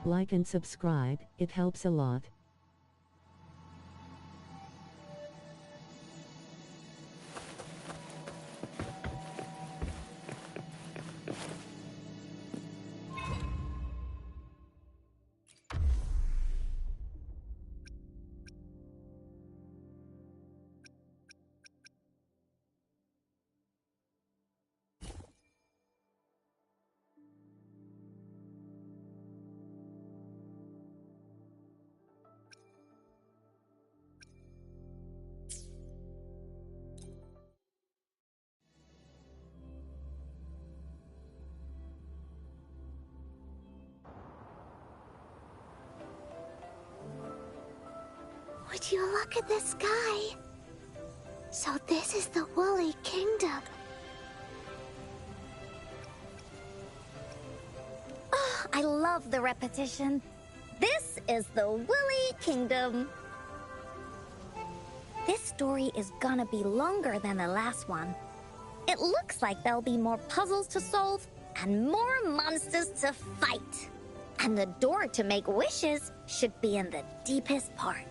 Like and subscribe, it helps a lot. Would you look at the sky? So this is the Woolly Kingdom. Oh, I love the repetition. This is the Woolly Kingdom. This story is gonna be longer than the last one. It looks like there'll be more puzzles to solve and more monsters to fight. And the door to make wishes should be in the deepest part.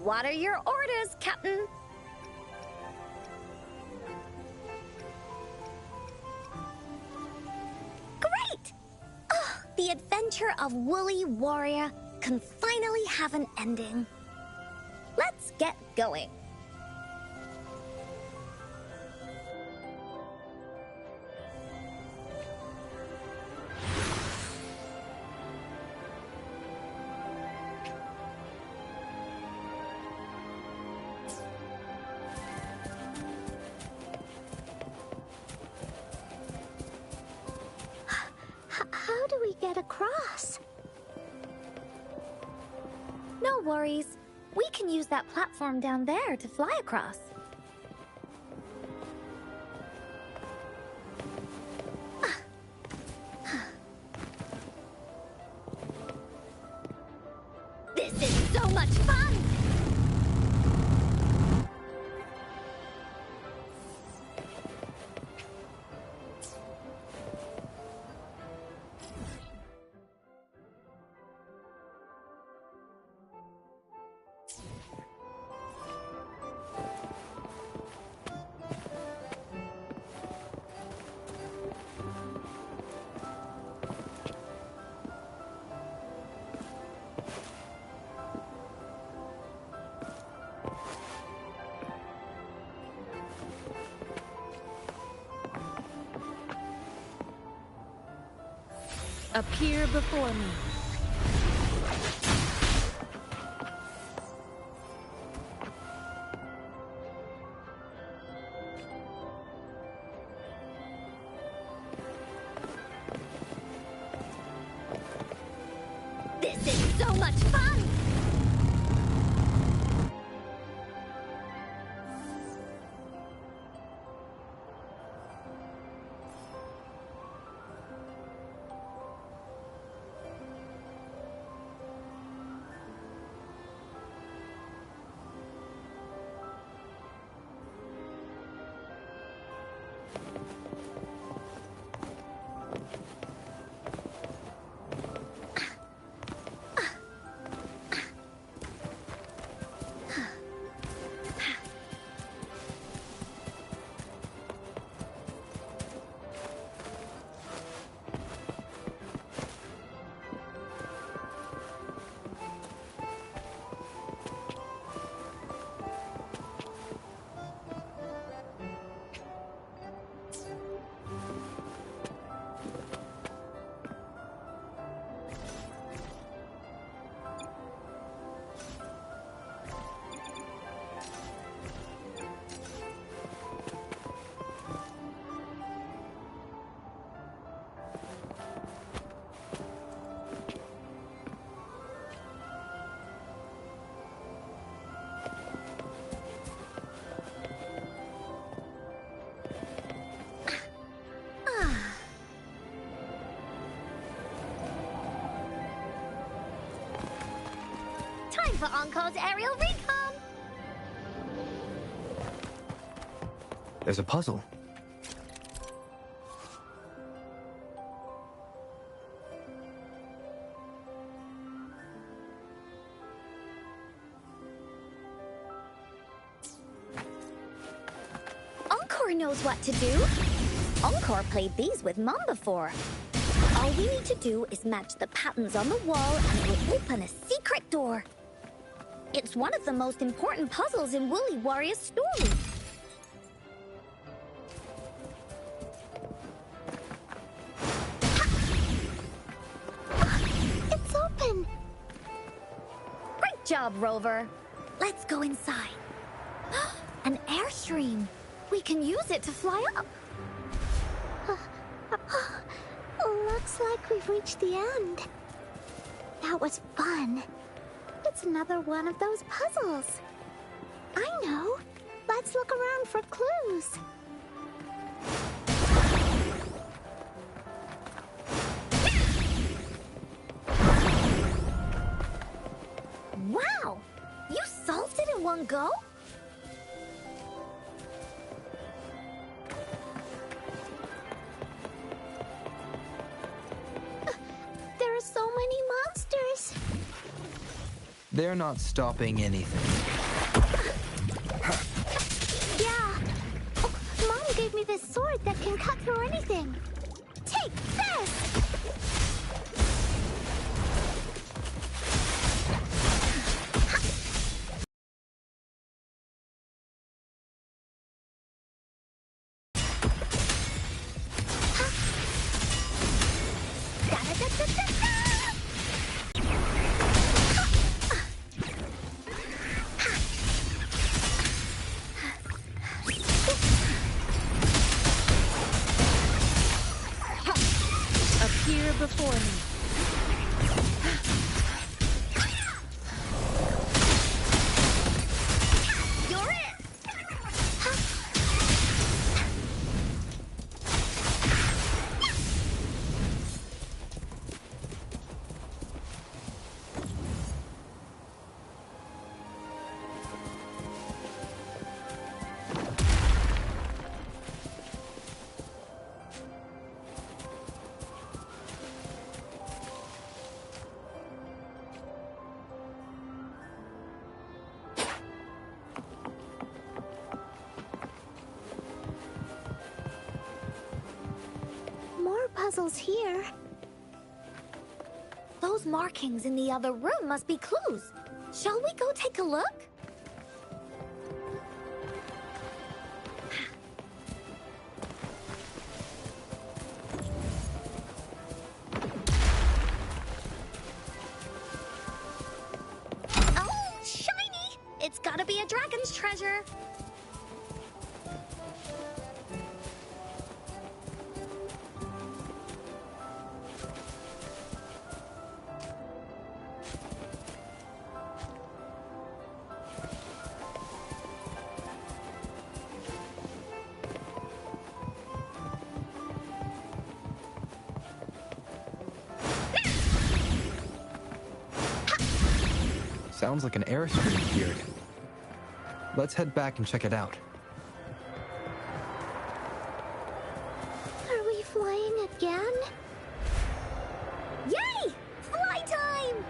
What are your orders, Captain? Great! Oh, the adventure of Woolly Warrior can finally have an ending. Let's get going. How do we get across? No worries. We can use that platform down there to fly across. This is so much fun! Appear before me. This is so much fun! for Encore's aerial recon! There's a puzzle. Encore knows what to do. Encore played these with Mom before. All we need to do is match the patterns on the wall and it will open a secret door. It's one of the most important puzzles in Woolly Warrior's story. It's open! Great job, Rover. Let's go inside. An airstream. We can use it to fly up. Looks like we've reached the end. That was fun. It's another one of those puzzles. I know. Let's look around for clues. Wow! You solved it in one go? There are so many monsters. They're not stopping anything. Yeah. Oh, Mom gave me this sword that can cut through anything. Take this! Appear before me. You're it! More puzzles here. Those markings in the other room must be clues. Shall we go take a look? Oh, shiny! It's gotta be a dragon's treasure. Sounds like an airstream appeared. Let's head back and check it out. Are we flying again? Yay! Fly time!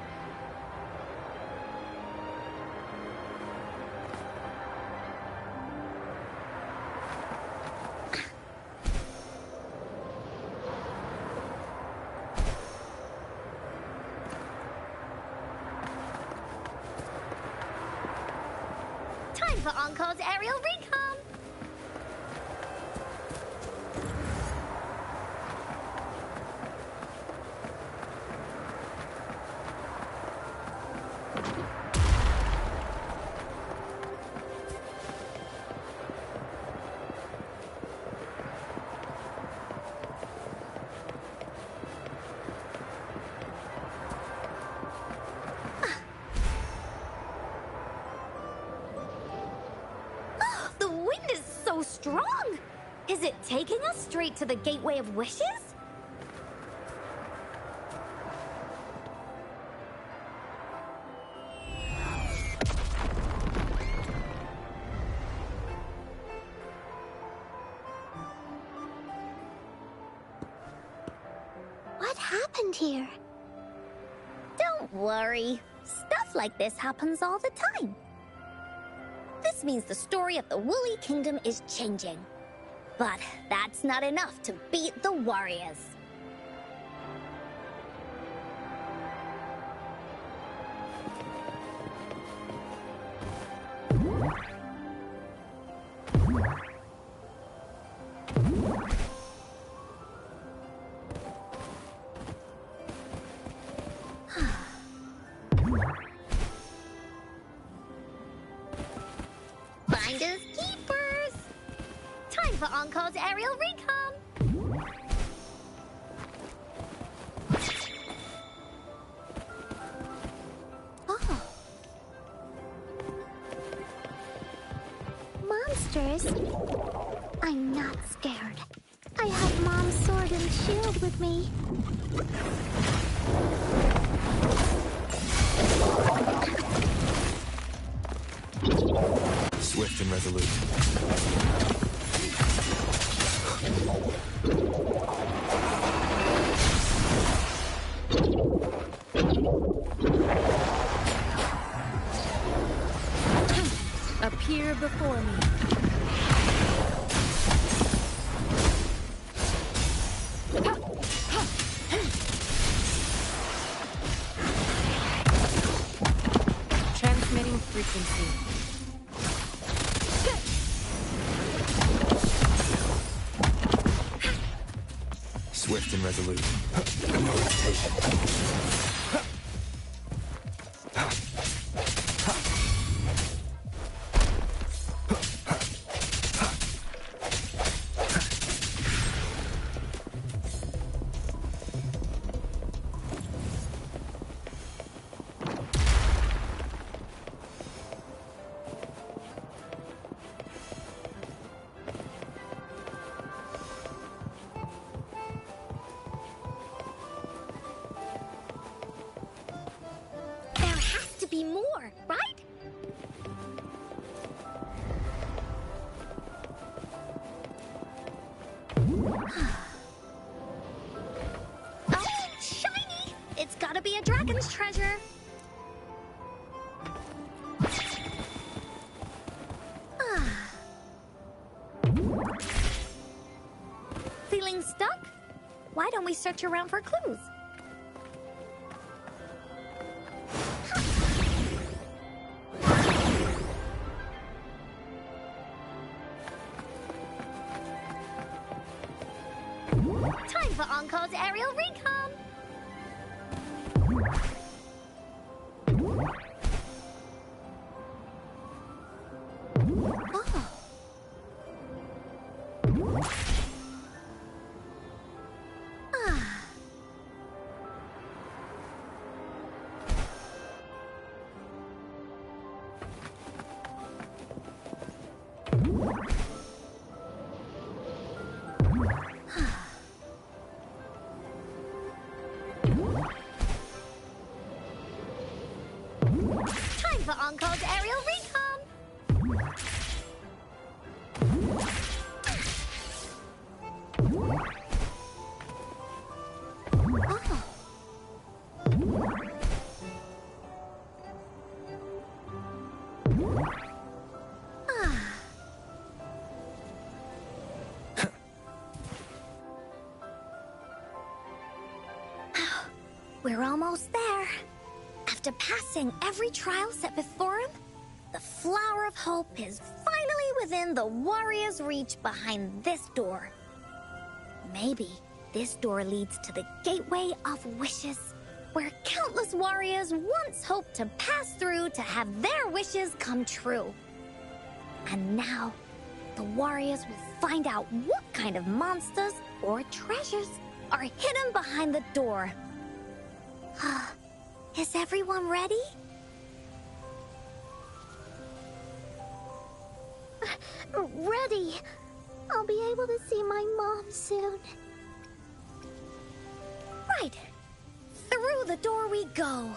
Time for Encore's aerial recon! The wind is so strong! Is it taking us straight to the Gateway of Wishes? happened here? Don't worry. Stuff like this happens all the time. This means the story of the Woolly Kingdom is changing. But that's not enough to beat the warriors. Finders keepers! Time for Encore's aerial recon! Oh. Monsters? I'm not scared. I have Mom's sword and shield with me. Swift and resolute. Appear before me. Transmitting frequency. Swift and resolute. Be more, right? Oh, shiny! It's gotta be a dragon's treasure. Feeling stuck? Why don't we search around for clues? Time for Encore's aerial recon! Time for Encore's aerial recon! We're almost there. After passing every trial set before him, the Flower of Hope is finally within the warrior's reach behind this door. Maybe this door leads to the Gateway of Wishes, where countless warriors once hoped to pass through to have their wishes come true. And now, the warriors will find out what kind of monsters or treasures are hidden behind the door. Is everyone ready? Ready. I'll be able to see my mom soon. Right. Through the door we go.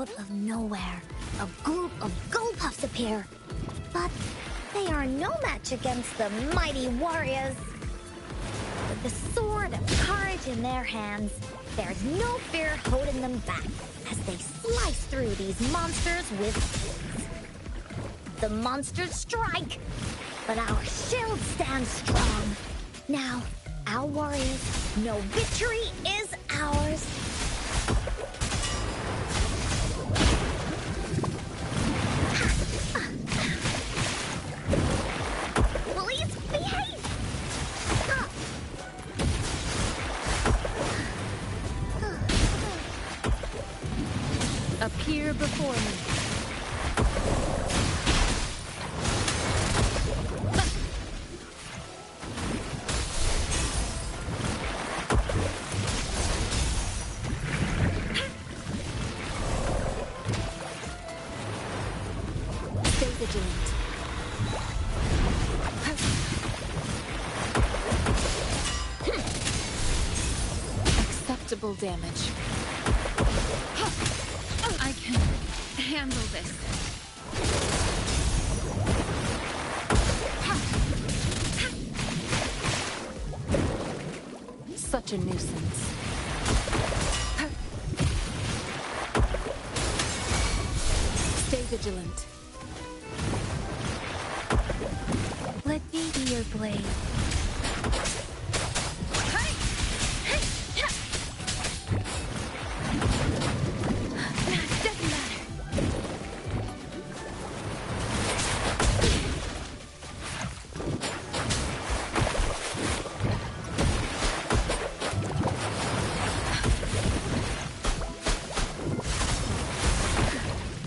Out of nowhere, a group of Gullpuffs appear. But they are no match against the mighty warriors. With the sword of courage in their hands, there's no fear holding them back as they slice through these monsters with swords. The monsters strike, but our shield stands strong. Now, our warriors know victory is ours. Please behave! Appear before me. Stay vigilant. Acceptable damage. I can handle this. Such a nuisance. Stay vigilant. Let me be your blade. Doesn't matter.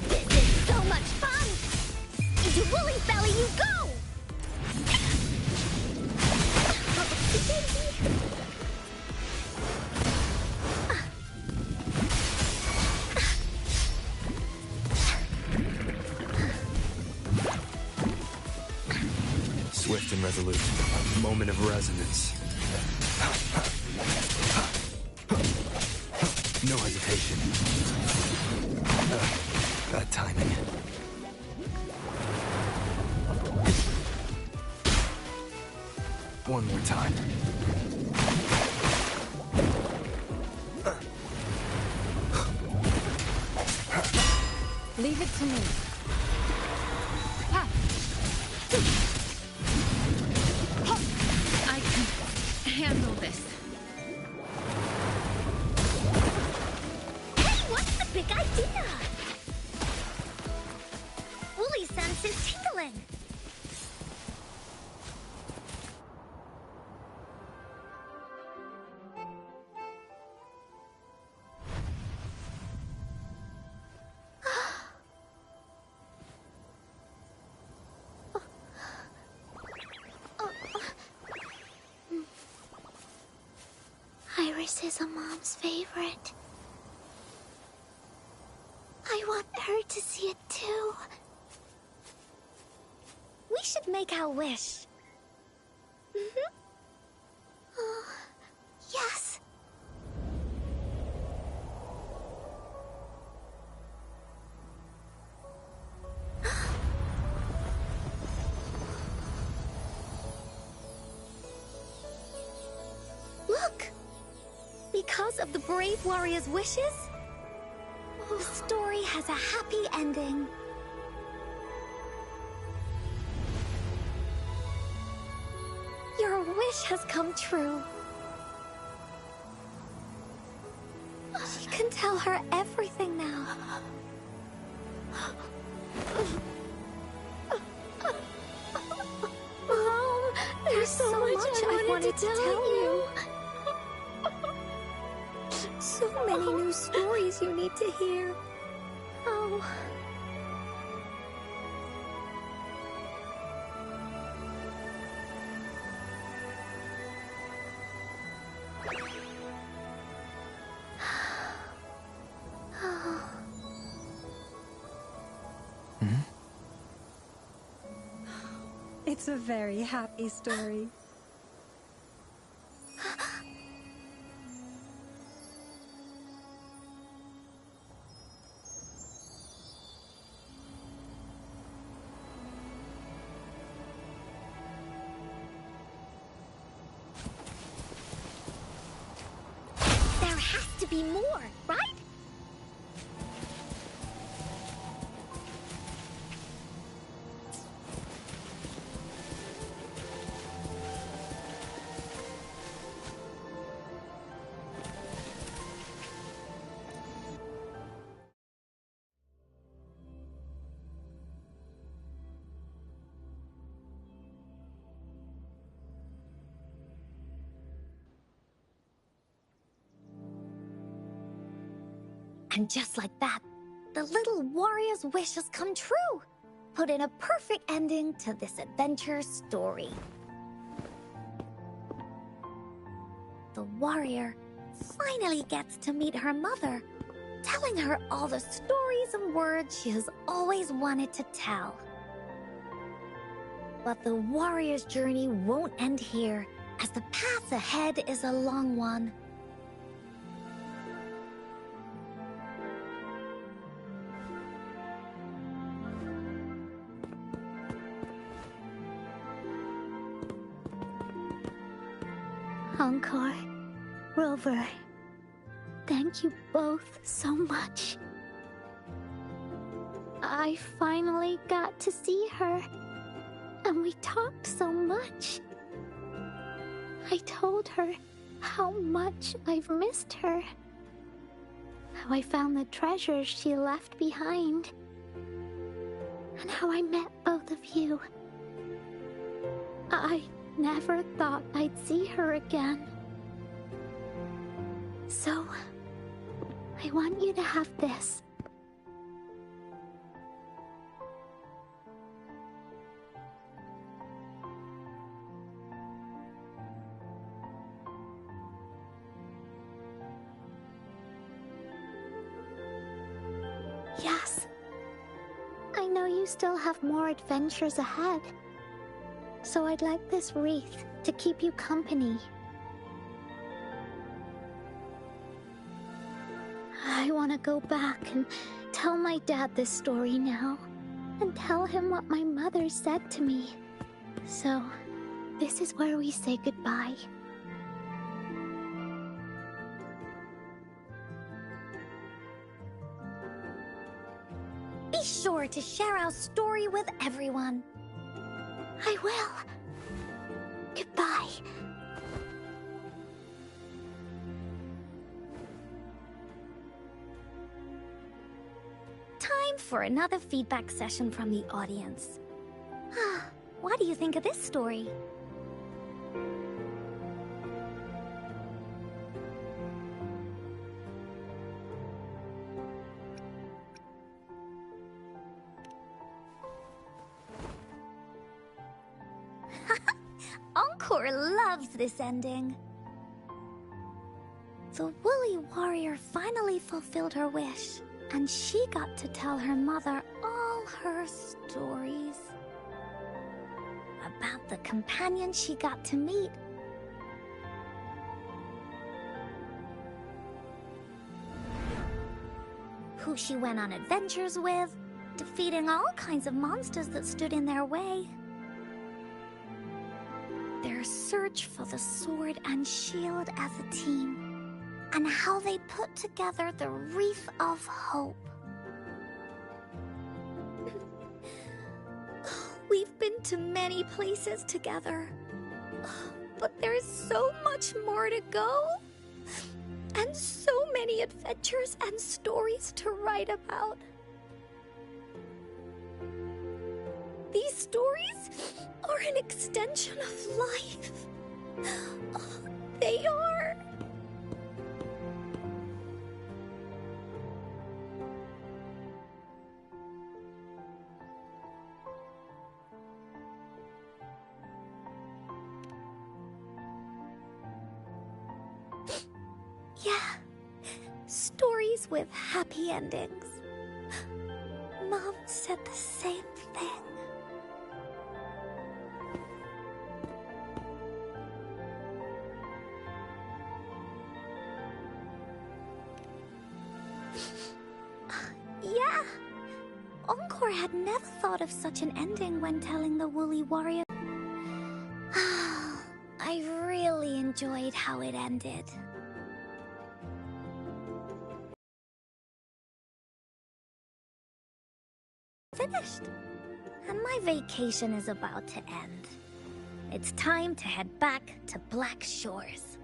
This is so much fun! Into Woolly's belly you go! Swift and resolute. Moment of resonance. No hesitation. Bad timing. One more time. Leave it to me. I can handle this. Hey, what's the big idea? Woolly's sense is tingling. Iris is a mom's favorite. I want her to see it too. We should make our wish. Yes. Look! Because of the brave warrior's wishes, the story has a happy ending. Your wish has come true. She can tell her everything now. Mom, there's so much I wanted to tell you. So many new stories you need to hear. Oh. It's a very happy story. be more, right? And just like that, the little warrior's wish has come true, putting a perfect ending to this adventure story. The warrior finally gets to meet her mother, telling her all the stories and words she has always wanted to tell. But the warrior's journey won't end here, as the path ahead is a long one. Encore, Rover, thank you both so much. I finally got to see her, and we talked so much. I told her how much I've missed her, how I found the treasures she left behind, and how I met both of you. I never thought I'd see her again. So, I want you to have this. Yes. I know you still have more adventures ahead. So I'd like this wreath to keep you company. I want to go back and tell my dad this story now, and tell him what my mother said to me. So, this is where we say goodbye. Be sure to share our story with everyone. I will. Goodbye. Time for another feedback session from the audience. What do you think of this story? Encore loves this ending. The woolly warrior finally fulfilled her wish, and she got to tell her mother all her stories. About the companion she got to meet. Who she went on adventures with, defeating all kinds of monsters that stood in their way. Their search for the sword and shield as a team, and how they put together the Wreath of Hope. We've been to many places together, but there's so much more to go, and so many adventures and stories to write about. These stories are an extension of life. They are. Yeah, stories with happy endings. Mom said the same thing. Yeah, Encore had never thought of such an ending when telling the woolly warrior. I really enjoyed how it ended. finished. And my vacation is about to end. It's time to head back to Black Shores.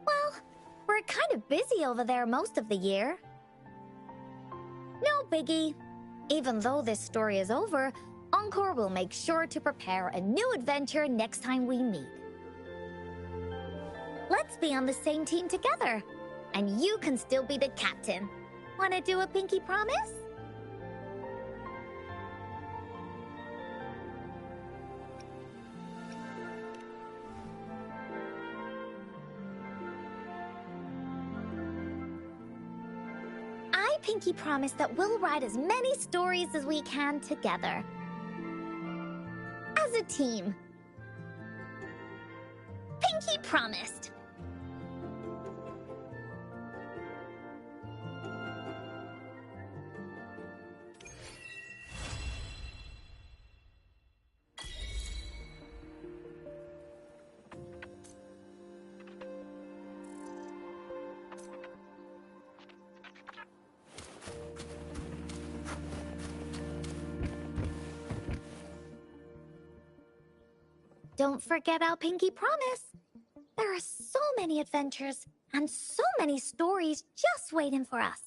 Well, we're kind of busy over there most of the year. No biggie. Even though this story is over, Encore will make sure to prepare a new adventure next time we meet. Let's be on the same team together. And you can still be the captain. Wanna do a pinky promise? I pinky promise that we'll write as many stories as we can together. As a team. Pinky promised. Don't forget our pinky promise. There are so many adventures and so many stories just waiting for us.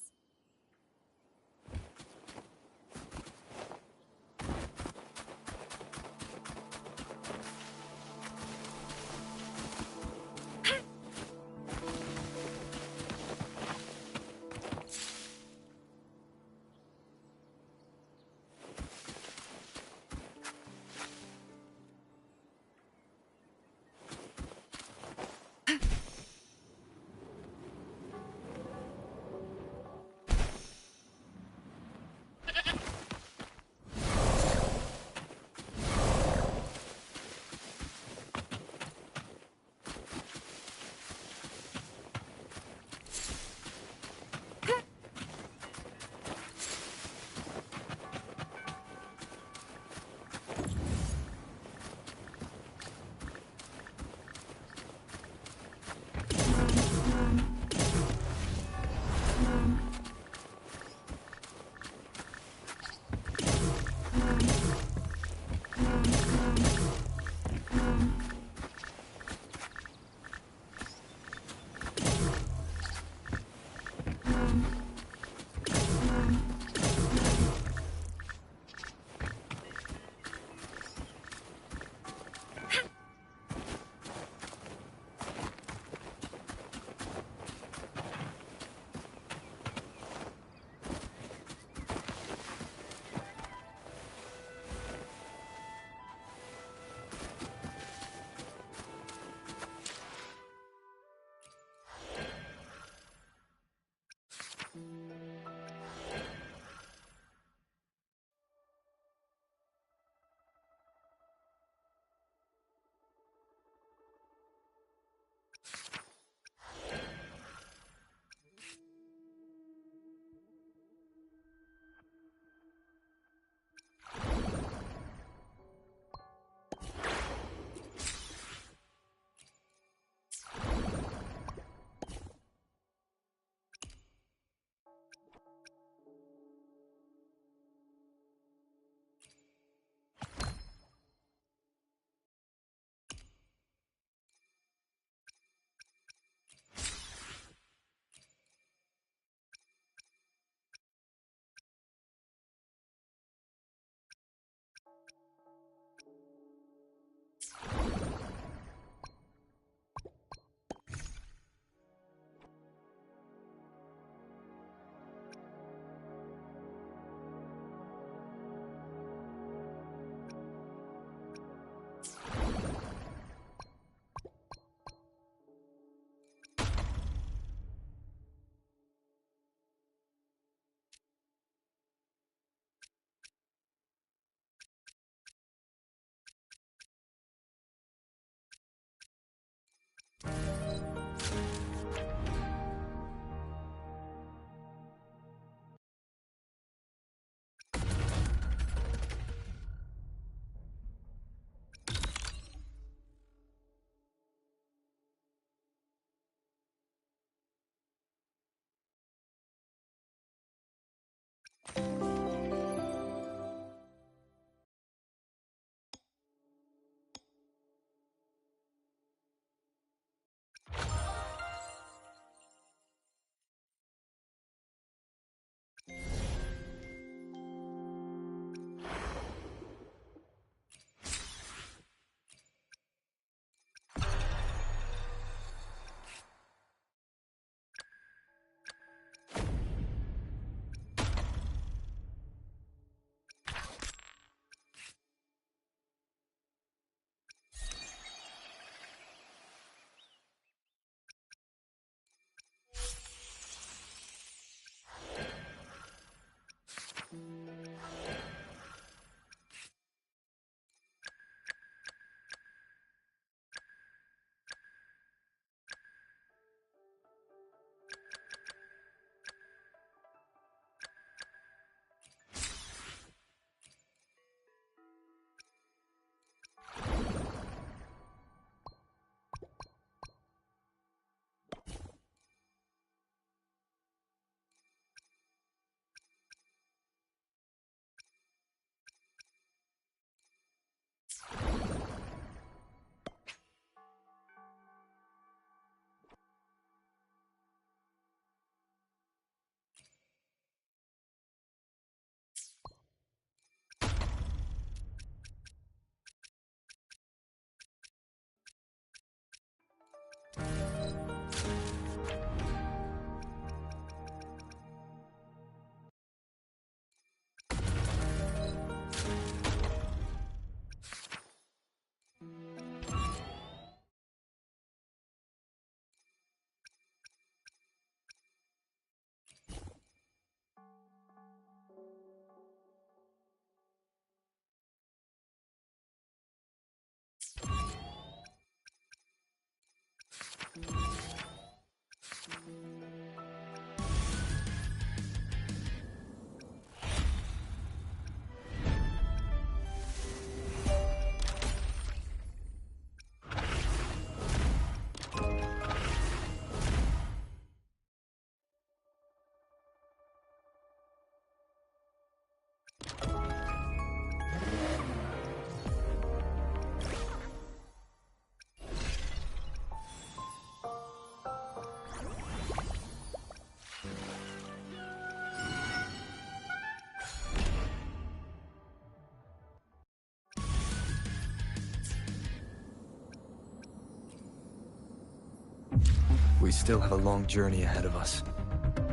We still have a long journey ahead of us.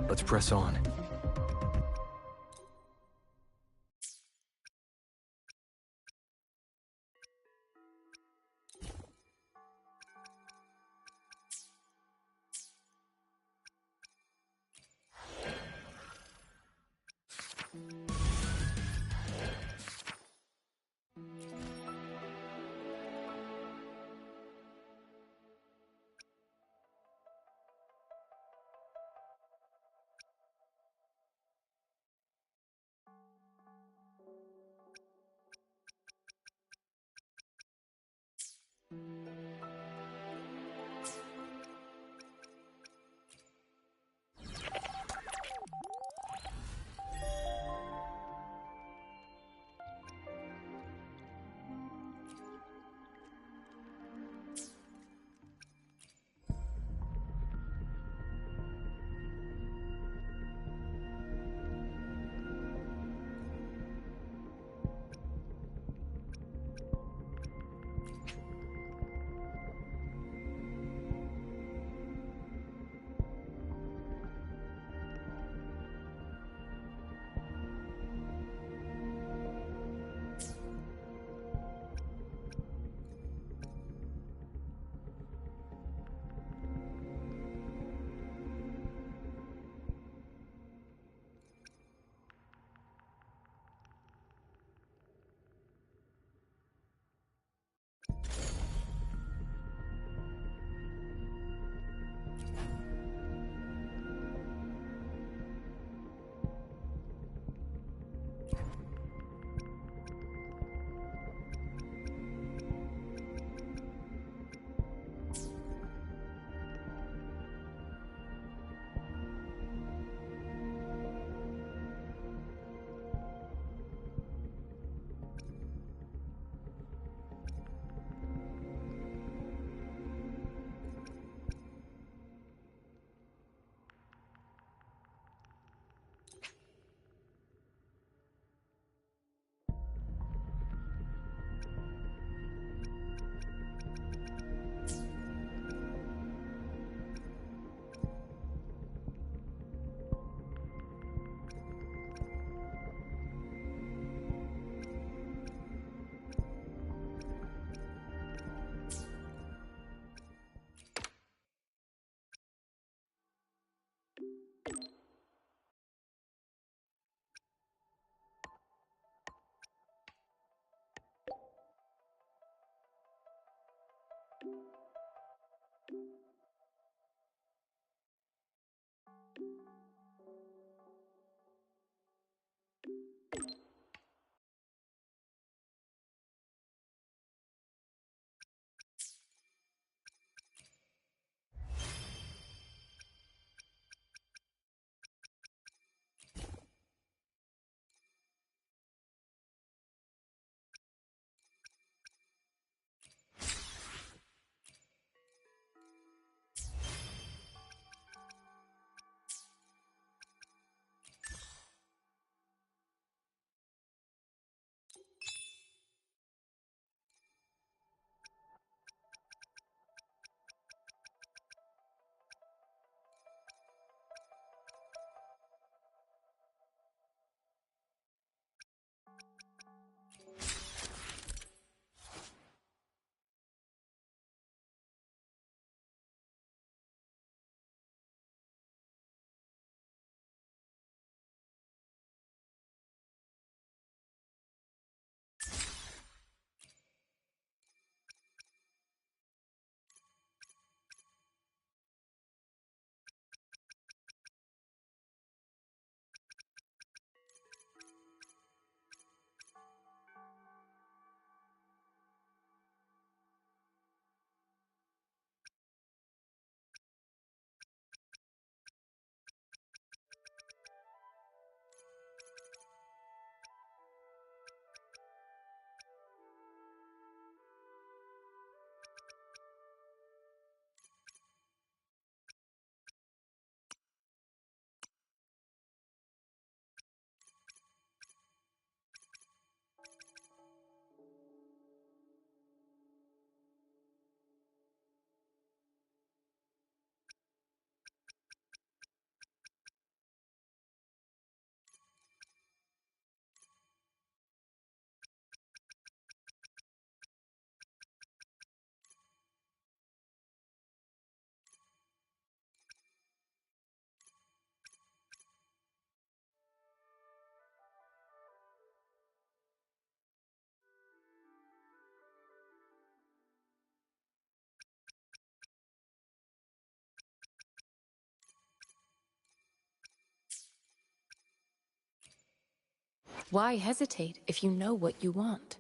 Let's press on. Why hesitate if you know what you want?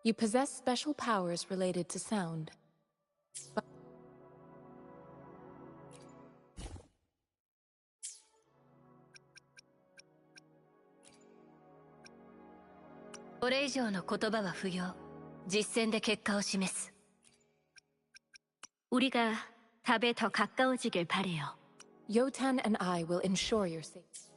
You possess special powers related to sound. But これ以上の言葉は不要。実践で結果を示す。 우리가 답에 더 가까워지길 바래요. Yotan and I will ensure your safety.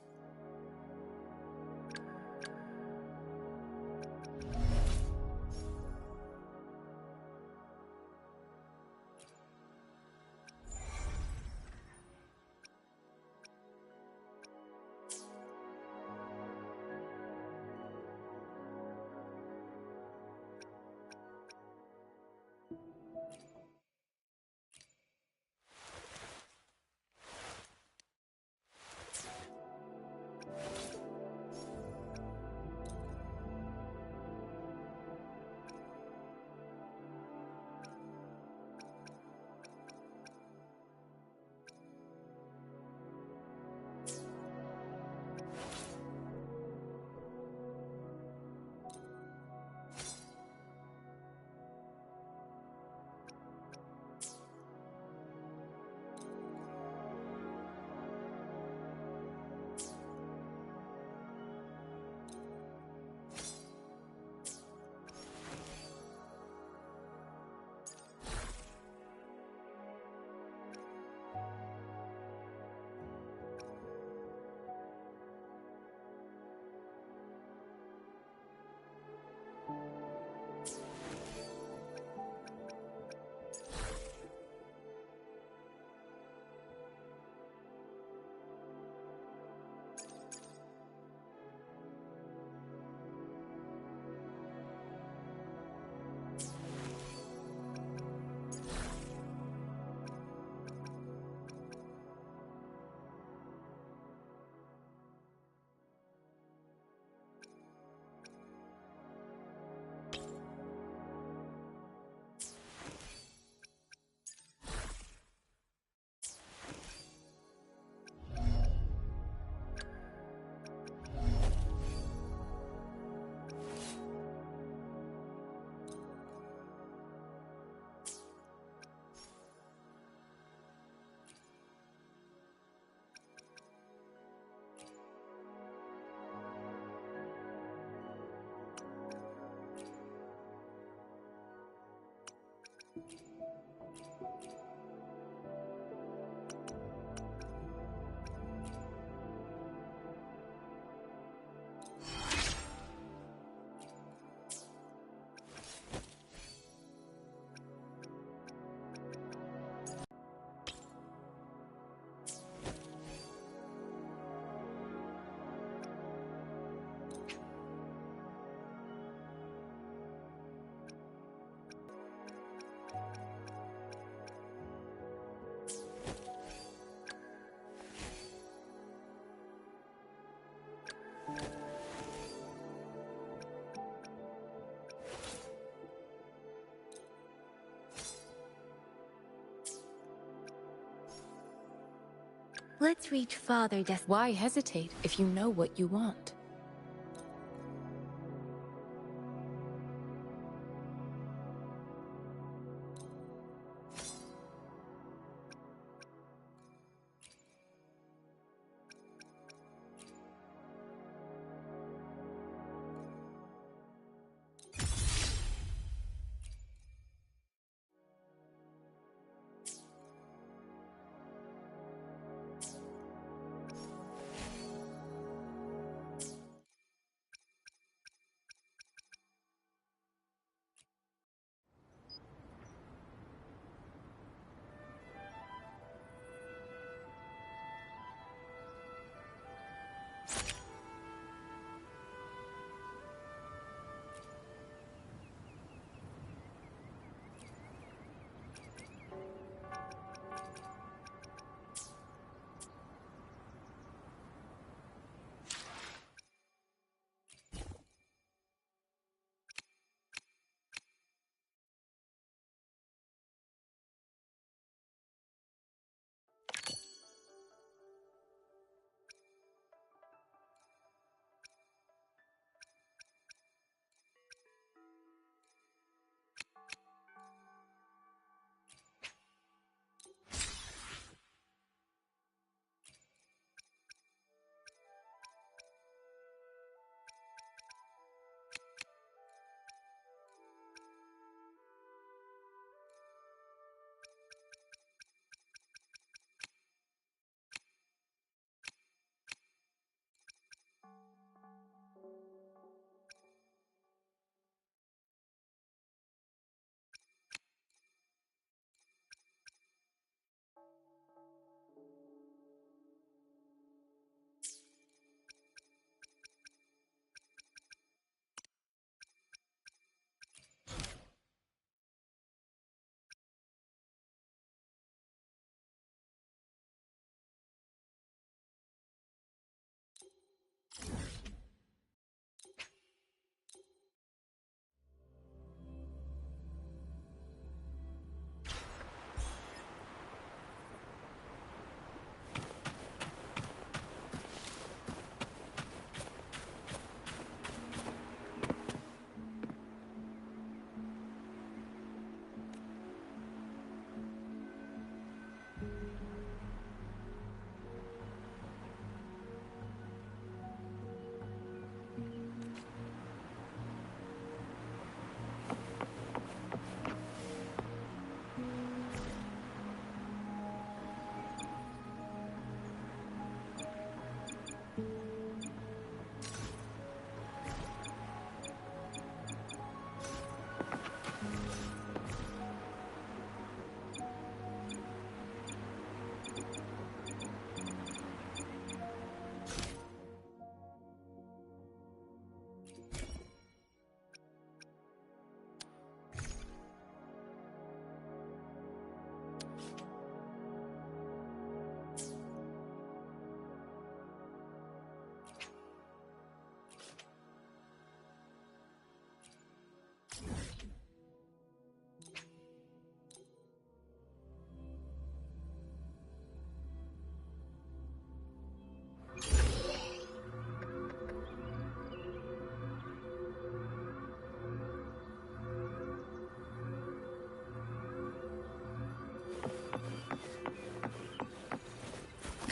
Let's reach Father Why hesitate if you know what you want?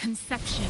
Conception.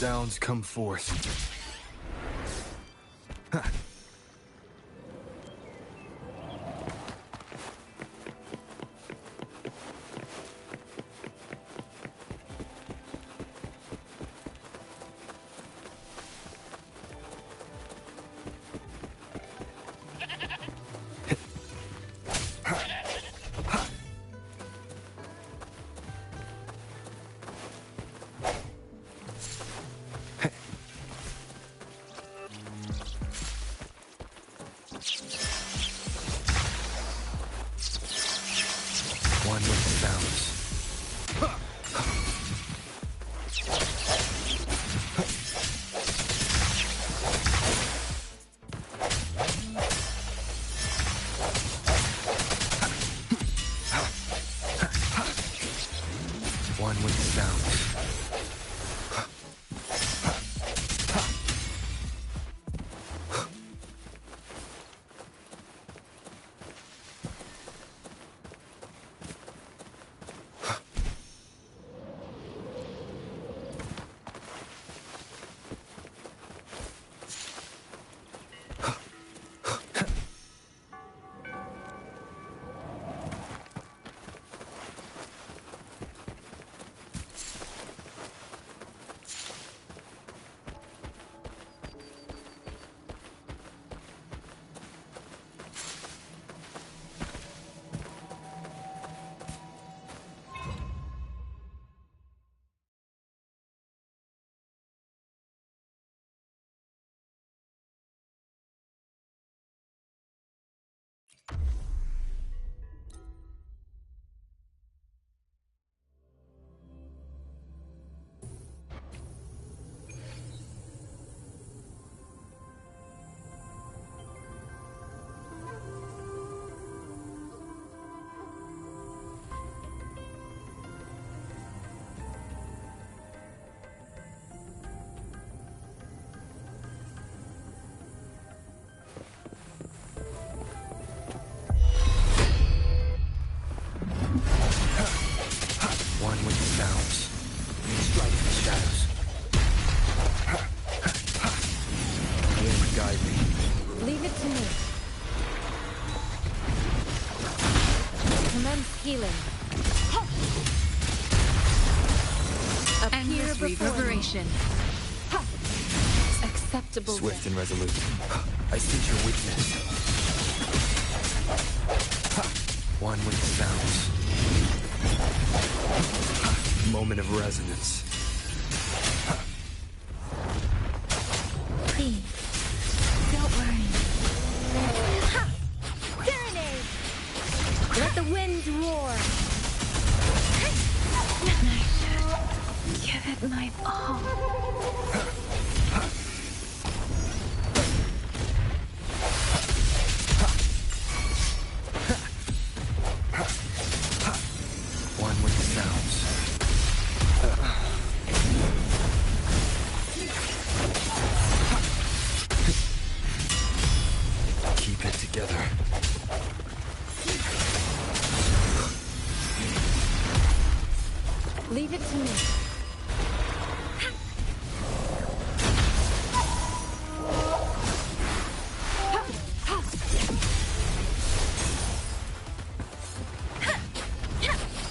sounds come forth. One with sounds. One with sounds. One with sounds. Strike the shadows. Wind guide me. Leave it to me. Commence healing. Appear before reverberation. Acceptable. Swift and resolute. I sense your weakness. One with sounds. Moment of resonance. Please, don't worry. Serenade! Let the winds roar! And I should give it my all. One with sounds. Keep it together. Leave it to me.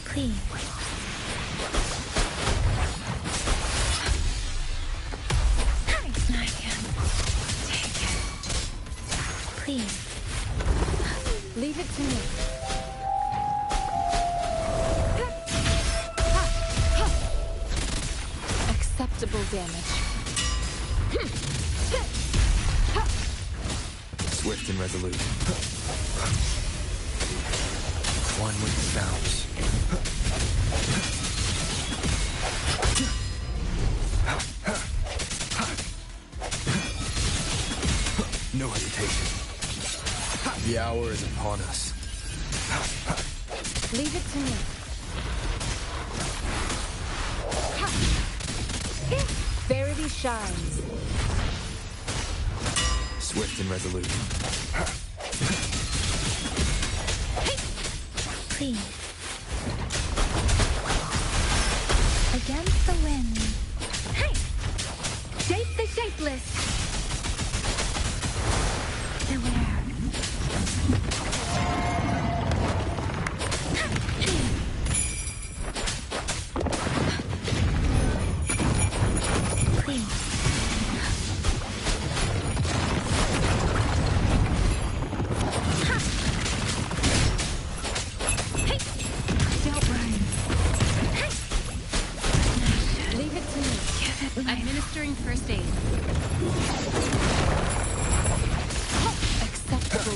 Please. I can take it. Please. Leave it to me. Acceptable damage. Swift and resolute. One with sounds. No hesitation. The hour is upon us. Leave it to me. Verity shines. Swift and resolute. Please. Against the wind.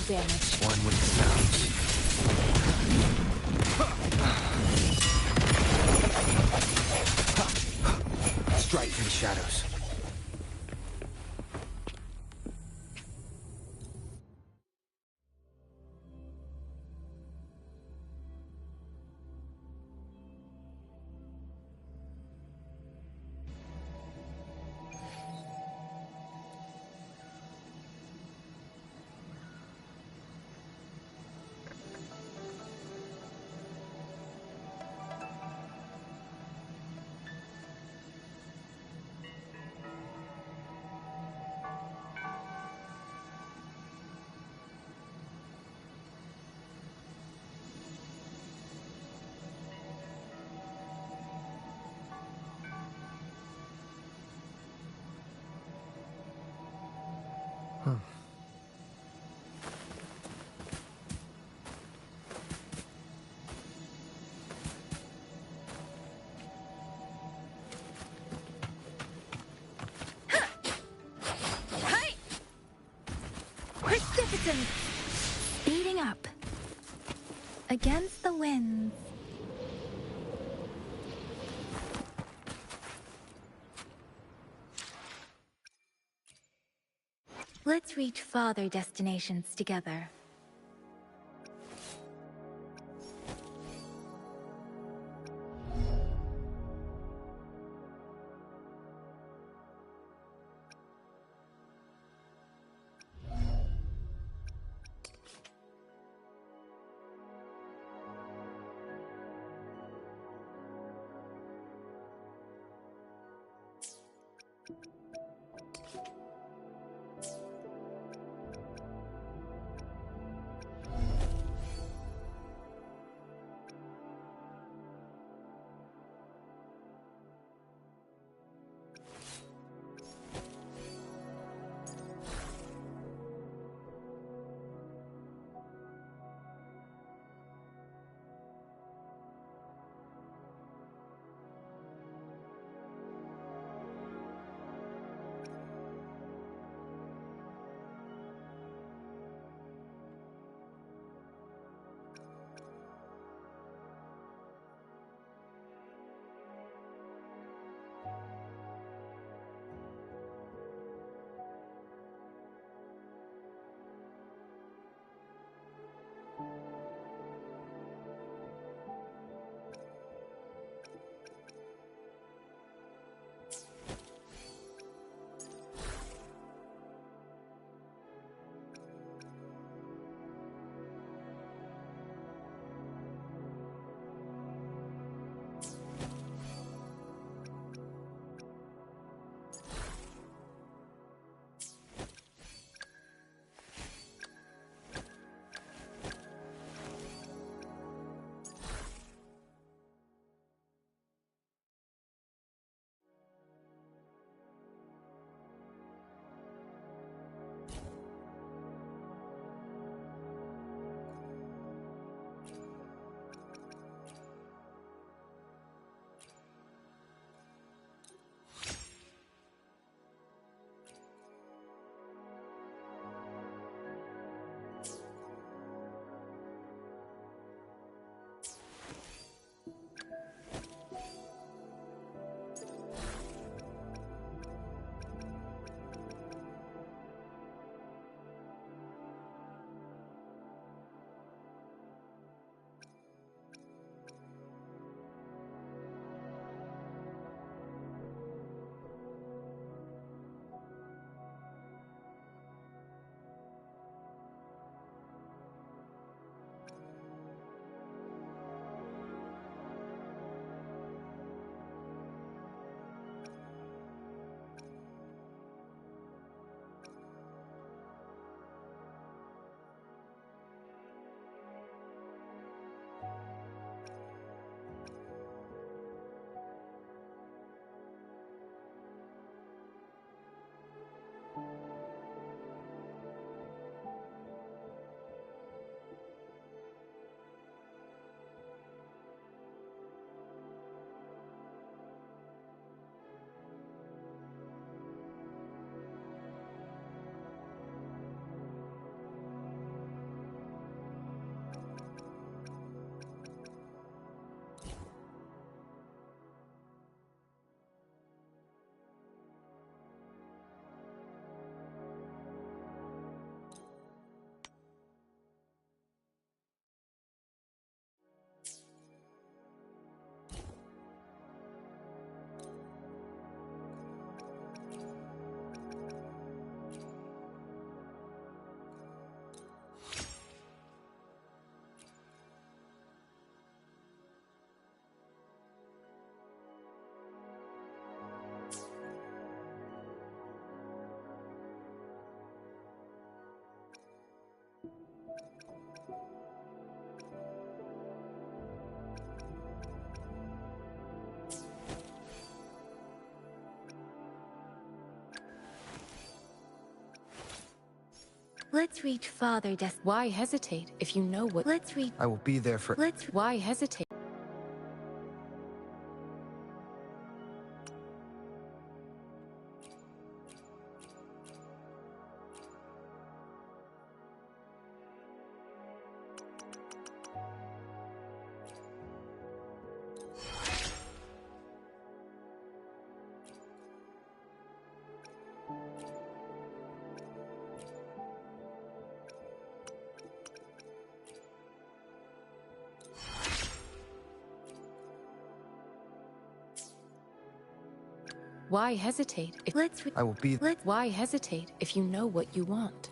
damage. One with the sounds. Strike from the shadows. Precipitant! Speeding up. Against the winds. Let's reach farther destinations together. Let's reach farther. Why hesitate if you know what? Let's reach. I will be there for. Why hesitate? Why hesitate if I will be. Why hesitate if you know what you want?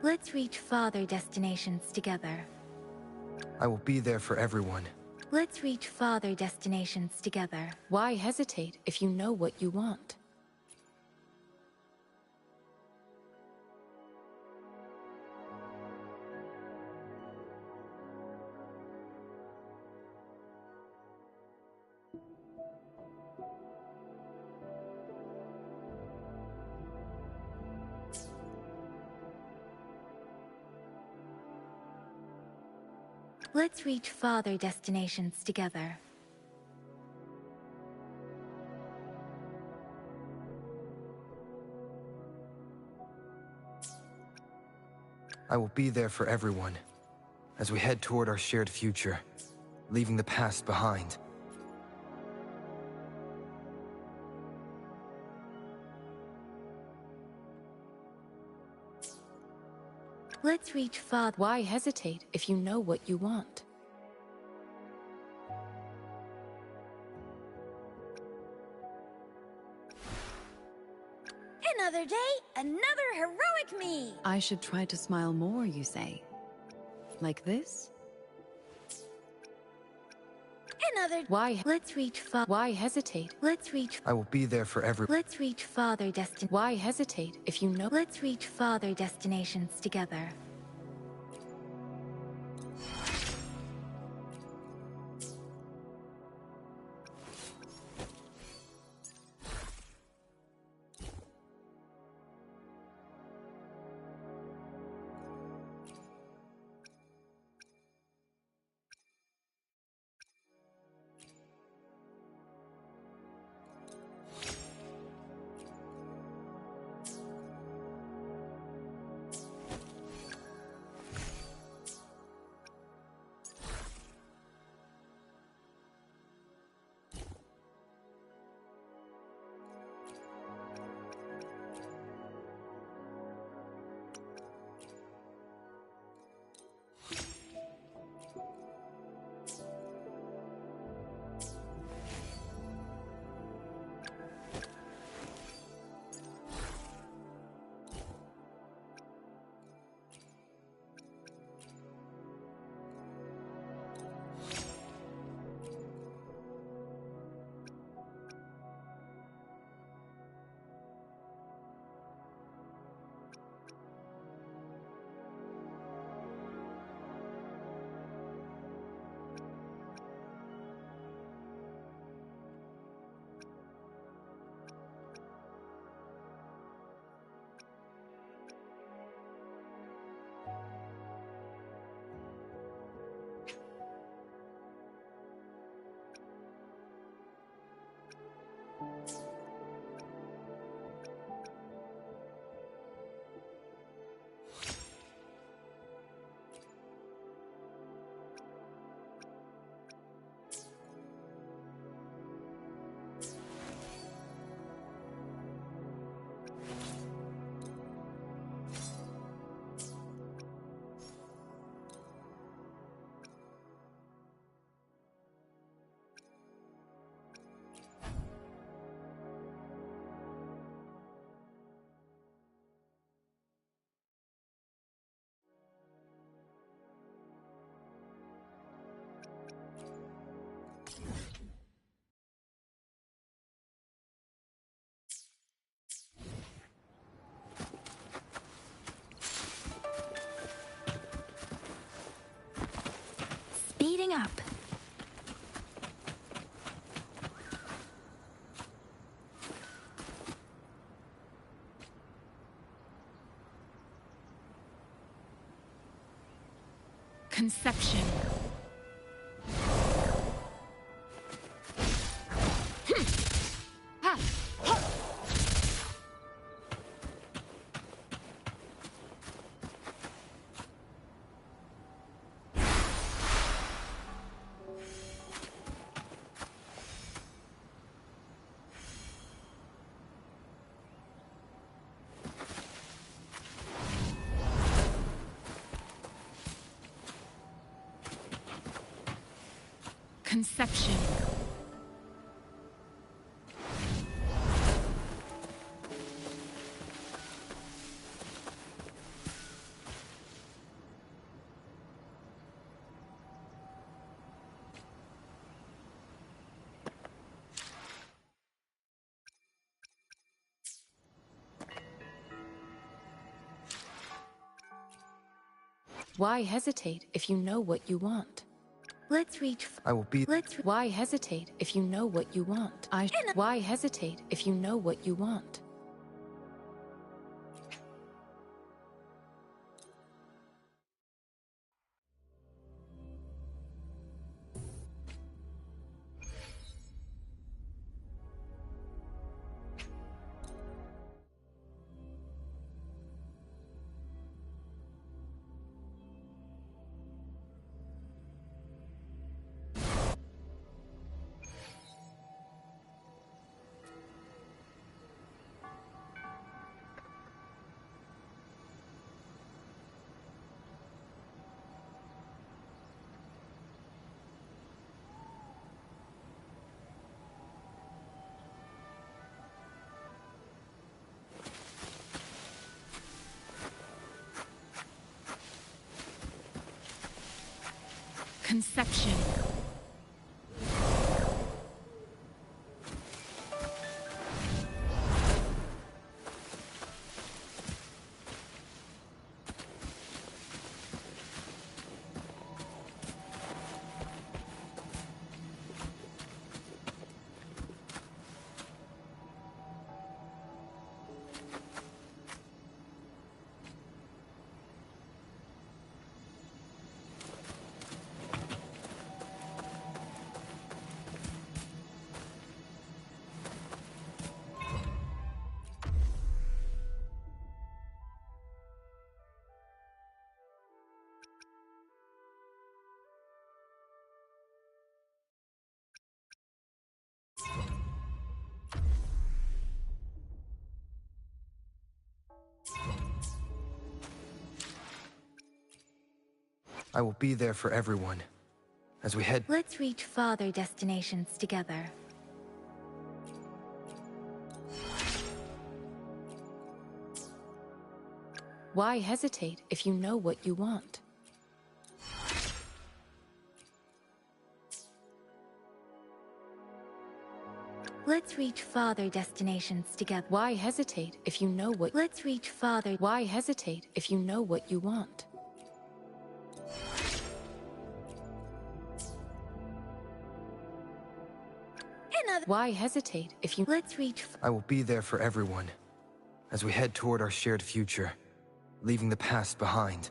Let's reach farther destinations together. I will be there for everyone. Let's reach farther destinations together. Why hesitate if you know what you want? Let's reach farther destinations together. I will be there for everyone as we head toward our shared future, leaving the past behind. Let's reach farther. Why hesitate if you know what you want? Another day, another heroic me! I should try to smile more, you say? Like this? Another. Why? Let's reach far. Why hesitate? Let's reach. I will be there for every. Let's reach farther destin. Why hesitate if you know? Let's reach farther destinations together. up. Conception. Conception. Why hesitate if you know what you want? Let's reach. I will be. Why hesitate if you know what you want? Why hesitate if you know what you want? Conception. I will be there for everyone as we head. Let's reach farther destinations together. Why hesitate if you know what you want? Let's reach farther destinations together. Why hesitate if you know what? Let's reach farther. Why hesitate if you know what you want? Why hesitate if you... Let's reach... I will be there for everyone as we head toward our shared future, leaving the past behind.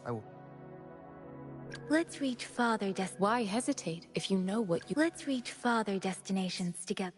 I will... Let's reach Why hesitate if you know what you... Let's reach farther destinations together.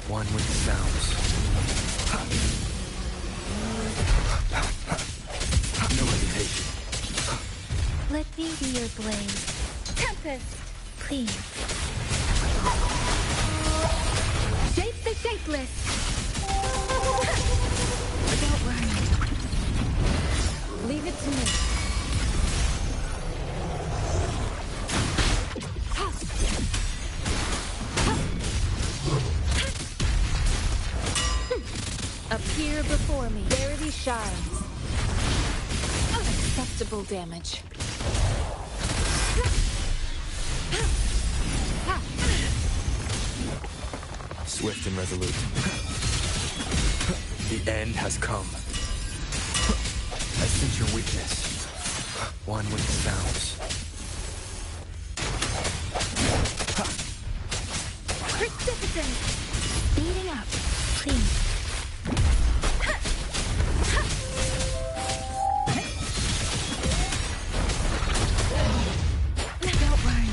One with the sounds. No hesitation. Let me be your blade. Tempest! Please. Shape the shapeless! Don't worry. Leave it to me. Appear before me. Rarity shines. Unacceptable damage. Swift and resolute. The end has come. I sense your weakness. One with the sounds. Precipitant! Speeding up, please. Don't worry.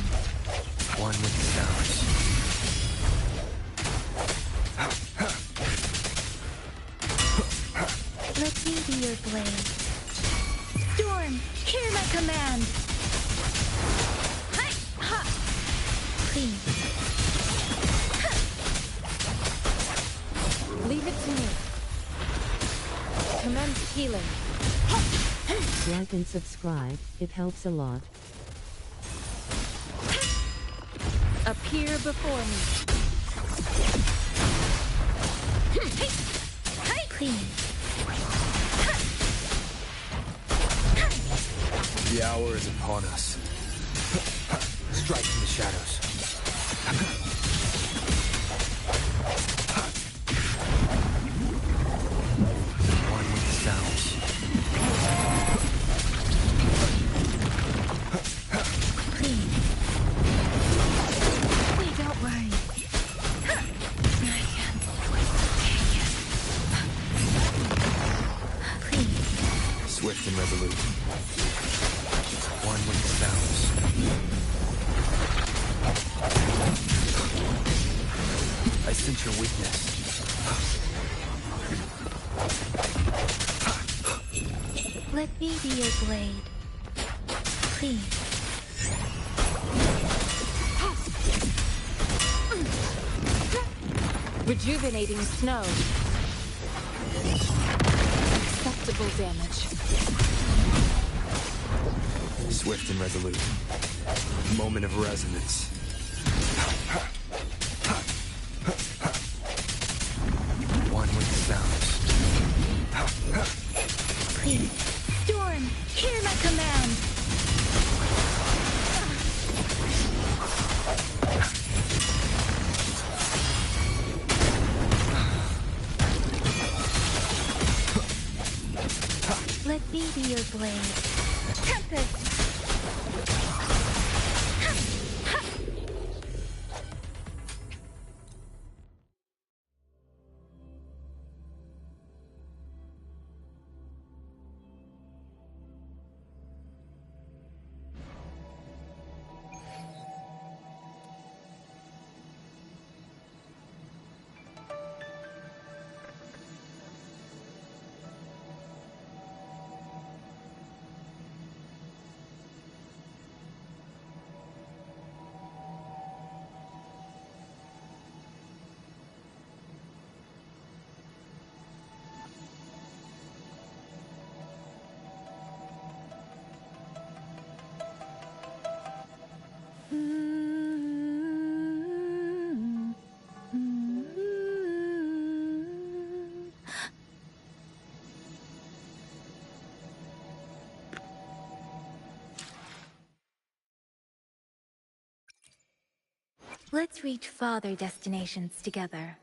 One with the sounds. Let me be your blade. Storm, hear my command. Please. Leave it to me. Commence healing. Like and subscribe, it helps a lot. Appear before me. Please. The hour is upon us. Strike from the shadows. One with the sounds. Please. Wait, don't worry. Please. Swift and resolute. One with the sounds. I sense your weakness. Let me be your blade. Please. Rejuvenating snow. Acceptable damage. Swift and resolute. Moment of resonance. One with the sounds. Please. Storm, hear my command. Let me be your blade. Tempest! Let's reach farther destinations together.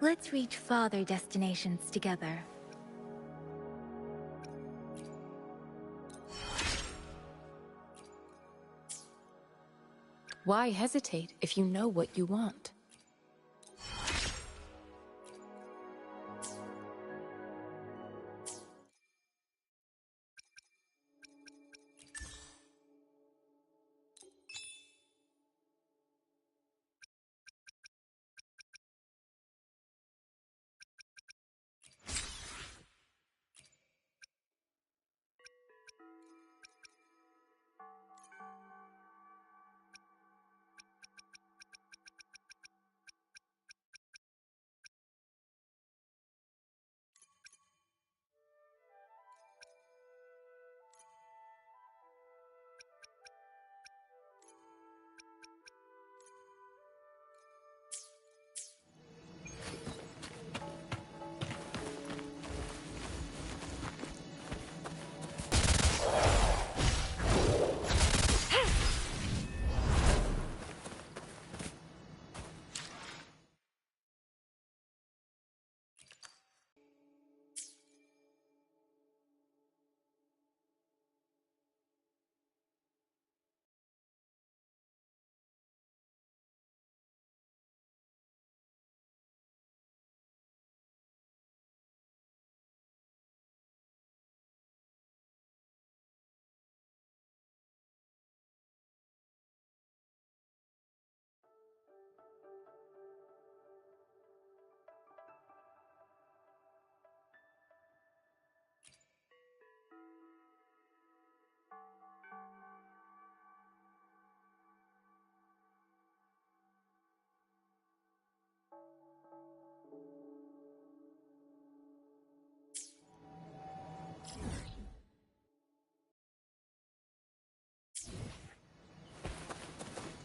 Let's reach farther destinations together. Why hesitate if you know what you want?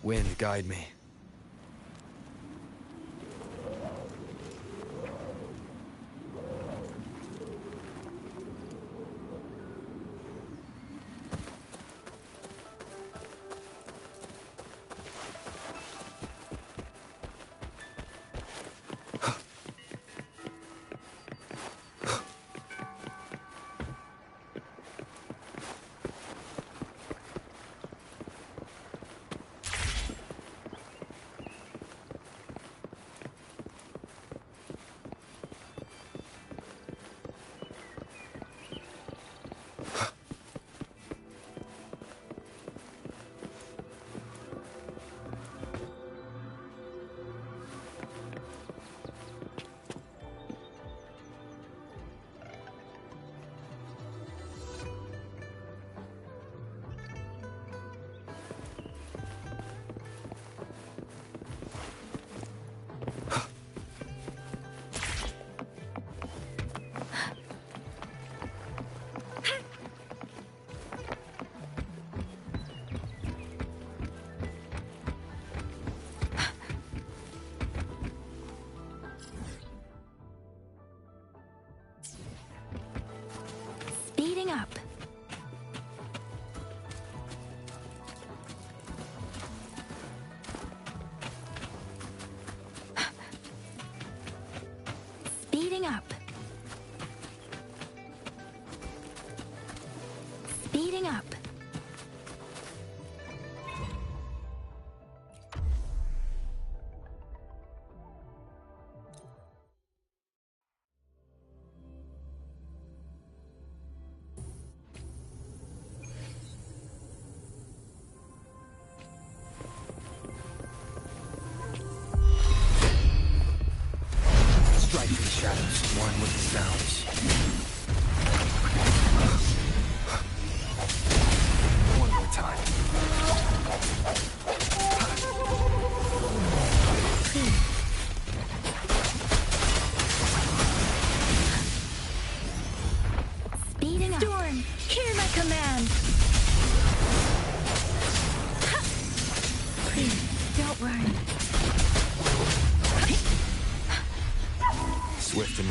Wind, guide me.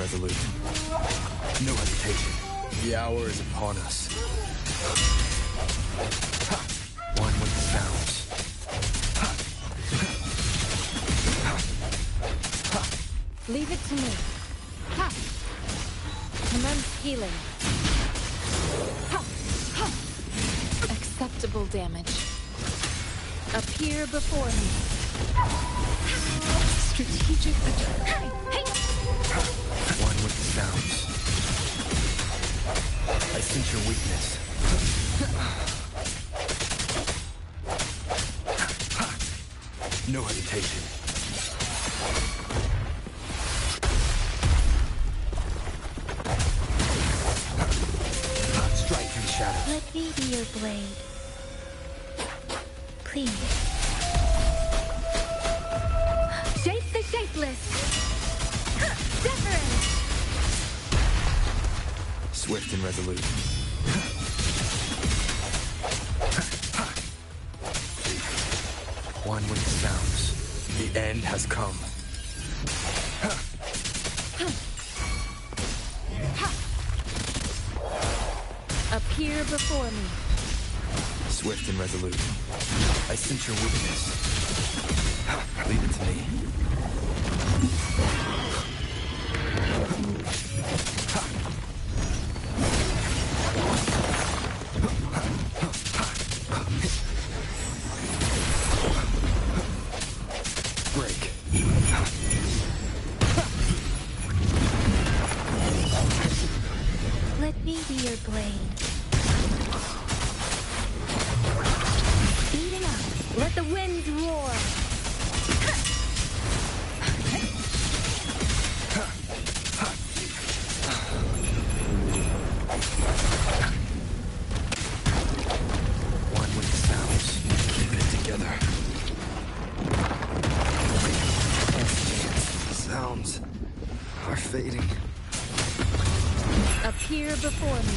resolute. No hesitation. The hour is upon us. One with the sounds. Leave it to me. Ha! Commence healing. Ha! Ha! Acceptable damage. Appear before me. Strategic attack. One with the sounds. I sense your weakness. No hesitation. Strike through the shadows. Let me be your blade. Please. Shape the shapeless. Deference. Swift and resolute. One with the sounds. The end has come. Appear before me. Swift and resolute. I sense your weakness. Leave it to me. Break. Let me be your blade. Speeding up. Let the winds roar. One with the sounds. Keeping it together. Sounds are fading. Appear before me.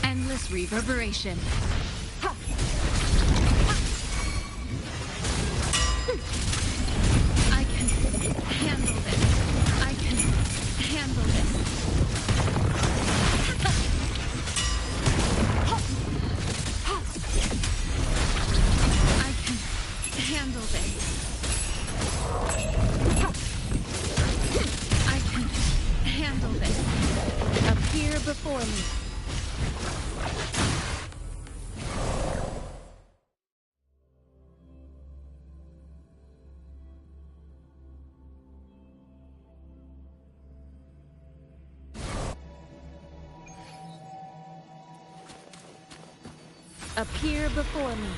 Endless reverberation. I can handle this. I can handle this. I can handle this. I can handle this. Appear before me. Appear before me.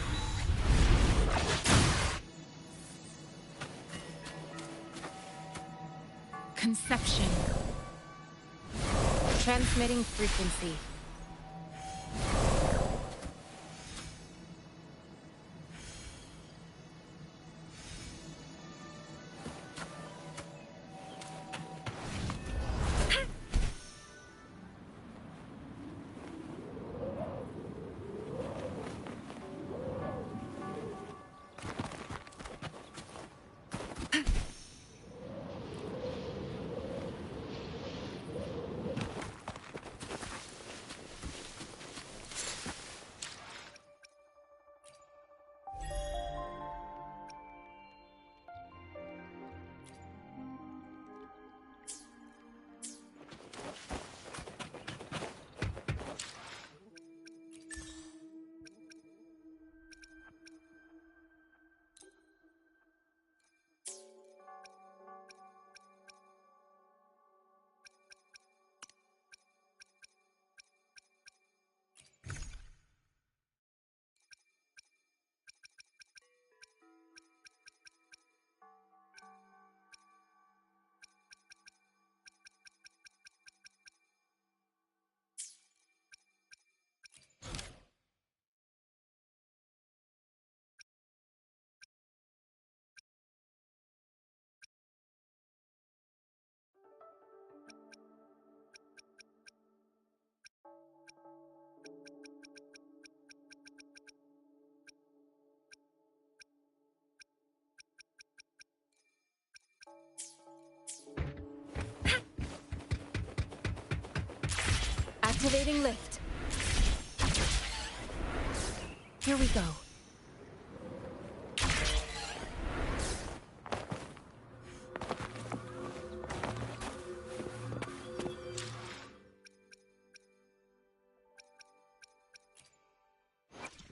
Conception. Transmitting frequency. Activating lift. Here we go.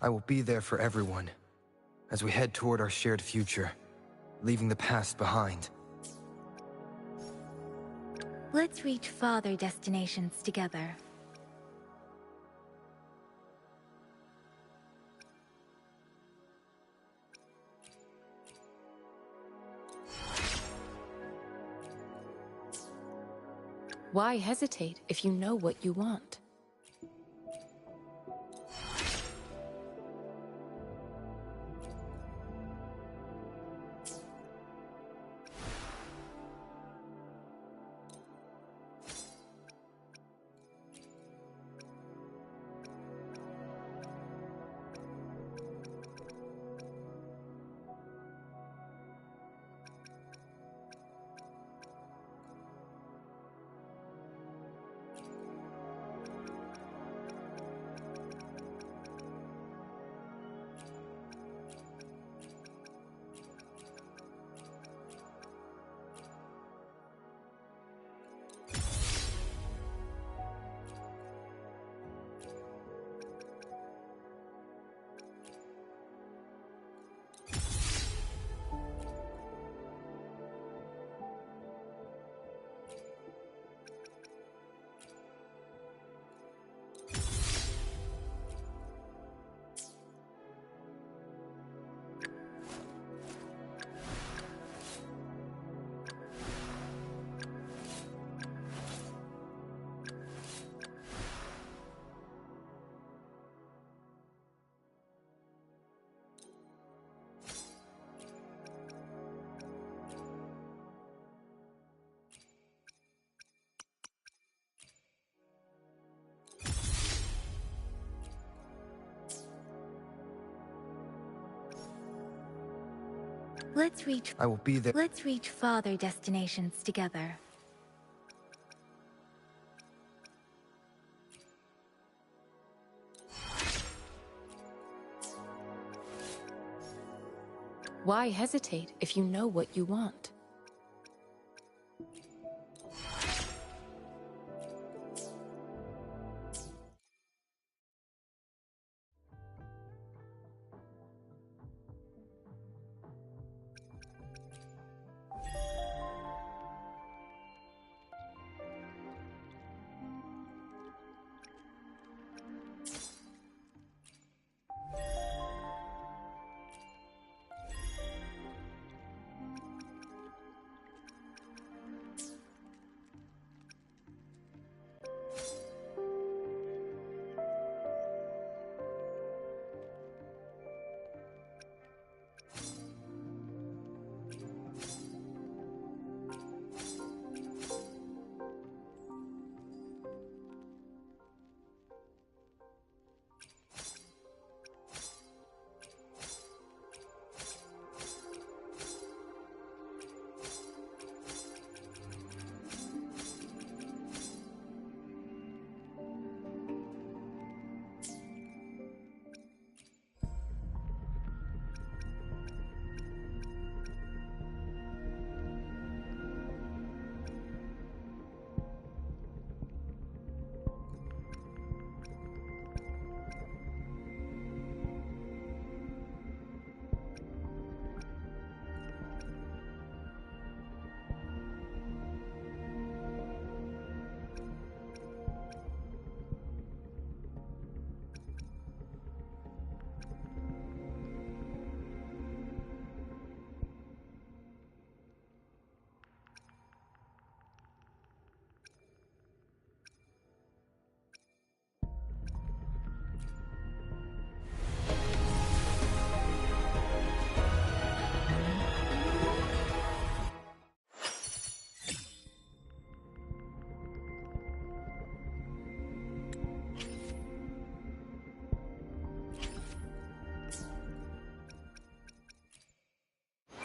I will be there for everyone, as we head toward our shared future, leaving the past behind. Let's reach farther destinations together. Why hesitate if you know what you want? I will be there. Let's reach farther destinations together. Why hesitate if you know what you want?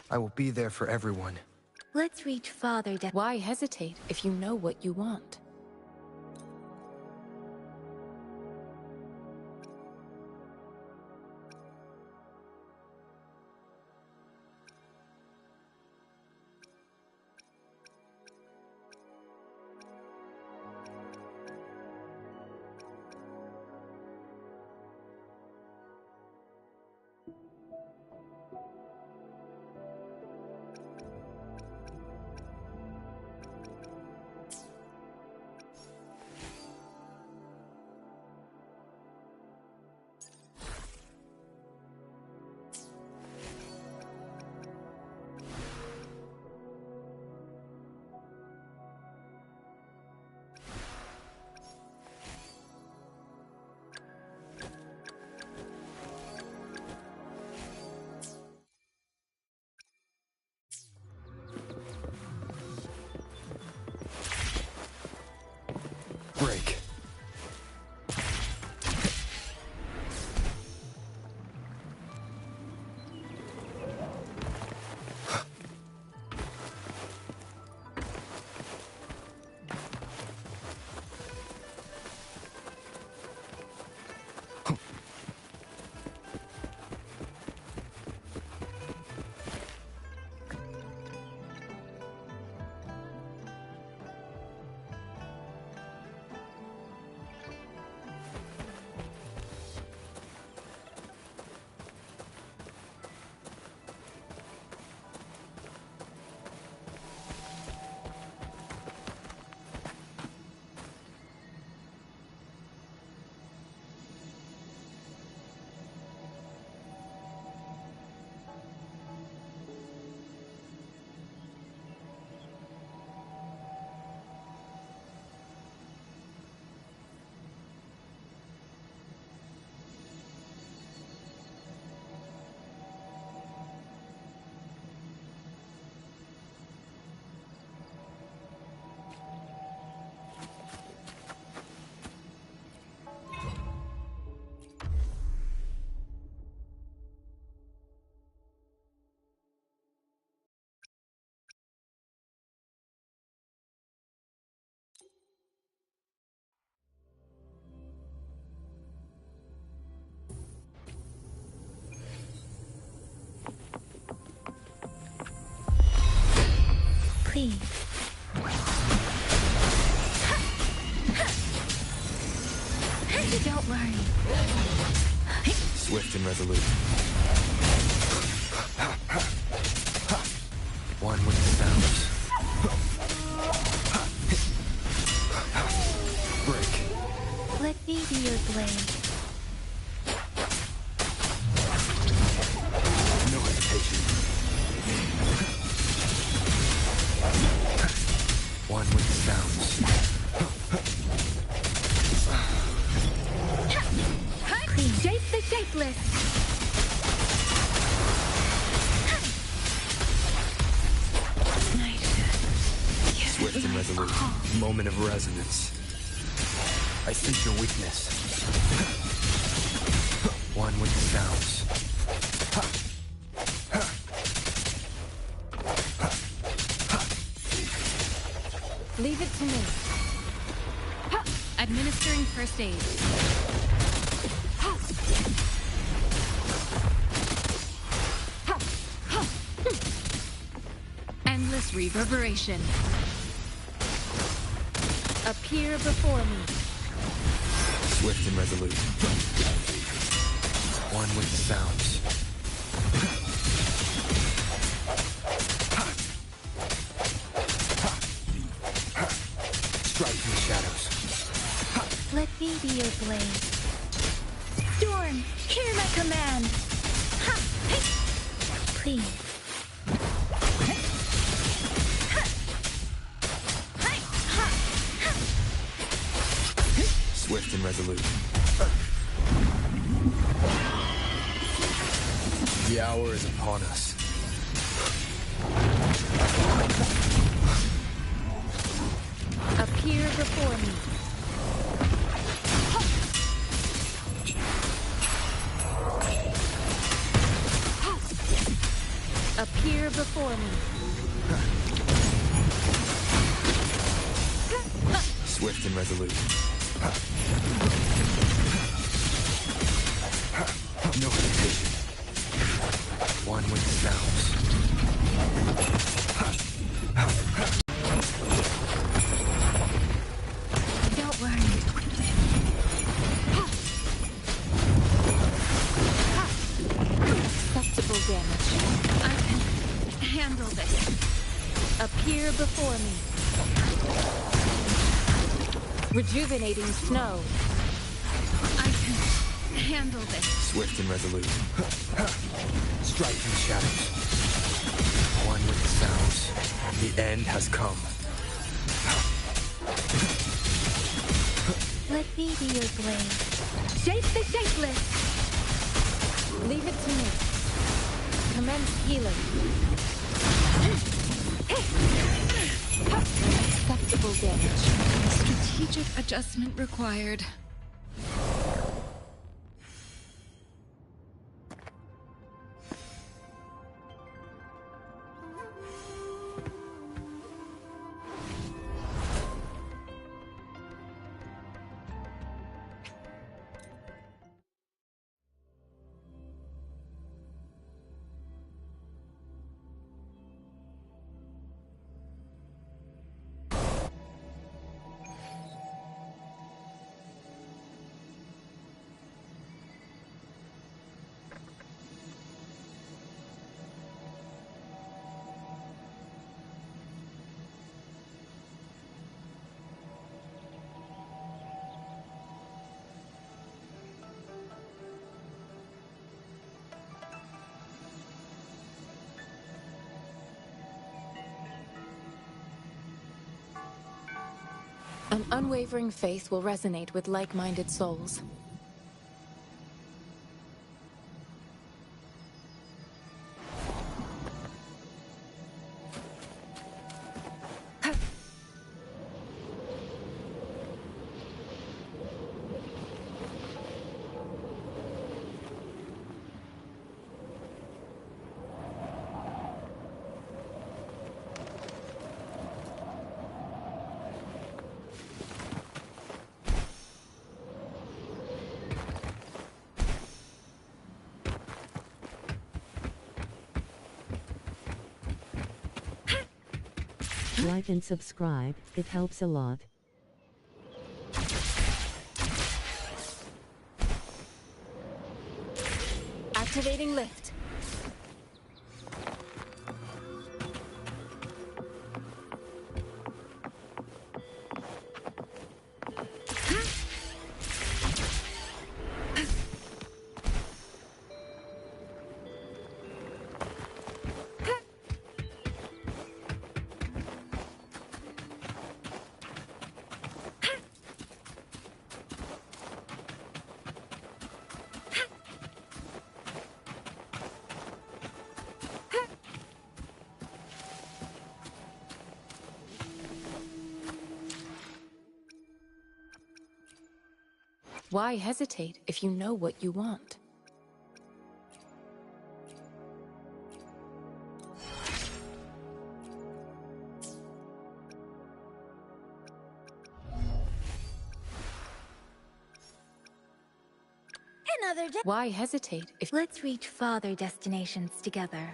I will be there for everyone. Let's reach farther. Why hesitate if you know what you want? Please. Don't worry. Swift and resolute. One with the sounds. Break. Let me be your blade. No hesitation. One with the sounds. Shape the shapeless. Swift and resolute. Moment of resonance. I sense your weakness. One with the sounds. Leave it to me. Administering first aid. Endless reverberation. Appear before me. Swift and resolute. One with the sounds. Strike in the shadows. Let me be your blade. Storm, hear my command. Please. Swift and resolute. The hour is upon us. Appear before me. Appear before me. Swift and resolute. No hesitation. One with the sounds. Don't worry. Acceptable damage. I can handle this. Appear before me. Rejuvenating snow. I can handle this. Swift and resolute. Strike in the shadows. One with the sounds. The end has come. Let me be your blade. Shape the shapeless. Leave it to me. Commence healing. Acceptable damage. Strategic adjustment required. An unwavering faith will resonate with like-minded souls. Like and subscribe, it helps a lot. Activating lift. Why hesitate if you know what you want? Another day. Why hesitate if... Let's reach farther destinations together.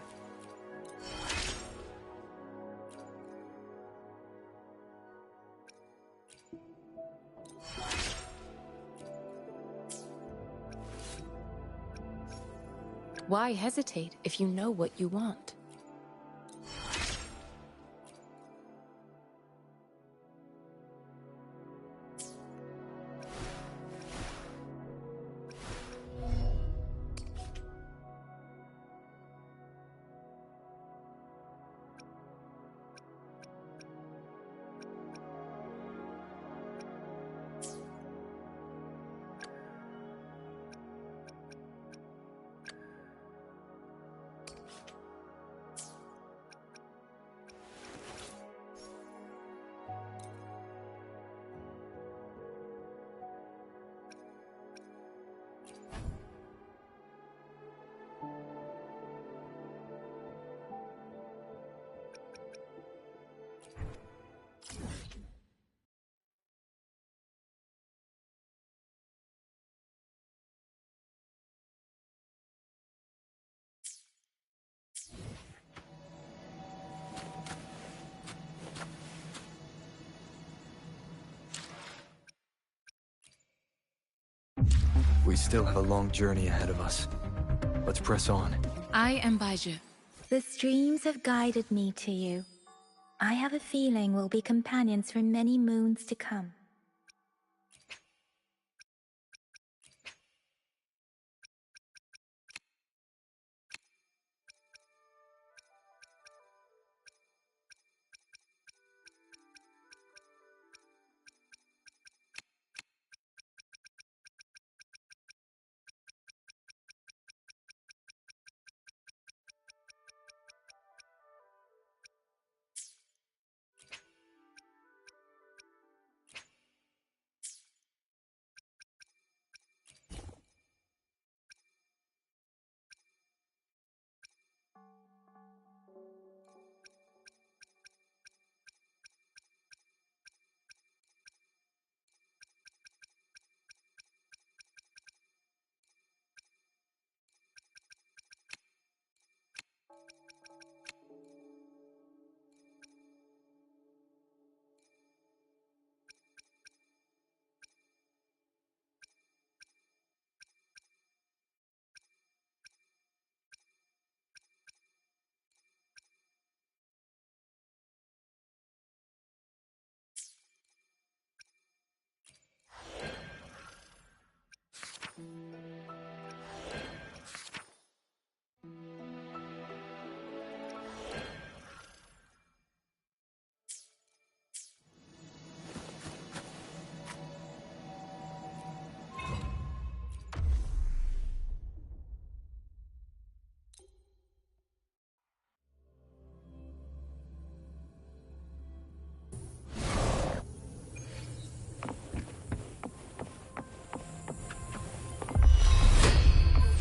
Why hesitate if you know what you want? We still have a long journey ahead of us. Let's press on. I am Baiju. The streams have guided me to you. I have a feeling we'll be companions for many moons to come.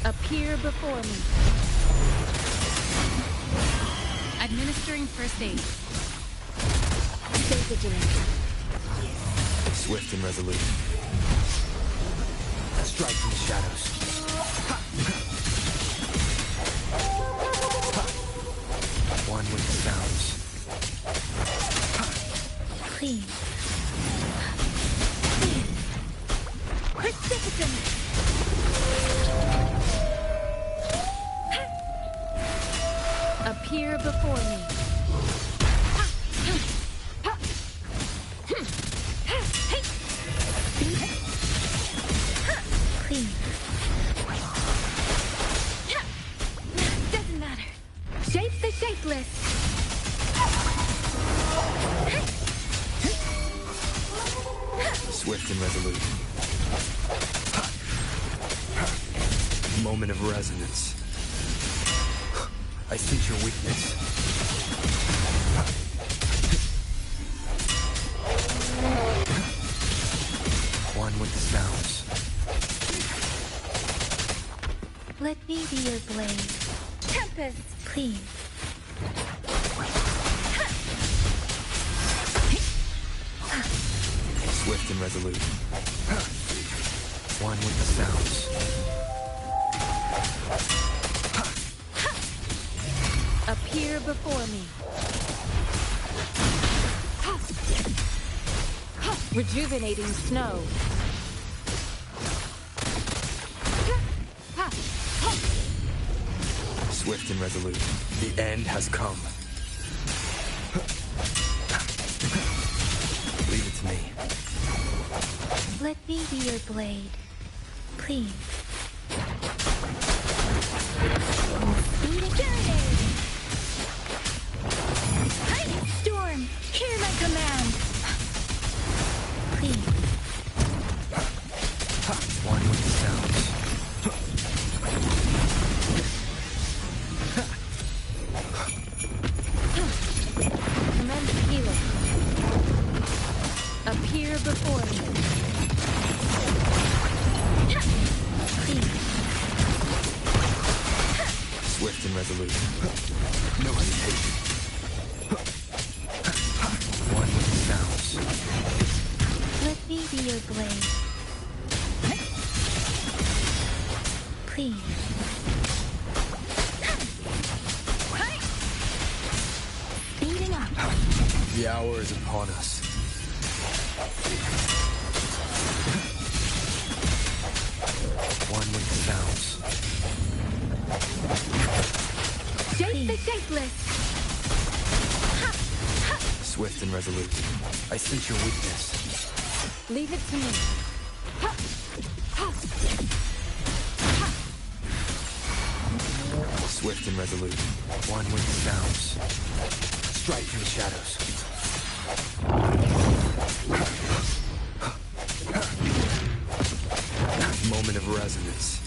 Appear before me. Administering first aid. Stay vigilant. Swift and resolute. Strike from the shadows. One with the sounds. Please. Precipitant! Appear before me. Please. Doesn't matter. Shape the shapeless. Swift and resolute. Moment of resonance. I sense your weakness. One with the sounds. Let me be your blade. Tempest. Please. Swift and resolute. One with the sounds. Appear before me. Rejuvenating snow. Swift and resolute. The end has come. Leave it to me. Let me be your blade. Please. Storm, hear my command. Please. One with the sounds. Commence healing. Appear before me. Swift and resolute. No hesitation. One with the sounds. Let me be your blade. Please. Speeding up. The hour is upon us. One with the sounds. Shape the shapeless. Swift and resolute. I sense your weakness. Leave it to me. Swift and resolute. One with the sounds. Strike from the shadows. Moment of resonance.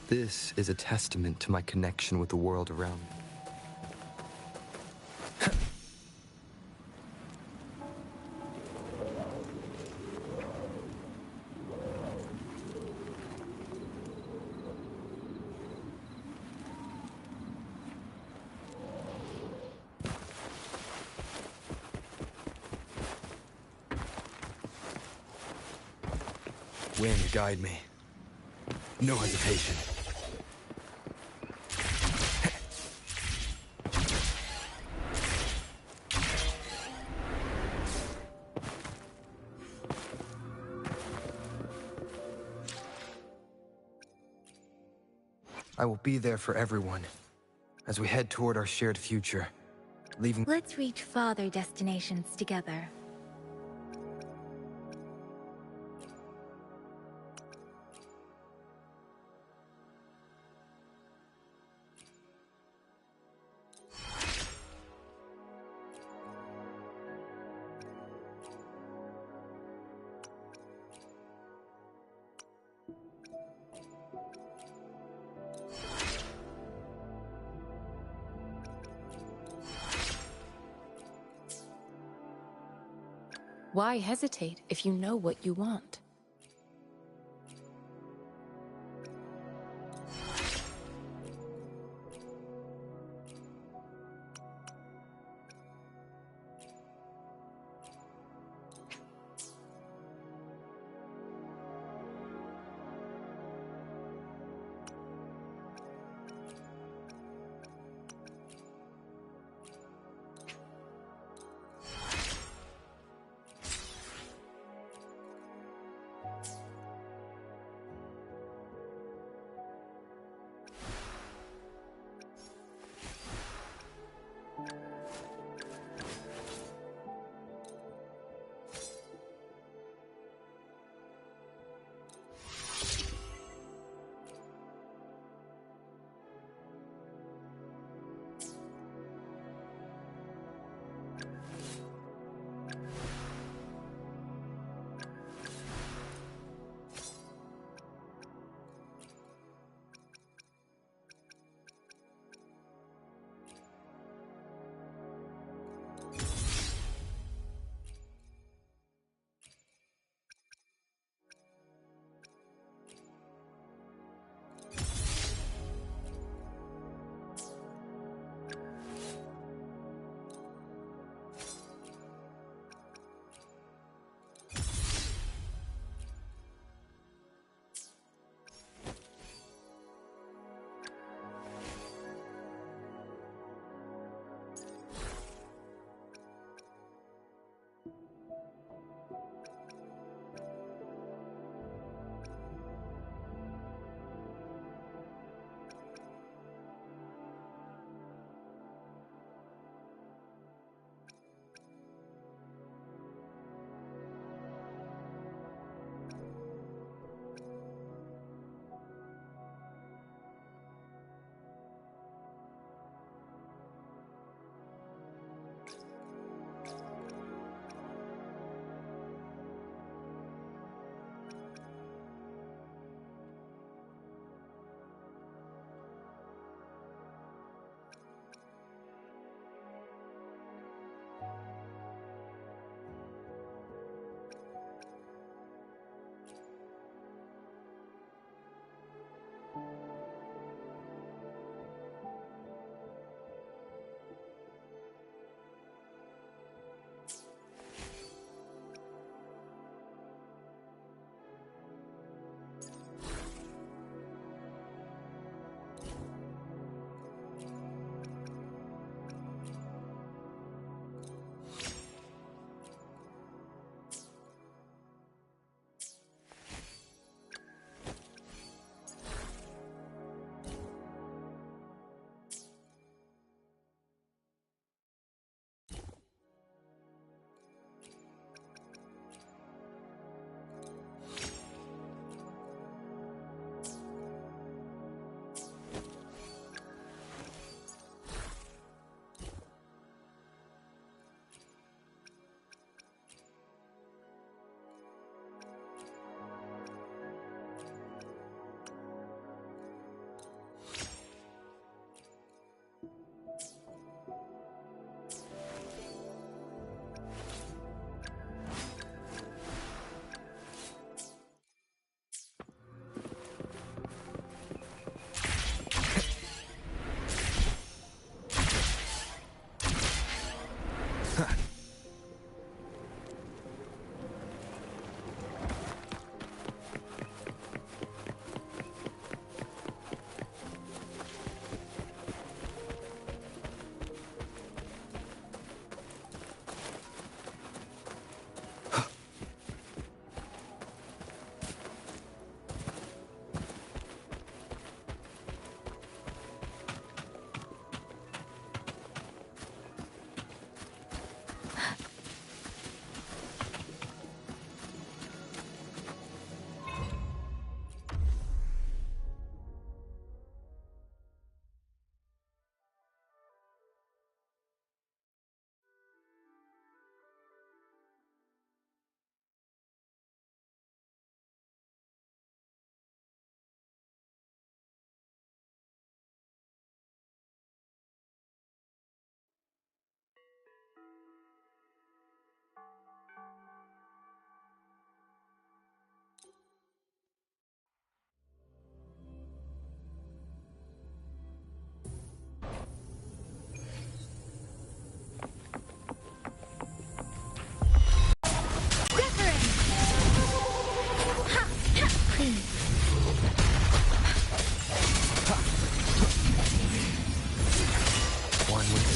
This is a testament to my connection with the world around me. Wind, guide me. No hesitation. I will be there for everyone as we head toward our shared future, leaving... Let's reach farther destinations together. Why hesitate if you know what you want?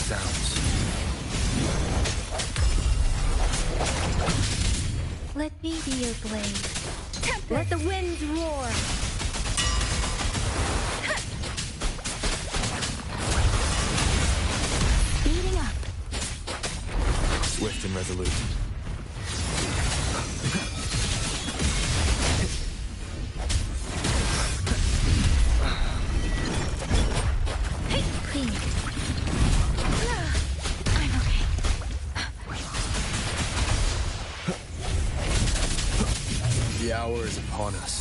sounds. Let me be your blade. Let the winds roar. Speeding up. Swift and resolute. Please. I'm okay. The hour is upon us.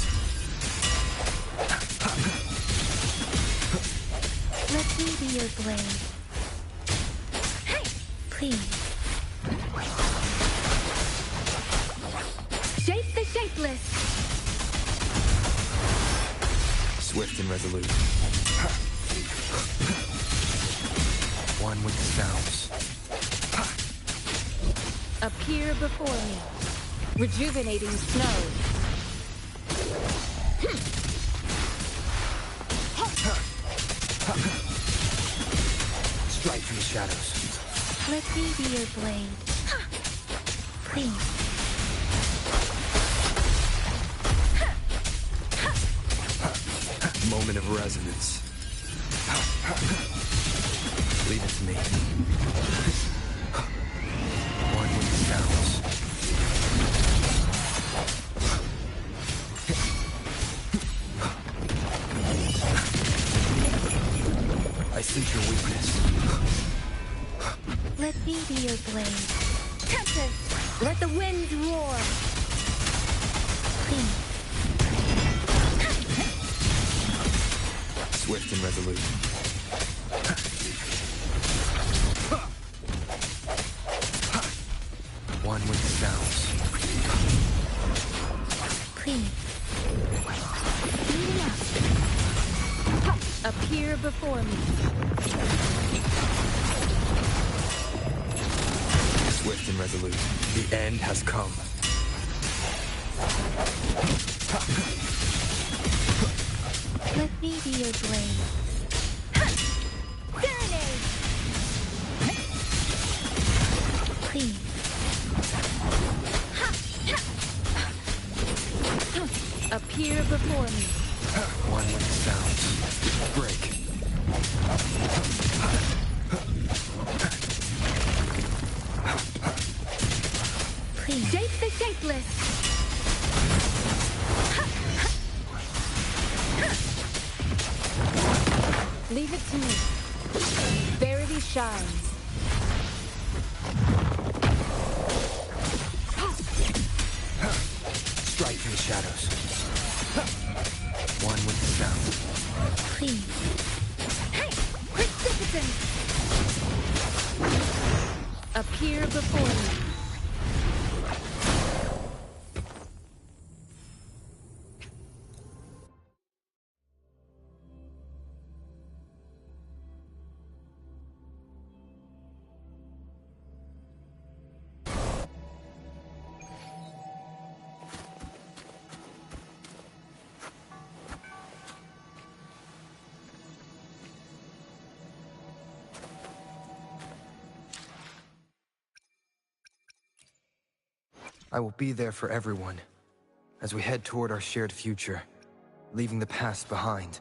Let me be your blade. Please. Shape the shapeless. Swift and resolute. One with the sounds. Appear before me. Rejuvenating snow. Strike from the shadows. Let me be your blade. Please. Moment of resonance. Leave it to me. One with the sounds. I sense your weakness. Let me be your blade. Tempest! Let the winds roar. Please. Swift and resolute. One with the sounds. Please. Speeding up. Appear before me. Swift and resolute. The end has come. Let me be your blade. Serenade! Please. Appear before me. One with the sounds. Break. Please. Shape the shapeless. Leave it to me. Verity shines. Strike from the shadows. One with the sounds. Please. Hey! Precipitant! Appear before me. I will be there for everyone as we head toward our shared future, leaving the past behind.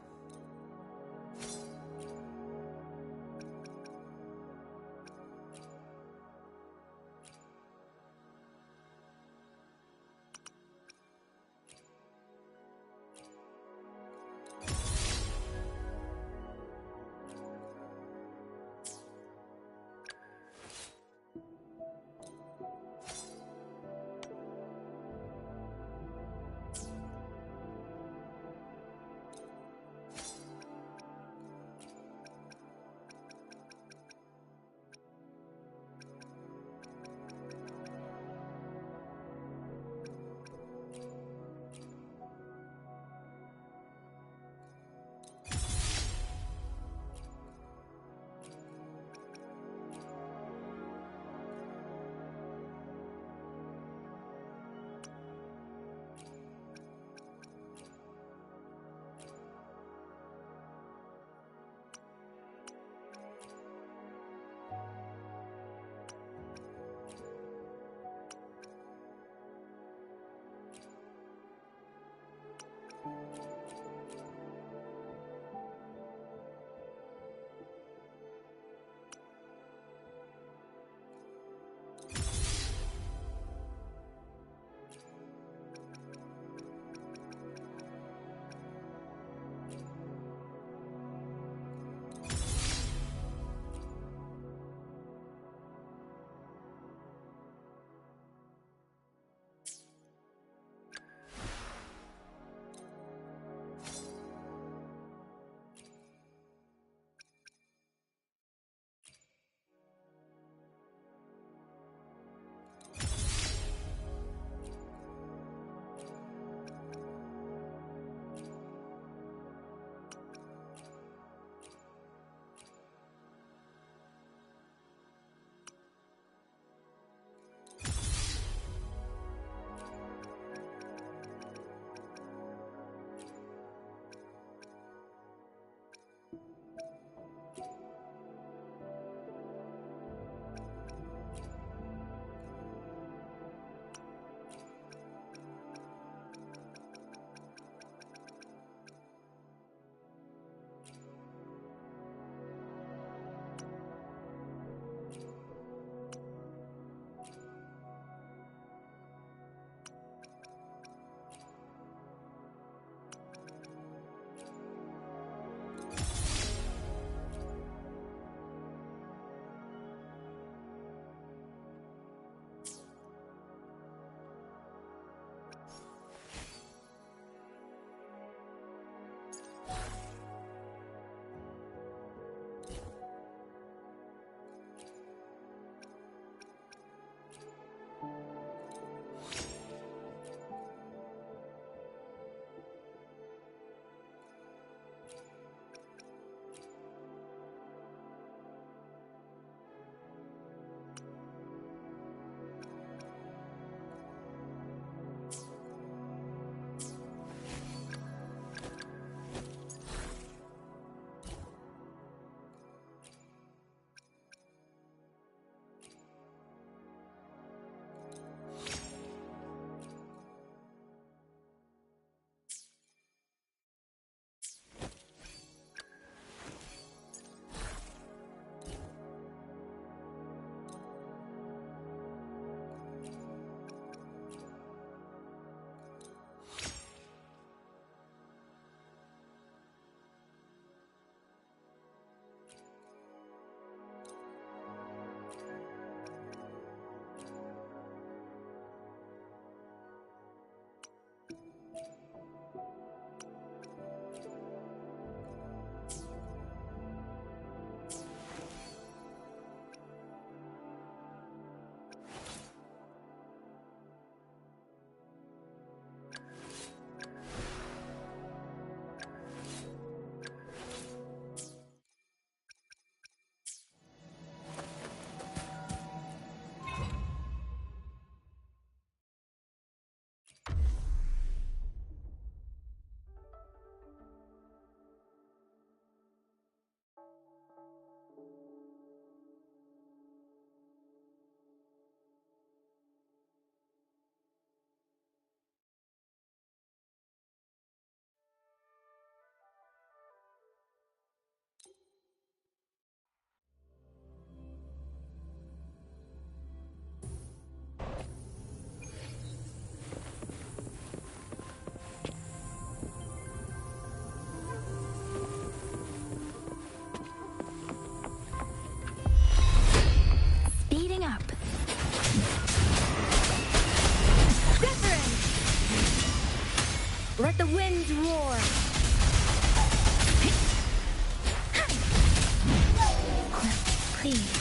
Please.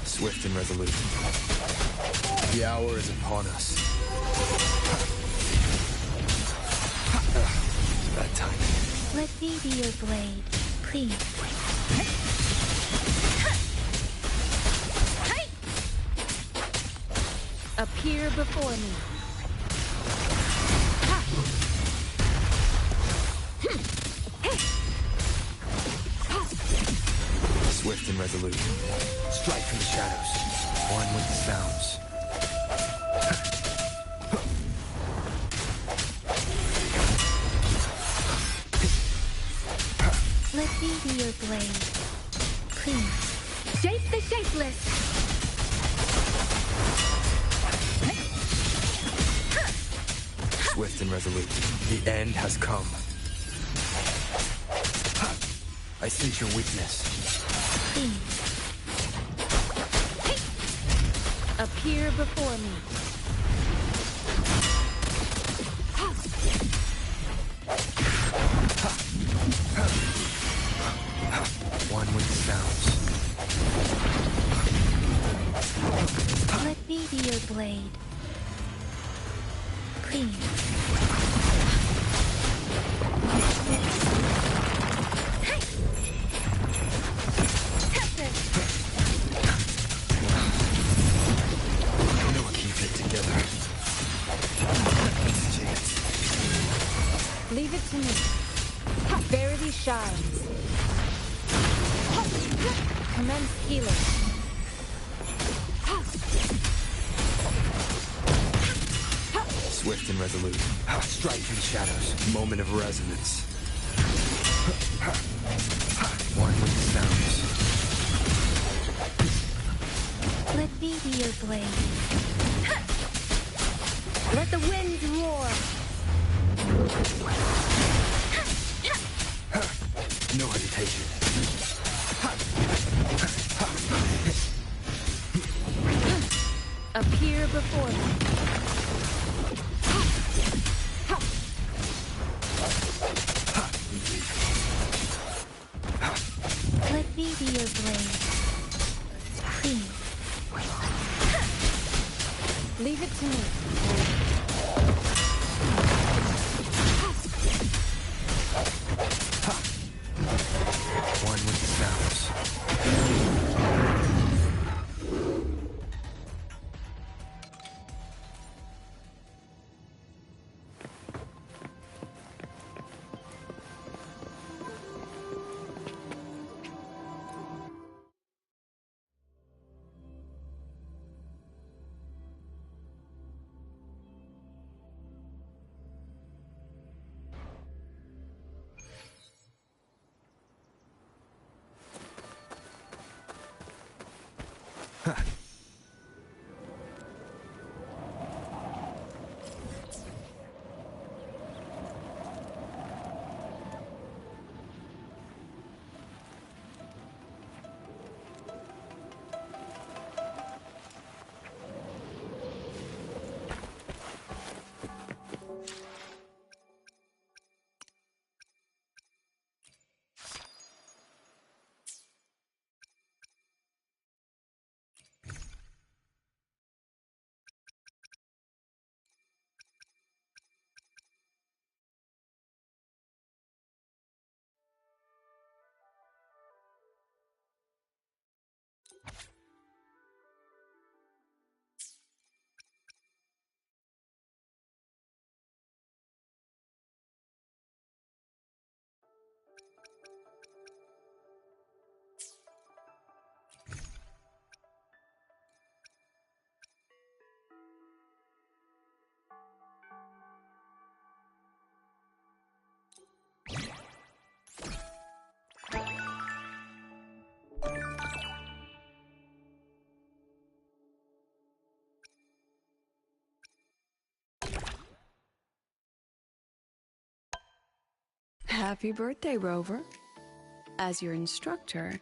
Swift and resolute. The hour is upon us. That time. Let me be your blade, please. Appear before me. Swift and resolute. Strike from the shadows. One with the sounds. Let me be your blade, please. Shape the shapeless! Swift and resolute. The end has come. I sense your weakness. Please. Appear before me. One with the sounds. Let me be your blade, please. Leave it to me. Verity shines. Commence healing. Swift and resolute. Strike through the shadows. Moment of resonance. One with the sounds. Let me be your blade. Let the winds roar. No hesitation. Appear before me. Let me be your blade, please. Leave it to me. One with the sounds. Happy birthday, Rover. As your instructor,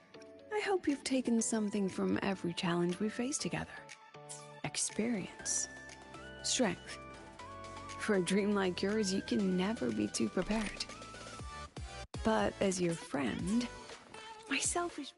I hope you've taken something from every challenge we faced together. Experience. Strength. For a dream like yours, you can never be too prepared. But as your friend, my selfish...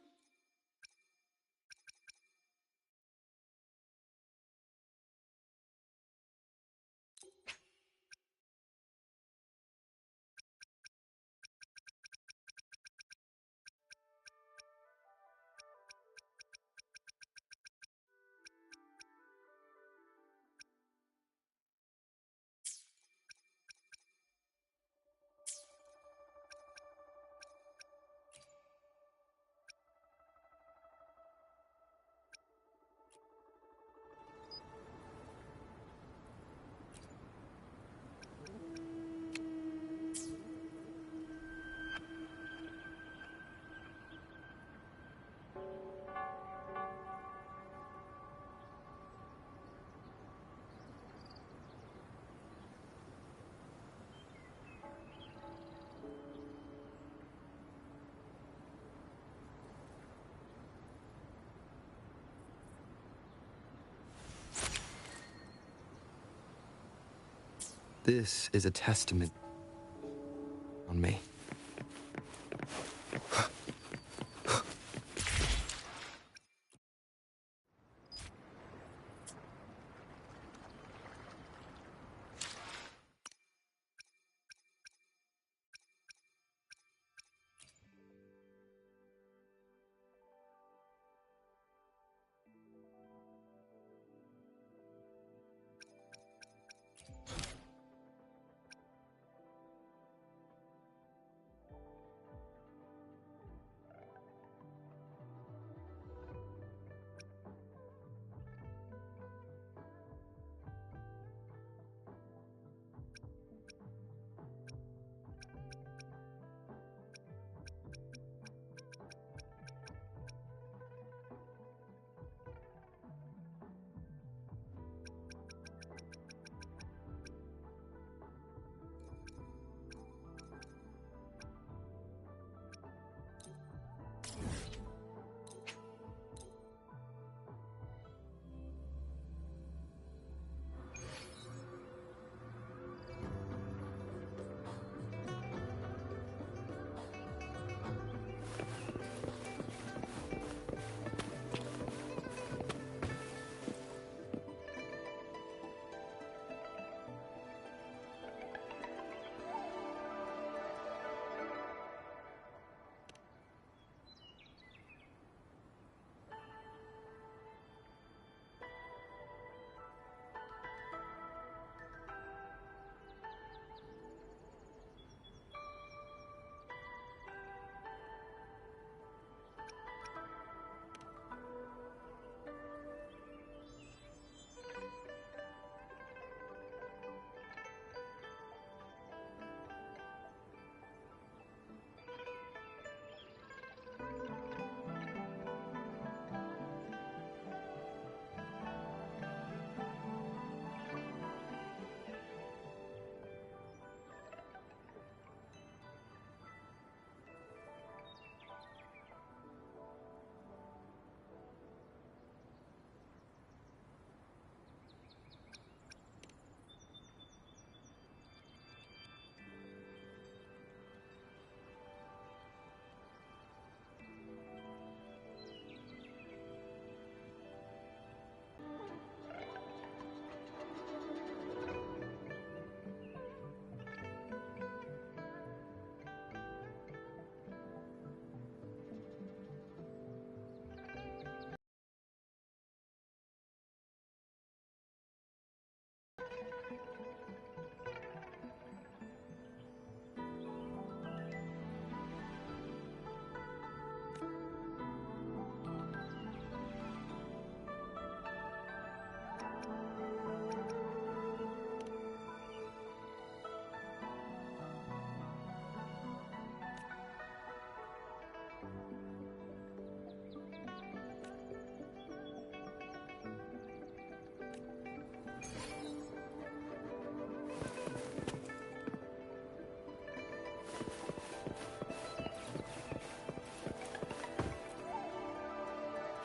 This is a testament on me.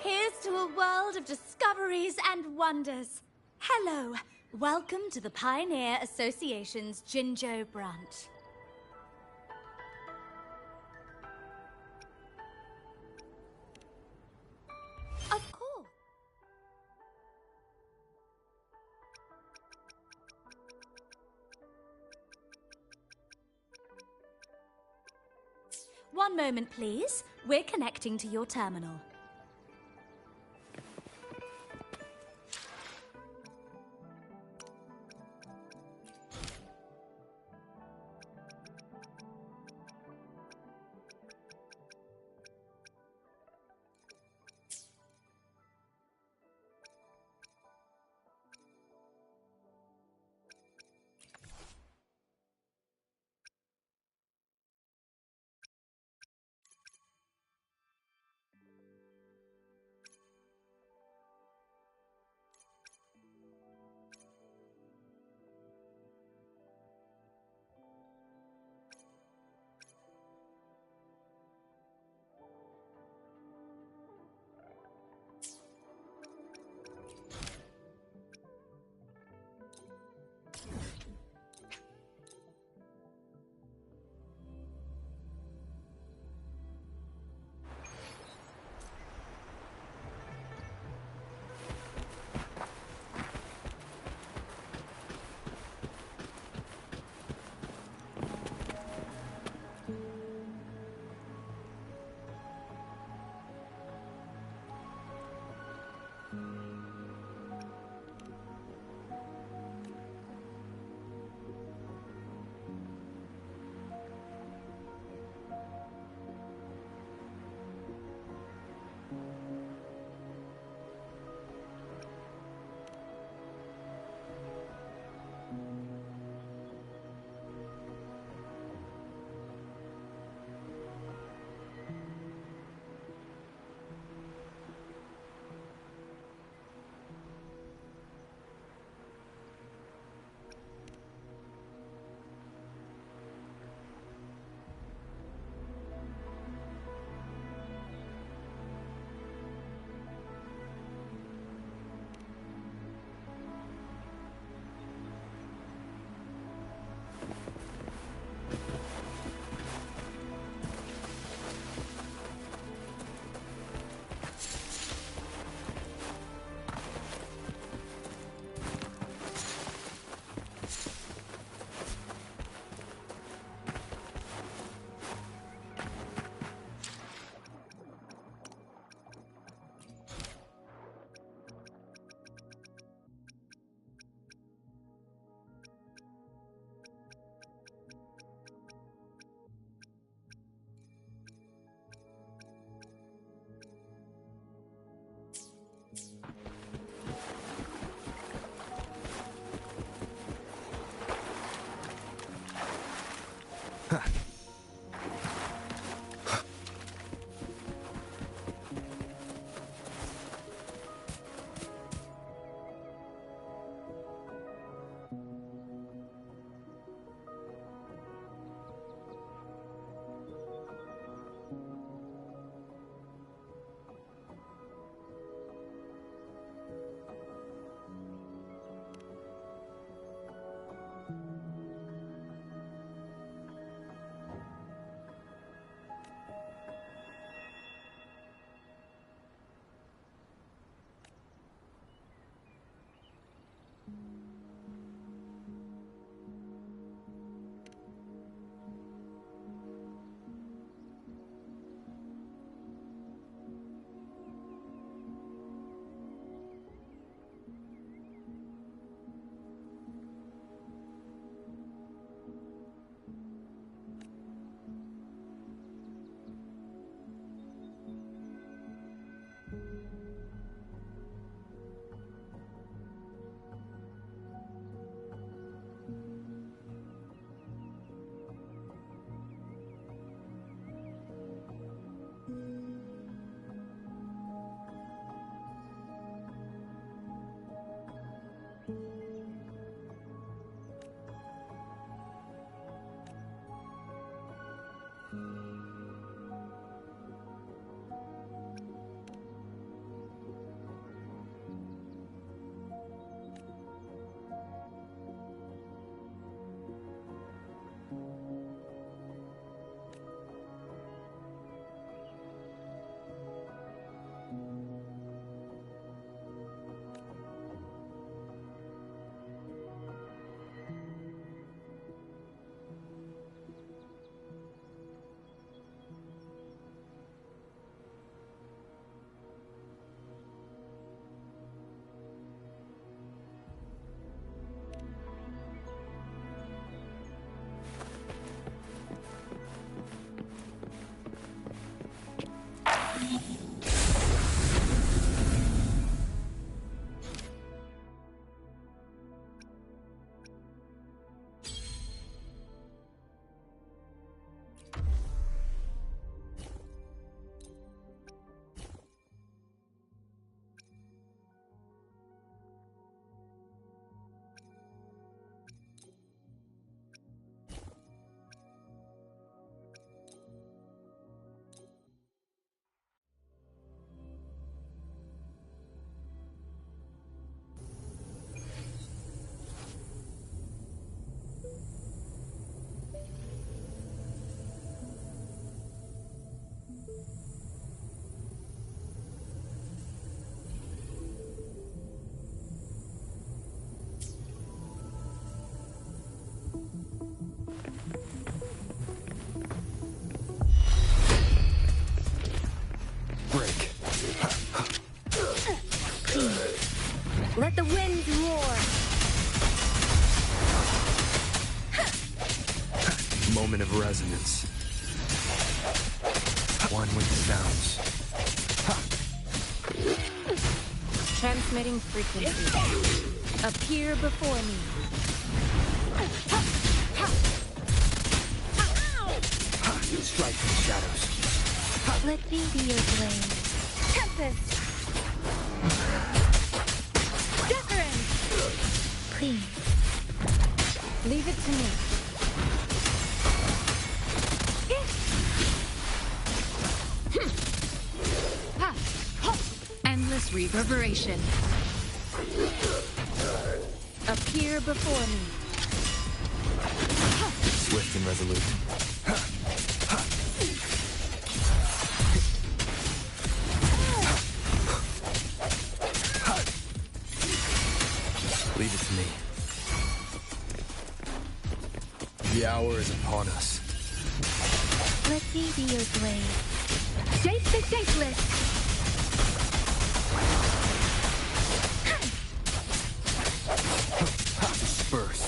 Here's to a world of discoveries and wonders. Hello, welcome to the Pioneer Association's Jinjo branch. Of course. One moment, please. We're connecting to your terminal. Let the winds roar. Moment of resonance. One with the sounds. Transmitting frequency. Appear before me. Strike from the shadows. Let me be your blade. Tempest! Wuthering! Please. Leave it to me. Endless reverberation. Appear before me. Swift and resolute. Leave it to me. The hour is upon us. Let me be your blade. Shape the shapeless! Disperse.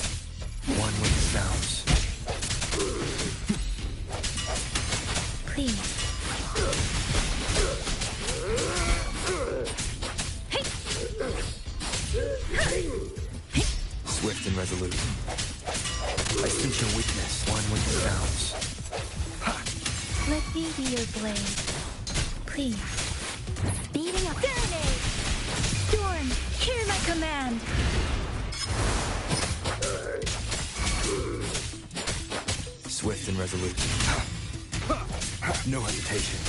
One with the sounds. Please. Swift and resolute. I sense your weakness. One with the sounds. Let me be your blade. Please. Speeding up. Serenade! Storm, hear my command! Swift and resolute. No hesitation.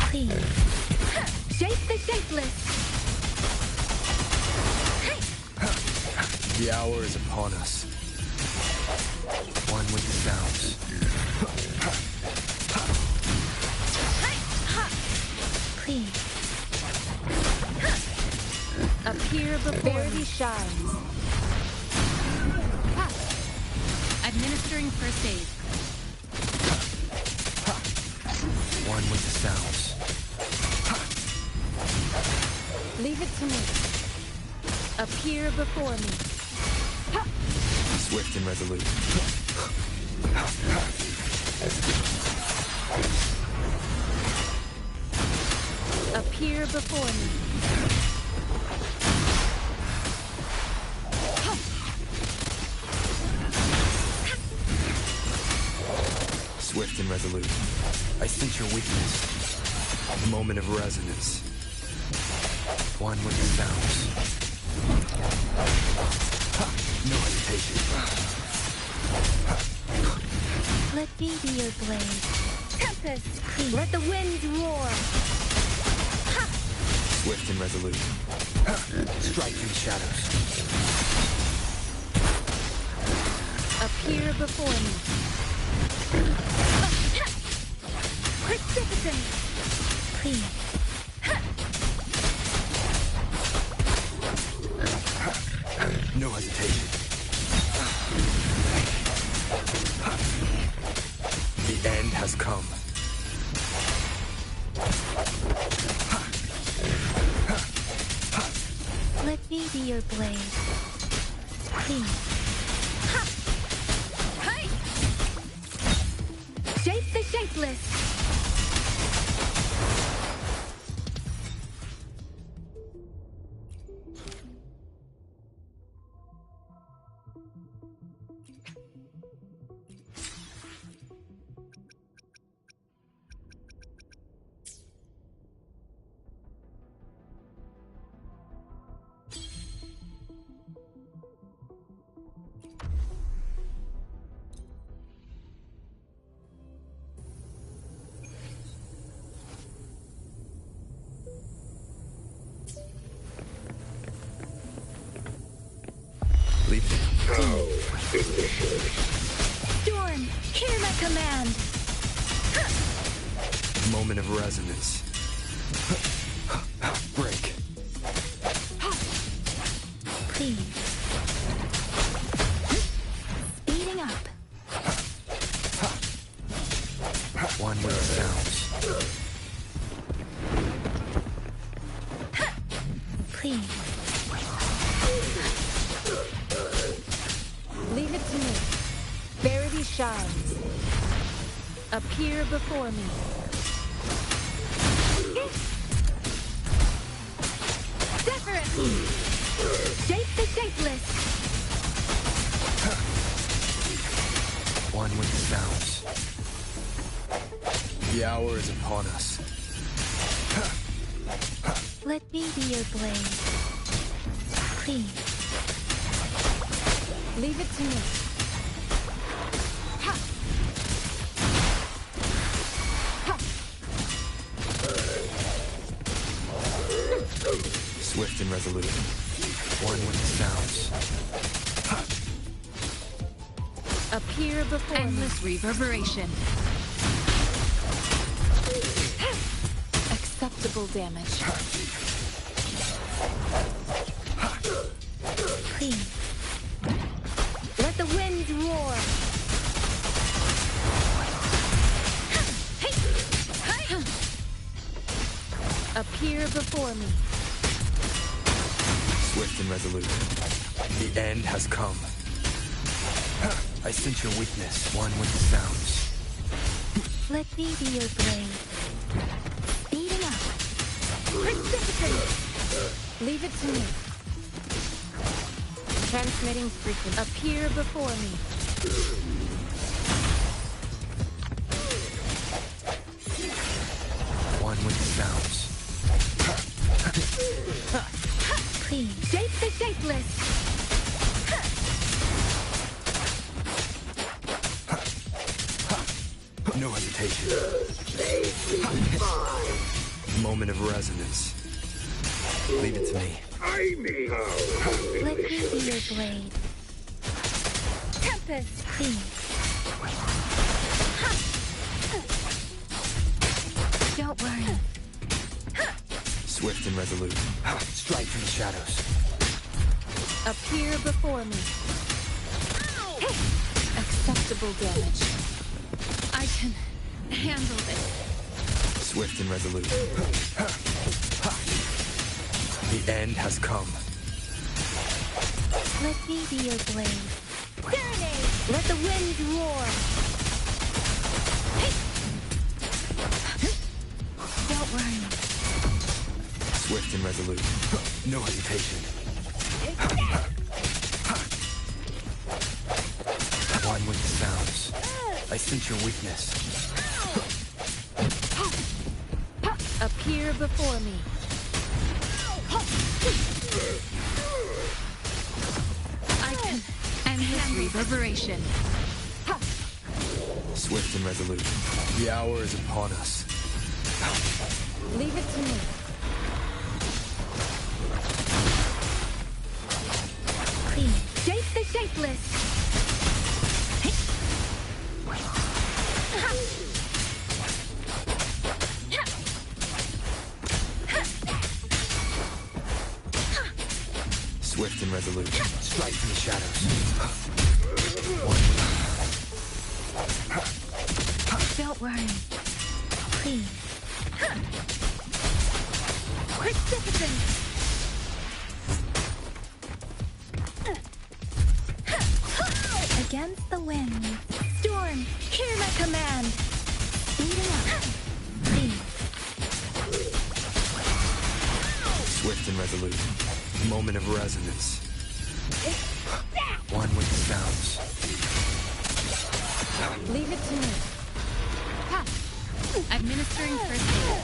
Please. Shape the shapeless! The hour is upon us. One with the sounds. Please. Appear before me. Shines. Administering first aid. One with the sounds. Leave it to me. Appear before me. Swift and resolute. Appear before me. Swift and resolute. I sense your weakness. Moment of resonance. One with the sounds. No hesitation. Let me be your blade. Tempest, please. Let the winds roar. Swift and resolute. Strike through the shadows. Appear before me. Precipitant! Please. No hesitation. The end has come. Let me be your blade. Please. Shape the shapeless! Leave it. Storm, hear my command! Moment of resonance. Break. Please. Speeding up. One with sounds. Please. Leave it to me. Verity shines. Appear before me. Separate! Shape the shapeless! One with sounds. The hour is upon us. Let me be your blade. Please. Leave it to me. Swift and resolute. One with sounds. Appear before Endless reverberation. acceptable damage. Please. Let the winds roar. Appear before me. Swift and resolute. The end has come. I sense your weakness, one with the sounds. Let me be your blade. Speeding up. Precipitate. Leave it to me. Transmitting frequency. Appear before me. One with the sounds. Please. Shape the shapeless. No hesitation. Moment of resonance. Leave it to me. Let me be your blade. Tempest, please. Don't worry. Swift and resolute. Strike from the shadows. Appear before me. Acceptable damage. I can handle this. Swift and resolute. The end has come. Let me be your blade. Serenade! Let the wind roar! Don't worry. Swift and resolute. No hesitation. One with the sounds. I sense your weakness. Appear before me. I can Endless reverberation. Swift and resolute. The hour is upon us. leave it to me. Please. Shape the shapeless. Swift and resolute. Strike from the shadows. Don't worry. Please. Precipitant! Against the wind. Storm, hear my command. Speeding up. Please. Swift and resolute. Moment of resonance. One with the sounds. Leave it to me. Administering first aid.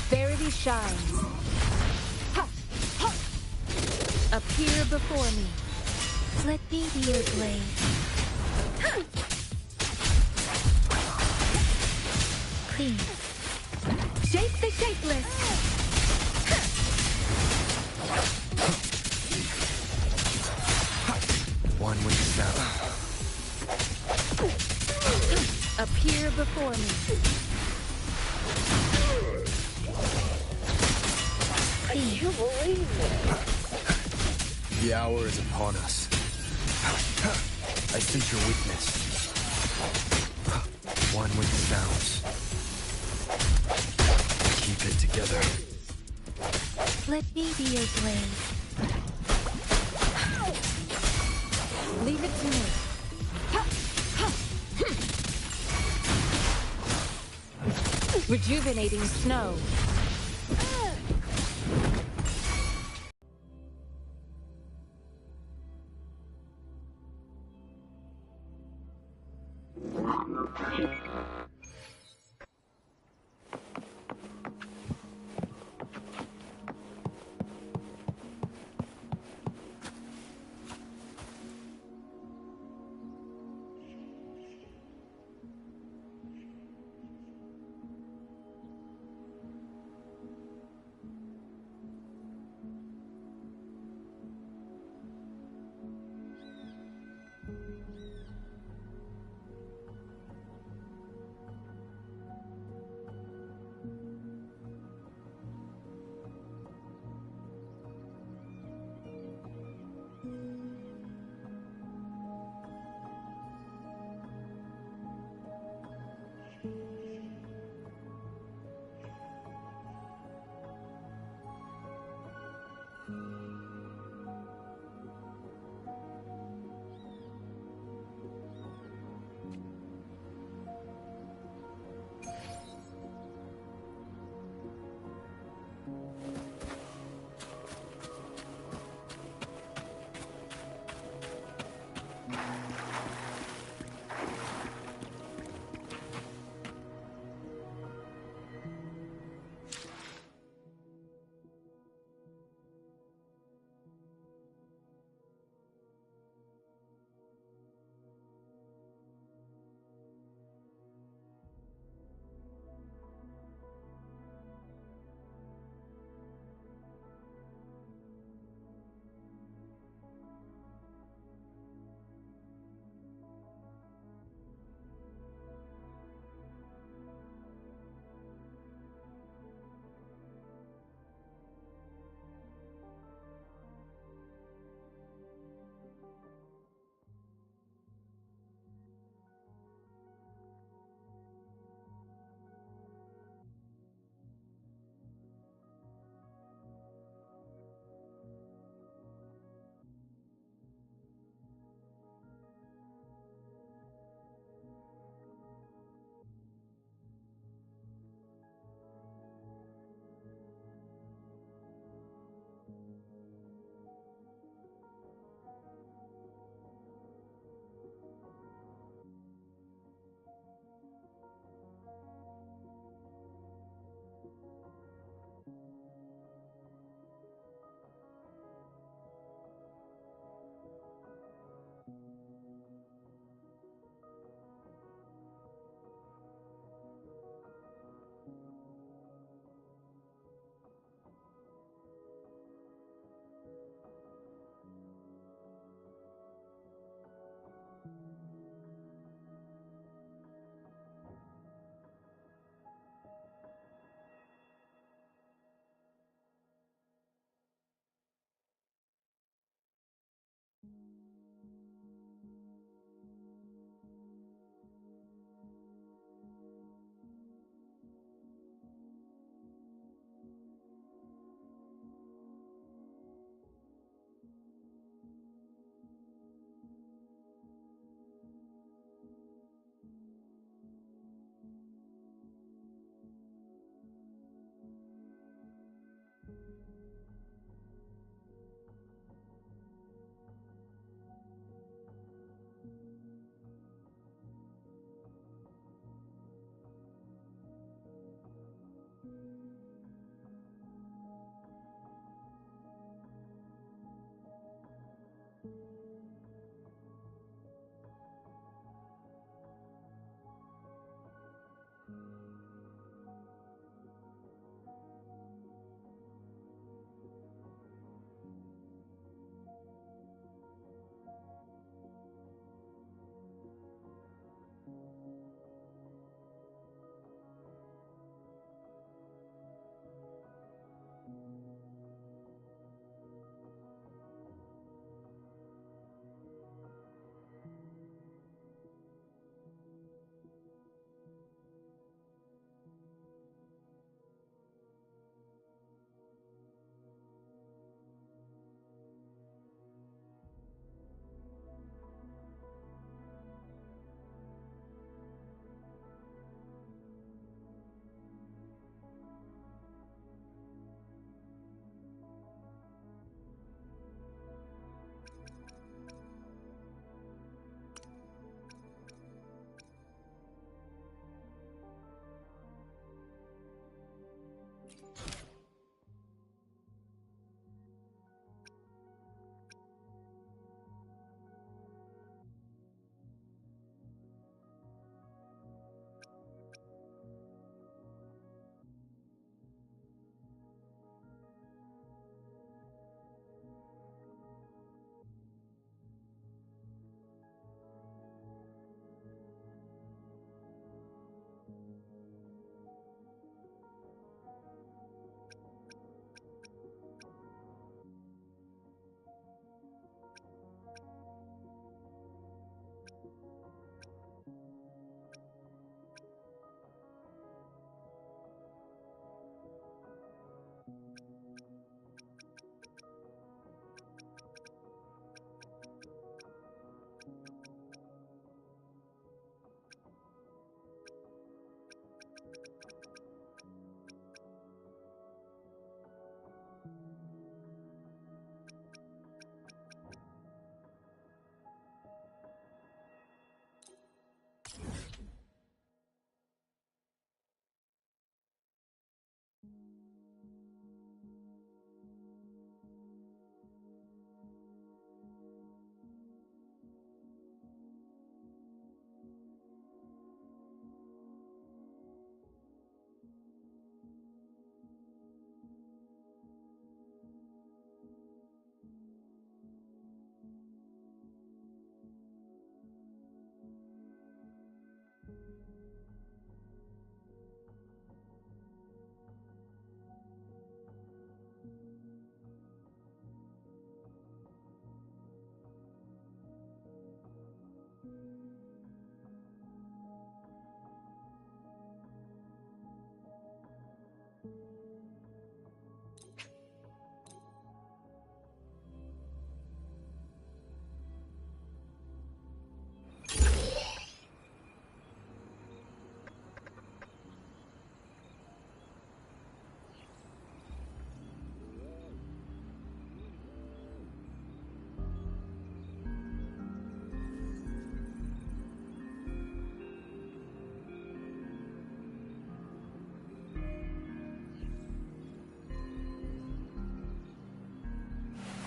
Verity shines. Appear before me. Let me be your blade. Please. Shape the shapeless. for me. I can't believe it. The hour is upon us. I sense your weakness. One with the sounds. Keep it together. Let me be your blade. Leave it to me. Rejuvenating snow.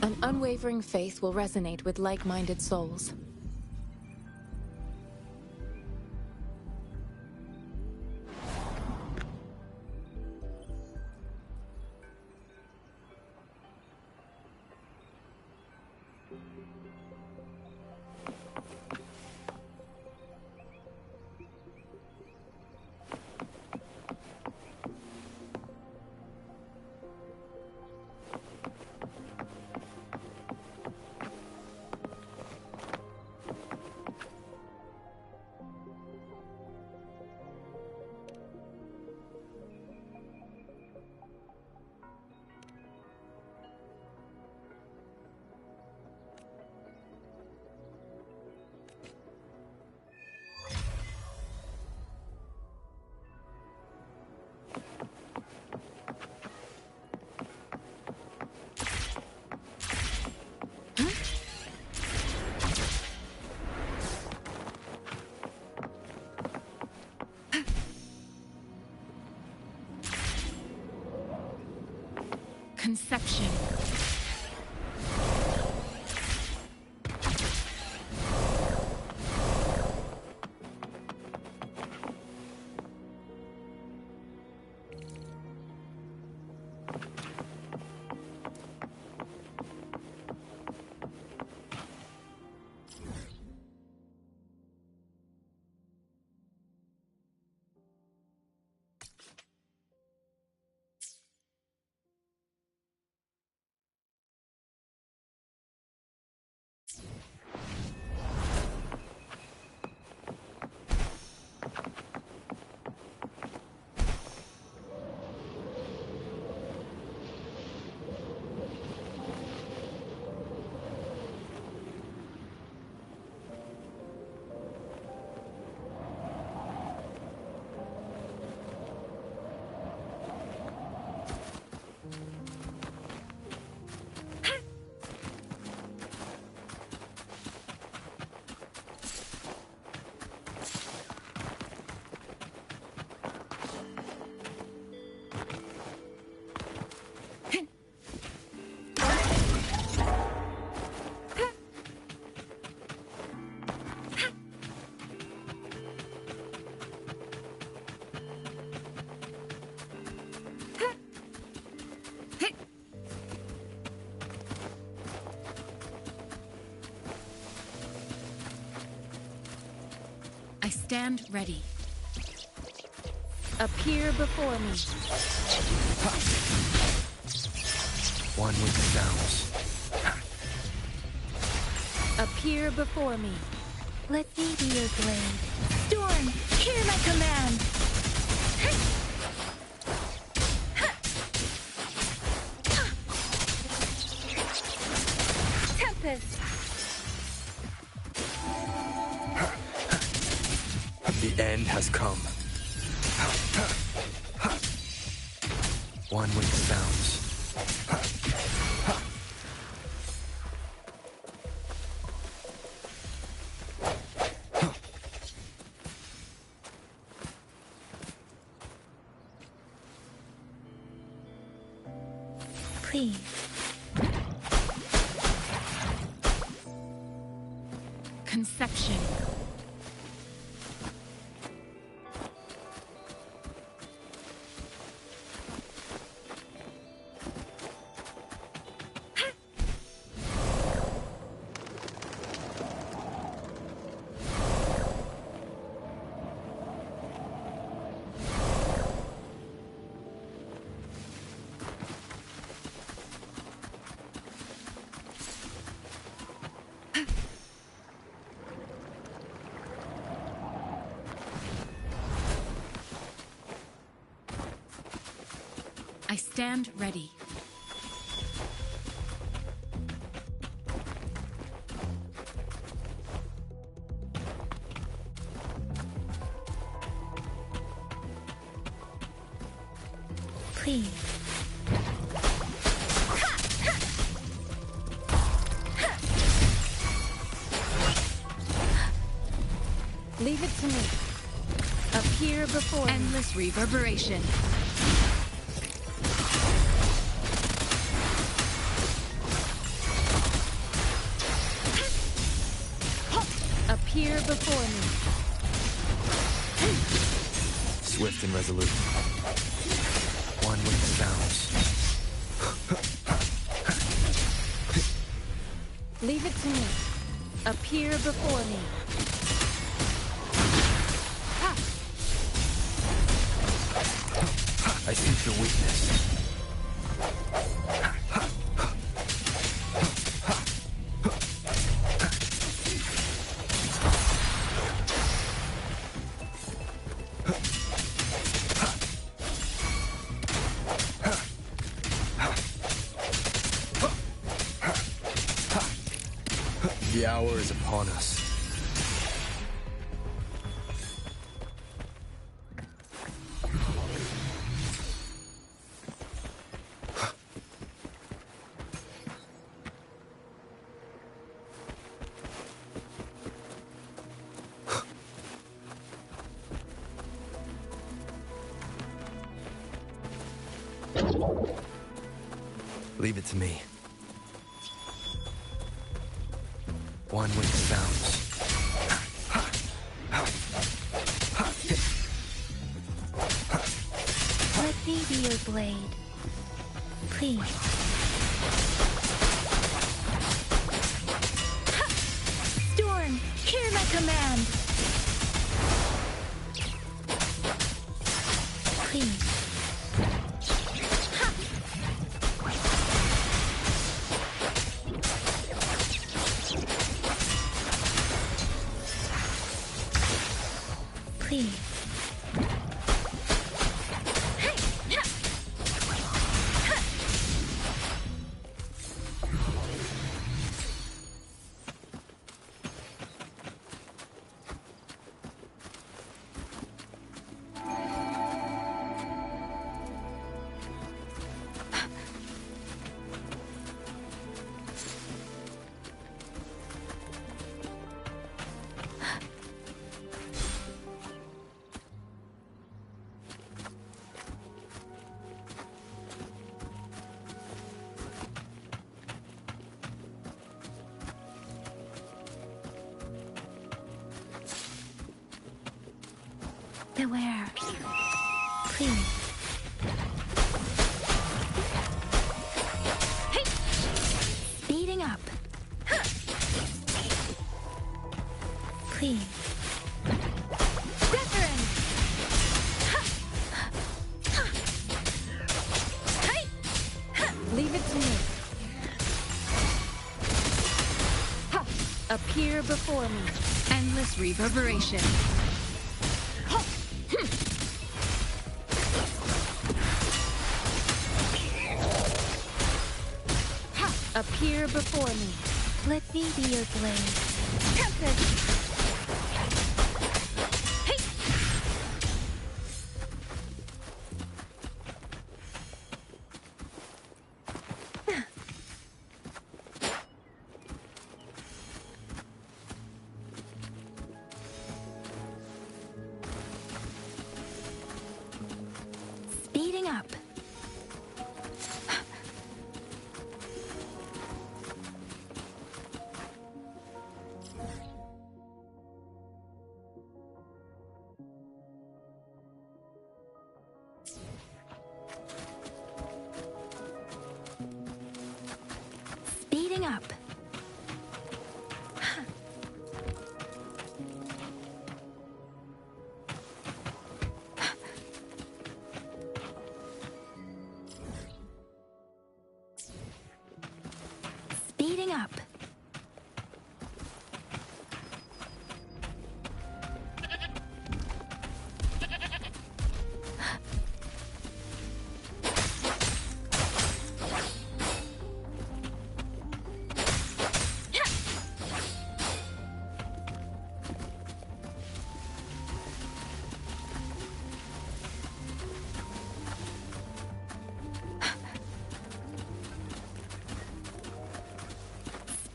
An unwavering faith will resonate with like-minded souls. Conception. I stand ready. Appear before me. One with the sounds. Appear before me. Let me be your blade. Storm, hear my command! Tempest! The end has come. One with the sounds. Please. Conception. I stand ready. Please. Leave it to me. Appear before endless reverberation. Appear before me. Swift and resolute. One with the bounce. Leave it to me. Appear before me. Ha! I sense your weakness. The hour is upon us. Leave it to me. One with the bounce. Let me be your blade. Please. Storm, hear my command. Please. Please. Beware. Please. Hey! Speeding up. Please. Wuthering! Hey! Leave it to me. Ha! Appear before me. Endless reverberation. Appear before me. Let me be your blade. Tempest! Hey! Speeding up. Speeding up. Speeding up.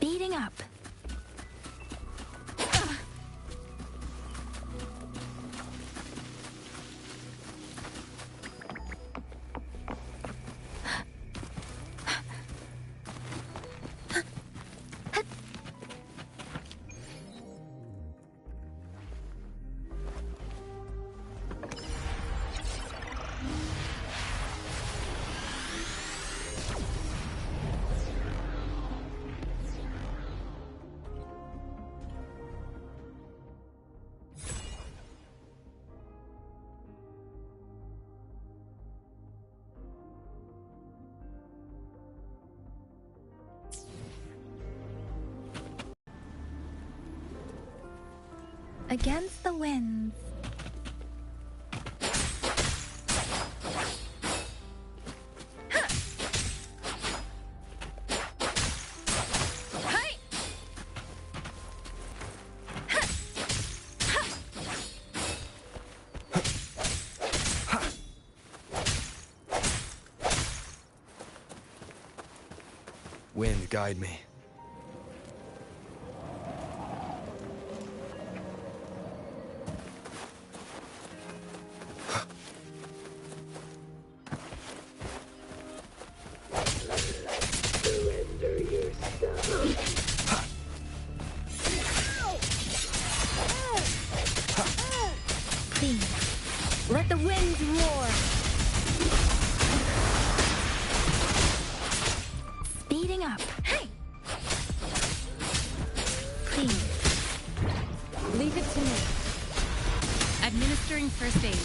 Speeding up. Against the winds. Wind, guide me. Surrender yourself. Please, let the winds roar. Speeding up. Hey! Please. Leave it to me. Administering first aid.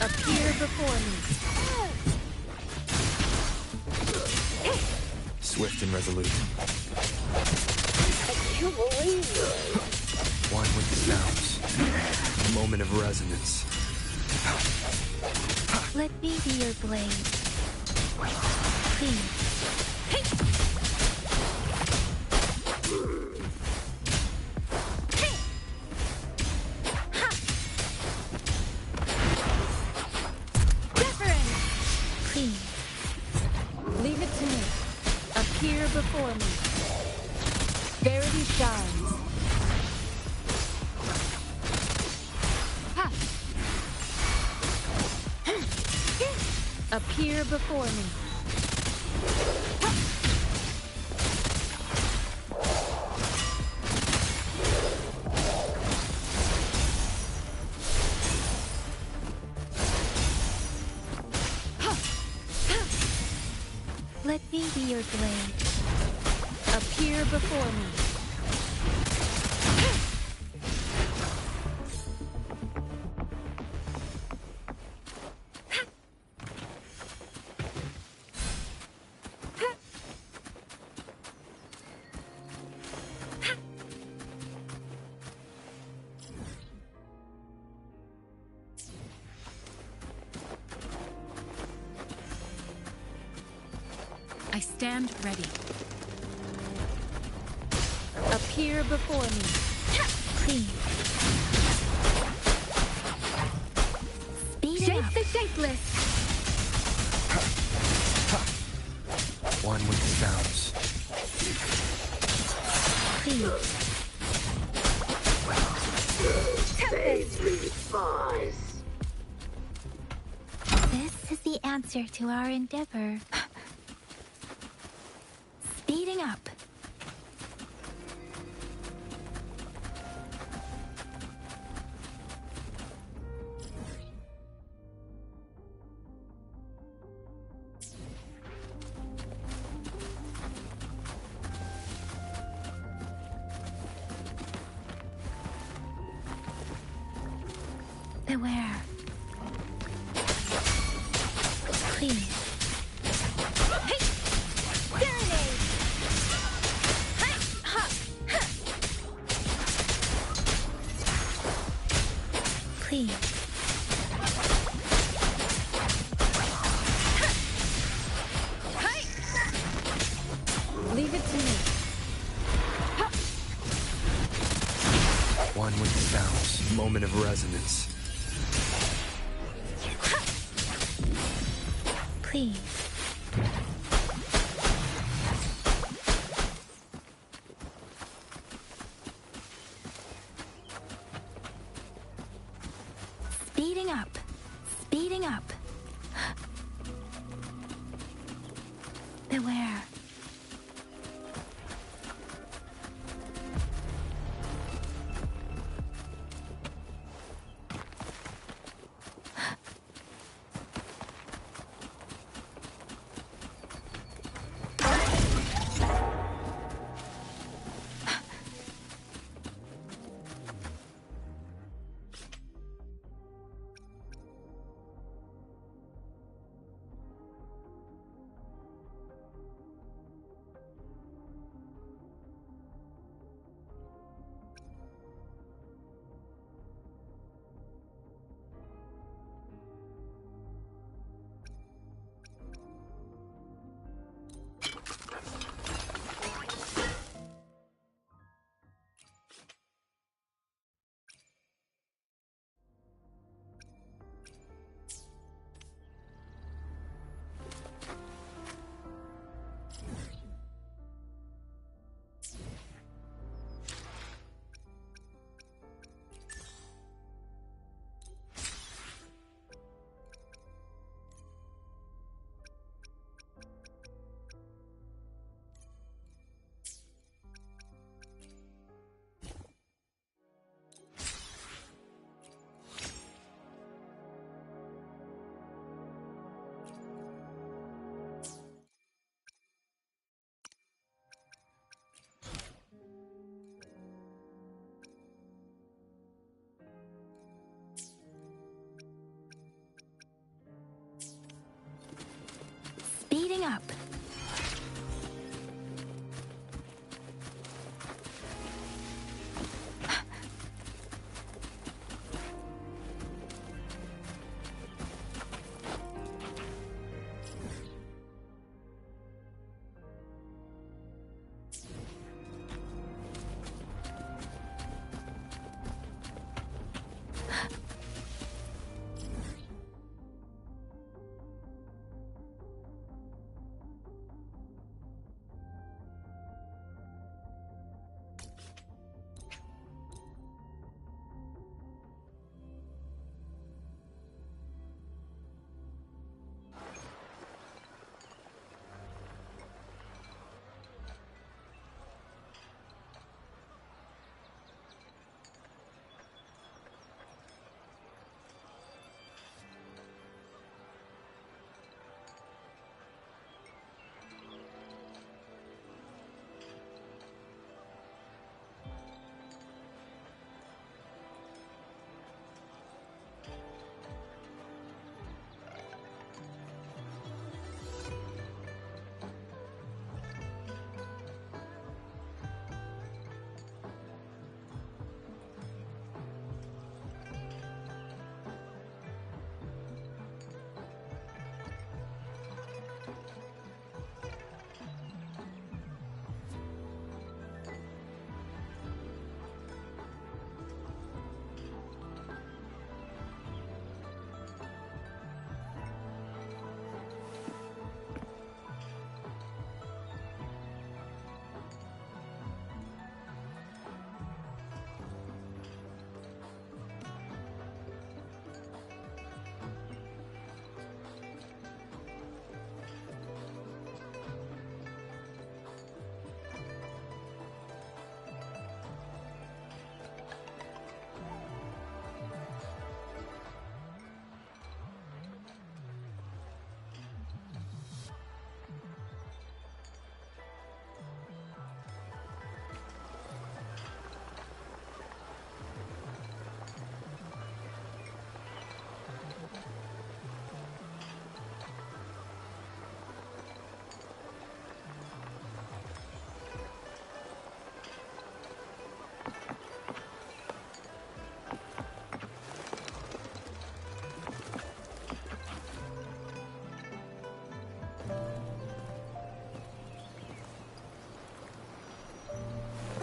Appear before me. Swift and resolute. I can't believe it. One with the sounds. Moment of resonance. Let me be your blade. Please. Hey! Hey! Ha! Wuthering! Please. Leave it to me. Appear before me. Verity shines. Ha! Appear before me. Let me be your blade. Appear before me. I stand ready. Appear before me. Please. Speed Shape up. the shapeless. One with the sounds. Please. Safely pause. This is the answer to our endeavor. Speeding up. Beware. Please. Hey! Serenade! Hey! Ha! Ha! Please. Hey! Leave it to me. One with the sounds. Moment of resonance. Please. Speeding up. Speeding up. Beware. up.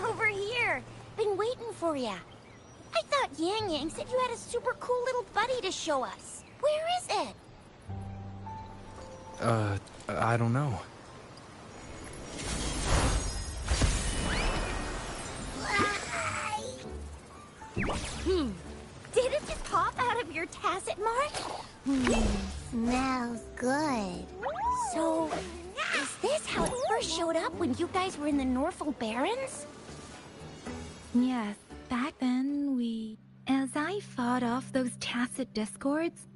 Over here. Been waiting for ya. I thought Yang Yang said you had a super cool little buddy to show us. Where is it? I don't know. Did it just pop out of your tacit mark? Smells good. So, is this how it first showed up when you guys were in the Norful Barrens? Yes, back then As I fought off those tacit discords,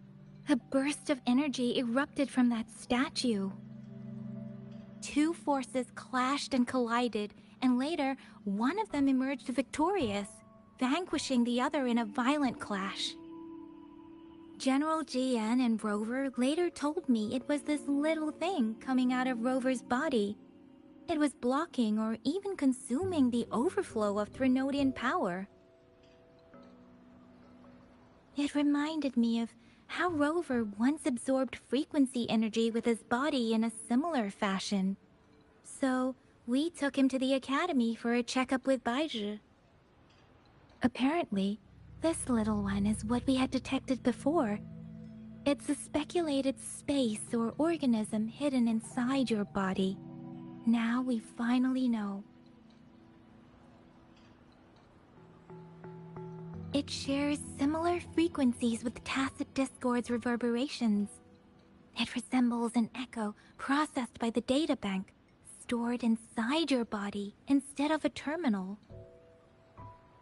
a burst of energy erupted from that statue. Two forces clashed and collided, and later, one of them emerged victorious, vanquishing the other in a violent clash. General GN and Rover later told me it was this little thing coming out of Rover's body. It was blocking or even consuming the overflow of Threnodian power. It reminded me of how Rover once absorbed frequency energy with his body in a similar fashion. So, we took him to the academy for a checkup with Baizhi. Apparently, this little one is what we had detected before. It's a speculated space or organism hidden inside your body. Now we finally know. It shares similar frequencies with tacit discord's reverberations. It resembles an echo processed by the data bank, stored inside your body instead of a terminal.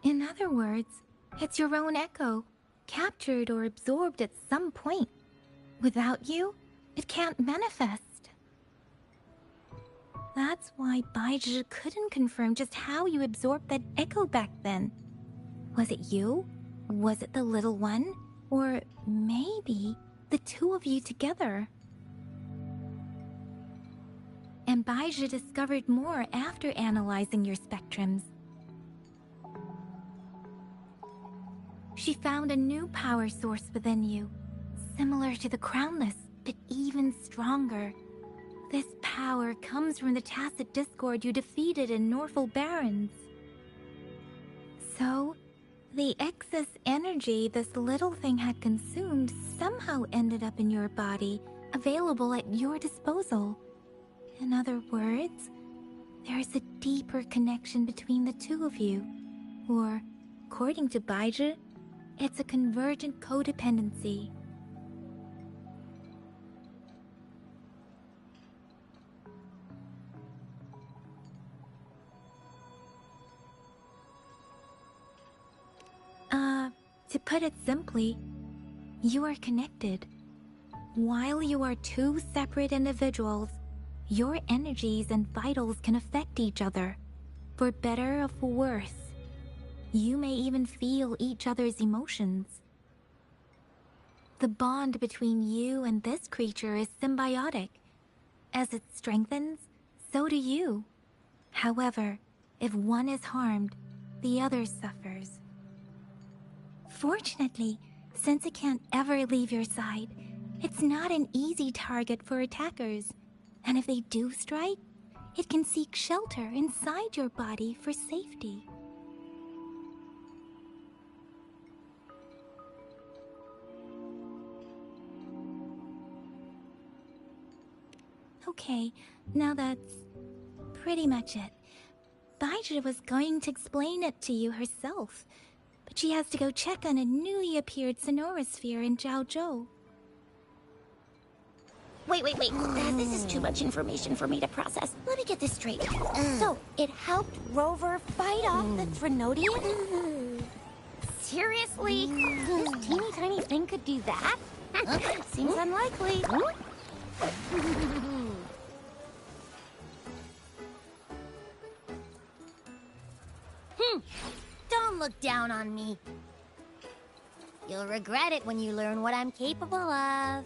In other words, it's your own echo, captured or absorbed at some point. Without you, it can't manifest. That's why Baizhi couldn't confirm just how you absorbed that echo back then. Was it you? Was it the little one? Or maybe the two of you together? and Baija discovered more after analyzing your spectrums. She found a new power source within you, similar to the Crownless, but even stronger. This power comes from the Tacit Discord you defeated in Norful Barrens. So, the excess energy this little thing had consumed somehow ended up in your body, available at your disposal. In other words, there is a deeper connection between the two of you. Or, according to Baija, it's a convergent codependency. To put it simply, you are connected. While you are two separate individuals, your energies and vitals can affect each other, for better or for worse. You may even feel each other's emotions. The bond between you and this creature is symbiotic. As it strengthens, so do you. However, if one is harmed, the other suffers. Fortunately, since it can't ever leave your side, it's not an easy target for attackers. And if they do strike, it can seek shelter inside your body for safety. Okay, now that's pretty much it. Baija was going to explain it to you herself, but she has to go check on a newly appeared Sonorosphere in Jiaozhou. Wait. This is too much information for me to process. Let me get this straight. So, it helped Rover fight off the Threnodian? Seriously? This teeny tiny thing could do that? Seems unlikely. Don't look down on me. You'll regret it when you learn what I'm capable of.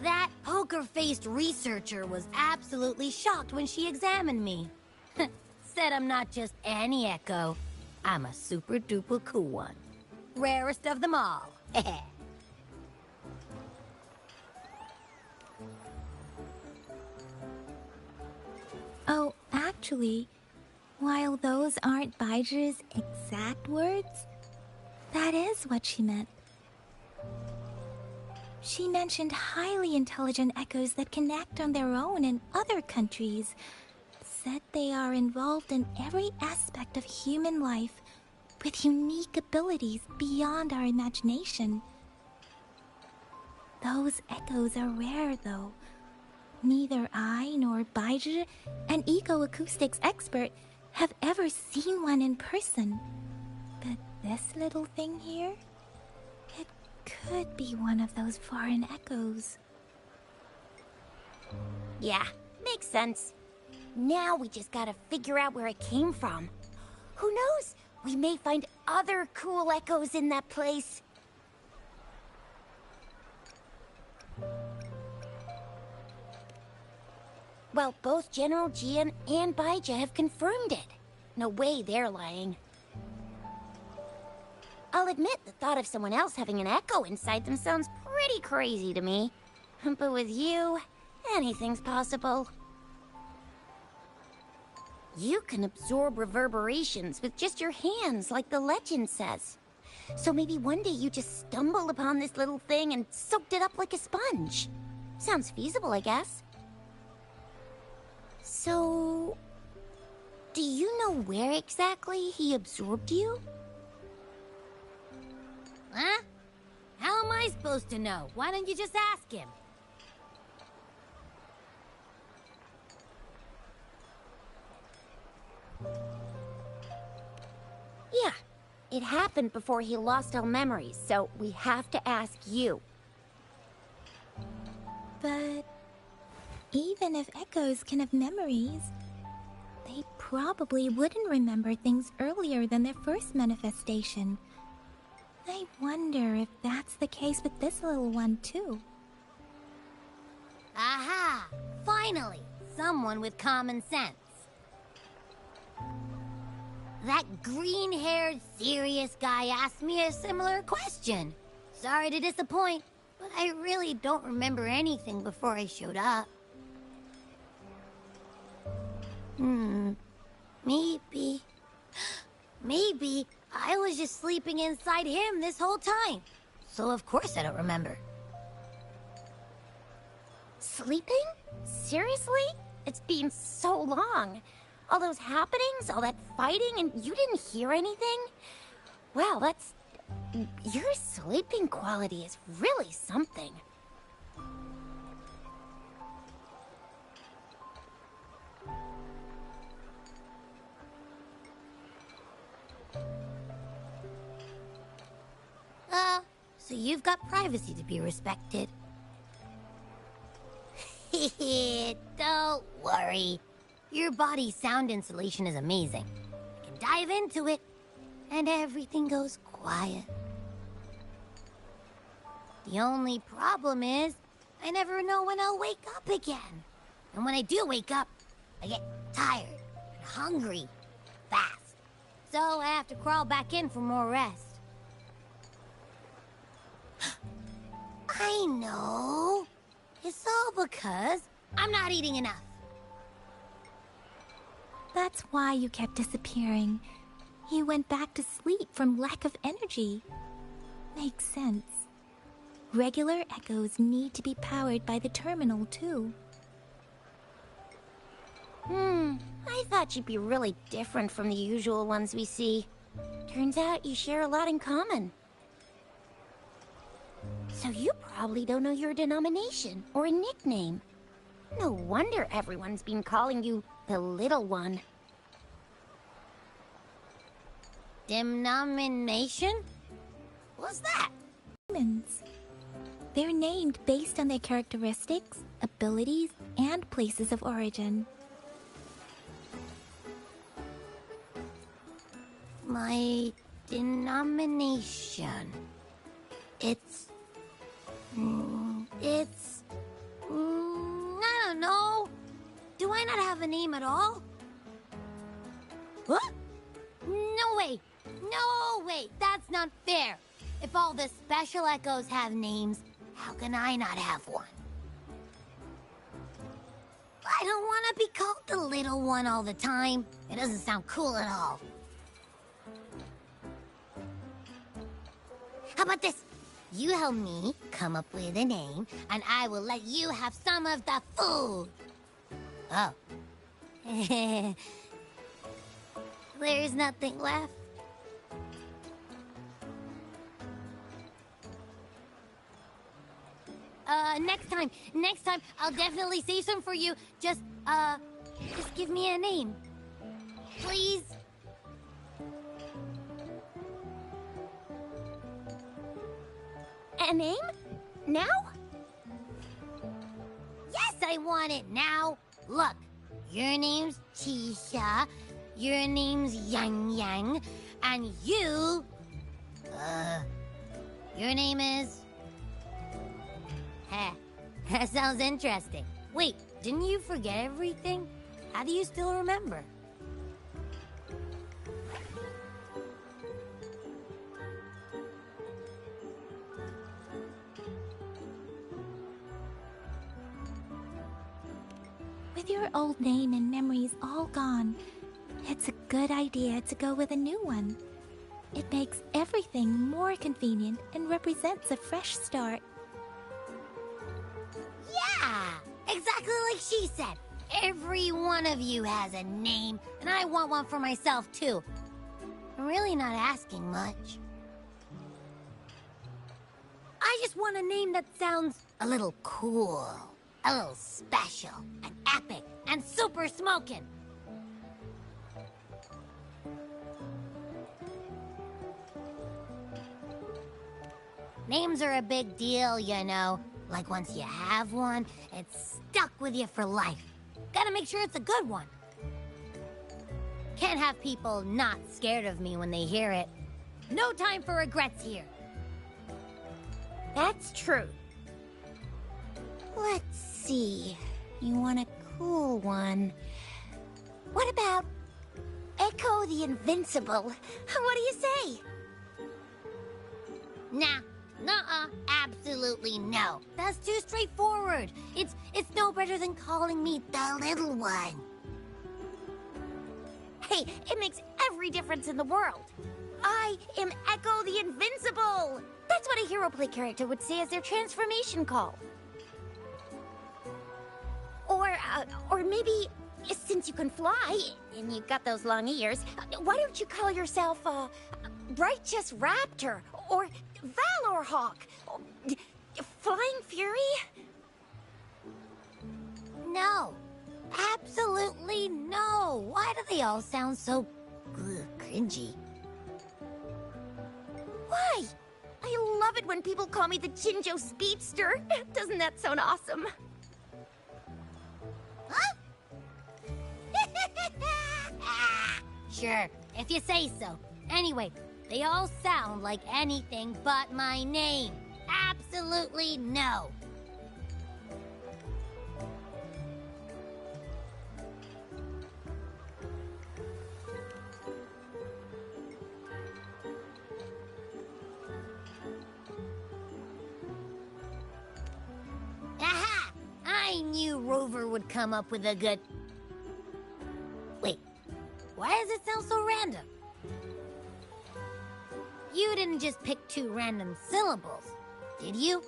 That poker-faced researcher was absolutely shocked when she examined me. Said I'm not just any Echo. I'm a super-duper cool one. Rarest of them all. Oh, actually, while those aren't Baija's exact words, that is what she meant. She mentioned highly intelligent echoes that can act on their own in other countries. Said they are involved in every aspect of human life with unique abilities beyond our imagination. Those echoes are rare, though. Neither I nor Baija, an eco-acoustics expert, have ever seen one in person. But this little thing here? It could be one of those foreign echoes. Yeah, makes sense. Now we just gotta figure out where it came from. Who knows? We may find other cool echoes in that place. Well, both General Jian and Baija have confirmed it. No way they're lying. I'll admit the thought of someone else having an echo inside them sounds pretty crazy to me. But with you, anything's possible. You can absorb reverberations with just your hands, like the legend says. So maybe one day you just stumbled upon this little thing and soaked it up like a sponge. Sounds feasible, I guess. So, do you know where exactly he absorbed you? Huh? How am I supposed to know? Why don't you just ask him? Yeah, it happened before he lost all memories, so we have to ask you. But even if echoes can have memories, they probably wouldn't remember things earlier than their first manifestation. I wonder if that's the case with this little one, too. Aha! Finally, someone with common sense. That green-haired, serious guy asked me a similar question. Sorry to disappoint, but I really don't remember anything before I showed up. Maybe... Maybe I was just sleeping inside him this whole time. So of course I don't remember. Sleeping? Seriously? It's been so long. All those happenings, all that fighting, and you didn't hear anything? Well, that's... Your sleeping quality is really something. So you've got privacy to be respected. Don't worry. Your body's sound insulation is amazing. I can dive into it, and everything goes quiet. The only problem is, I never know when I'll wake up again. And when I do wake up, I get tired and hungry fast. So I have to crawl back in for more rest. I know. It's all because I'm not eating enough. That's why you kept disappearing. You went back to sleep from lack of energy. Makes sense. Regular echoes need to be powered by the terminal, too. I thought you'd be really different from the usual ones we see. Turns out you share a lot in common. So you probably don't know your denomination or a nickname. No wonder everyone's been calling you the Little One. Denomination? What's that? Humans. They're named based on their characteristics, abilities, and places of origin. My denomination. It's... I don't know. Do I not have a name at all? What? No way! No way! That's not fair! If all the special echoes have names, how can I not have one? I don't want to be called the Little One all the time. It doesn't sound cool at all. How about this? You help me come up with a name, and I will let you have some of the food. Oh. There's nothing left. Next time, I'll definitely save some for you. Just give me a name. Please? A name? Now? Yes, I want it now. Look, your name's Tisha, your name's Yang Yang, and your name is... Heh, that sounds interesting. Wait, didn't you forget everything? How do you still remember? With your old name and memories all gone, it's a good idea to go with a new one. It makes everything more convenient and represents a fresh start. Yeah! Exactly like she said. Every one of you has a name, and I want one for myself, too. I'm really not asking much. I just want a name that sounds a little cool, a little special, and epic, and super smoking. Names are a big deal, you know. Like once you have one, it's stuck with you for life. Gotta make sure it's a good one. Can't have people not scared of me when they hear it. No time for regrets here. That's true. Let's see. You want a cool one. What about Echo the Invincible? What do you say? Nah. Nuh-uh. Absolutely no. That's too straightforward. It's no better than calling me the little one. Hey, it makes every difference in the world. I am Echo the Invincible! That's what a hero play character would say as their transformation call. Or maybe, since you can fly, and you've got those long ears, why don't you call yourself, Righteous Raptor, or Valor Hawk, or Flying Fury? No. Absolutely no. Why do they all sound so cringy? Why? I love it when people call me the Jinjo Speedster. Doesn't that sound awesome? Huh? Sure, if you say so. Anyway, they all sound like anything but my name. Absolutely no. Aha! I knew Rover would come up with a good... Wait, why does it sound so random? You didn't just pick 2 random syllables, did you?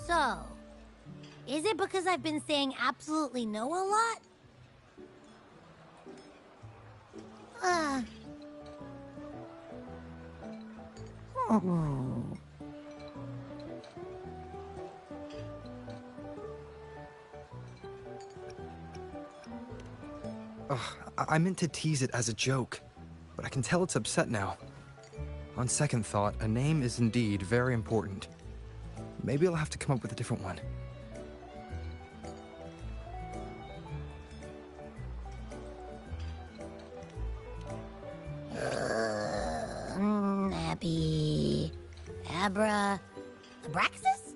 So, is it because I've been saying absolutely no a lot? Ugh, I meant to tease it as a joke, but I can tell it's upset now. On second thought, a name is indeed very important. Maybe I'll have to come up with a different one. Abby... Abra... Abraxas?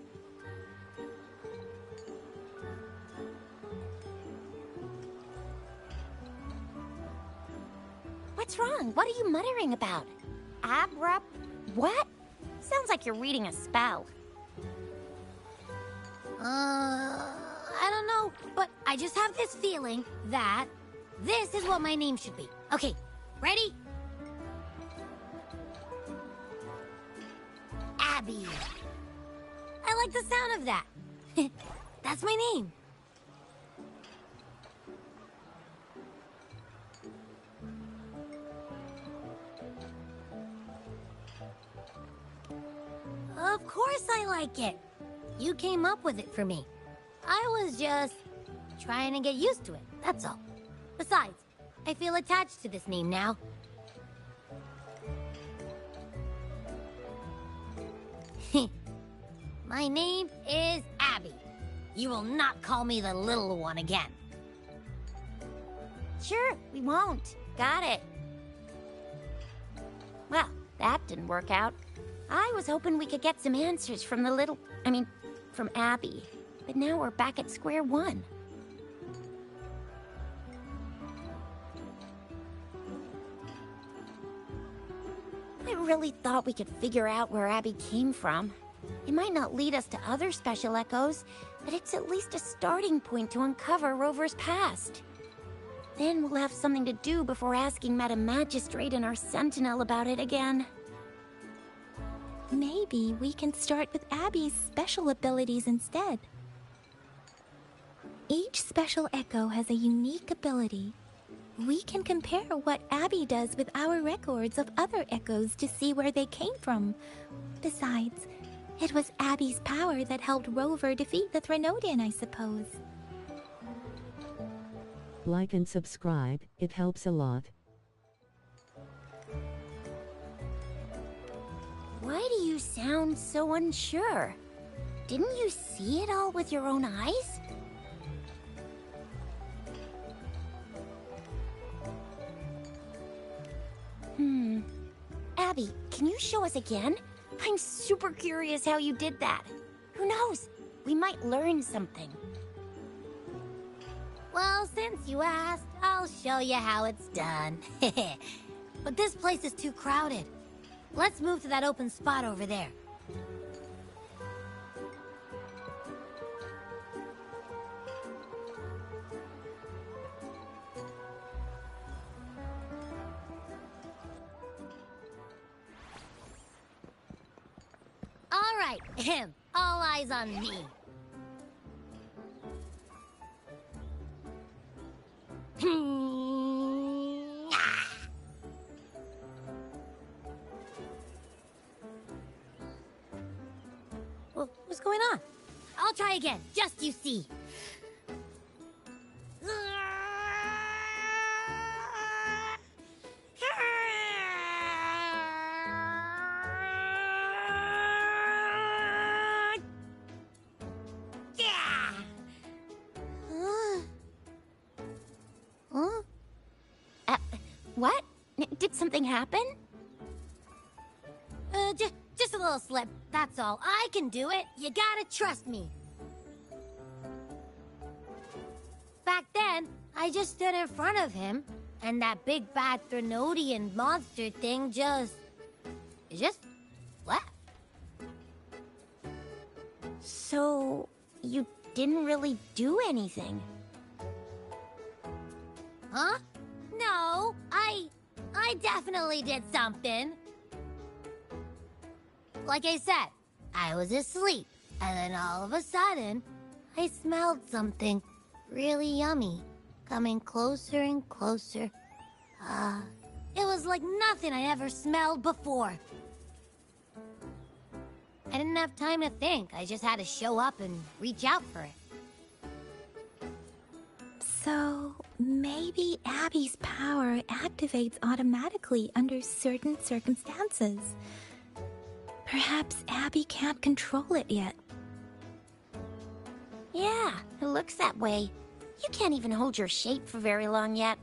What's wrong? What are you muttering about? What? Sounds like you're reading a spell. I don't know, but I just have this feeling that this is what my name should be. Okay, ready? Abby. I like the sound of that. That's my name. Of course I like it. You came up with it for me. I was just trying to get used to it, that's all. Besides, I feel attached to this name now. My name is Abby. You will not call me the little one again. Sure, we won't. Got it. Well, that didn't work out. I was hoping we could get some answers from from Abby. But now we're back at square one. I really thought we could figure out where Abby came from. It might not lead us to other special echoes, but it's at least a starting point to uncover Rover's past. Then we'll have something to do before asking Madam Magistrate and our Sentinel about it again. Maybe we can start with Abby's special abilities instead. Each special echo has a unique ability. We can compare what Abby does with our records of other echoes to see where they came from. Besides, it was Abby's power that helped Rover defeat the Threnodin, I suppose. Like and subscribe, it helps a lot. Why do you sound so unsure? Didn't you see it all with your own eyes? Abby, can you show us again? I'm super curious how you did that. Who knows? We might learn something. Well, since you asked, I'll show you how it's done. But this place is too crowded. Let's move to that open spot over there. All right, all eyes on me. What's going on? I'll try again, just you see. What? Did something happen? Just a little slip, that's all. I can do it. You gotta trust me. Back then, I just stood in front of him, and that big bad Threnodian monster thing just left. So, you didn't really do anything? Huh? No, I definitely did something. Like I said, I was asleep, and then all of a sudden, I smelled something really yummy, coming closer and closer. It was like nothing I ever smelled before. I didn't have time to think. I just had to show up and reach out for it. So, maybe Abby's power activates automatically under certain circumstances. Perhaps Abby can't control it yet. Yeah, it looks that way. You can't even hold your shape for very long yet.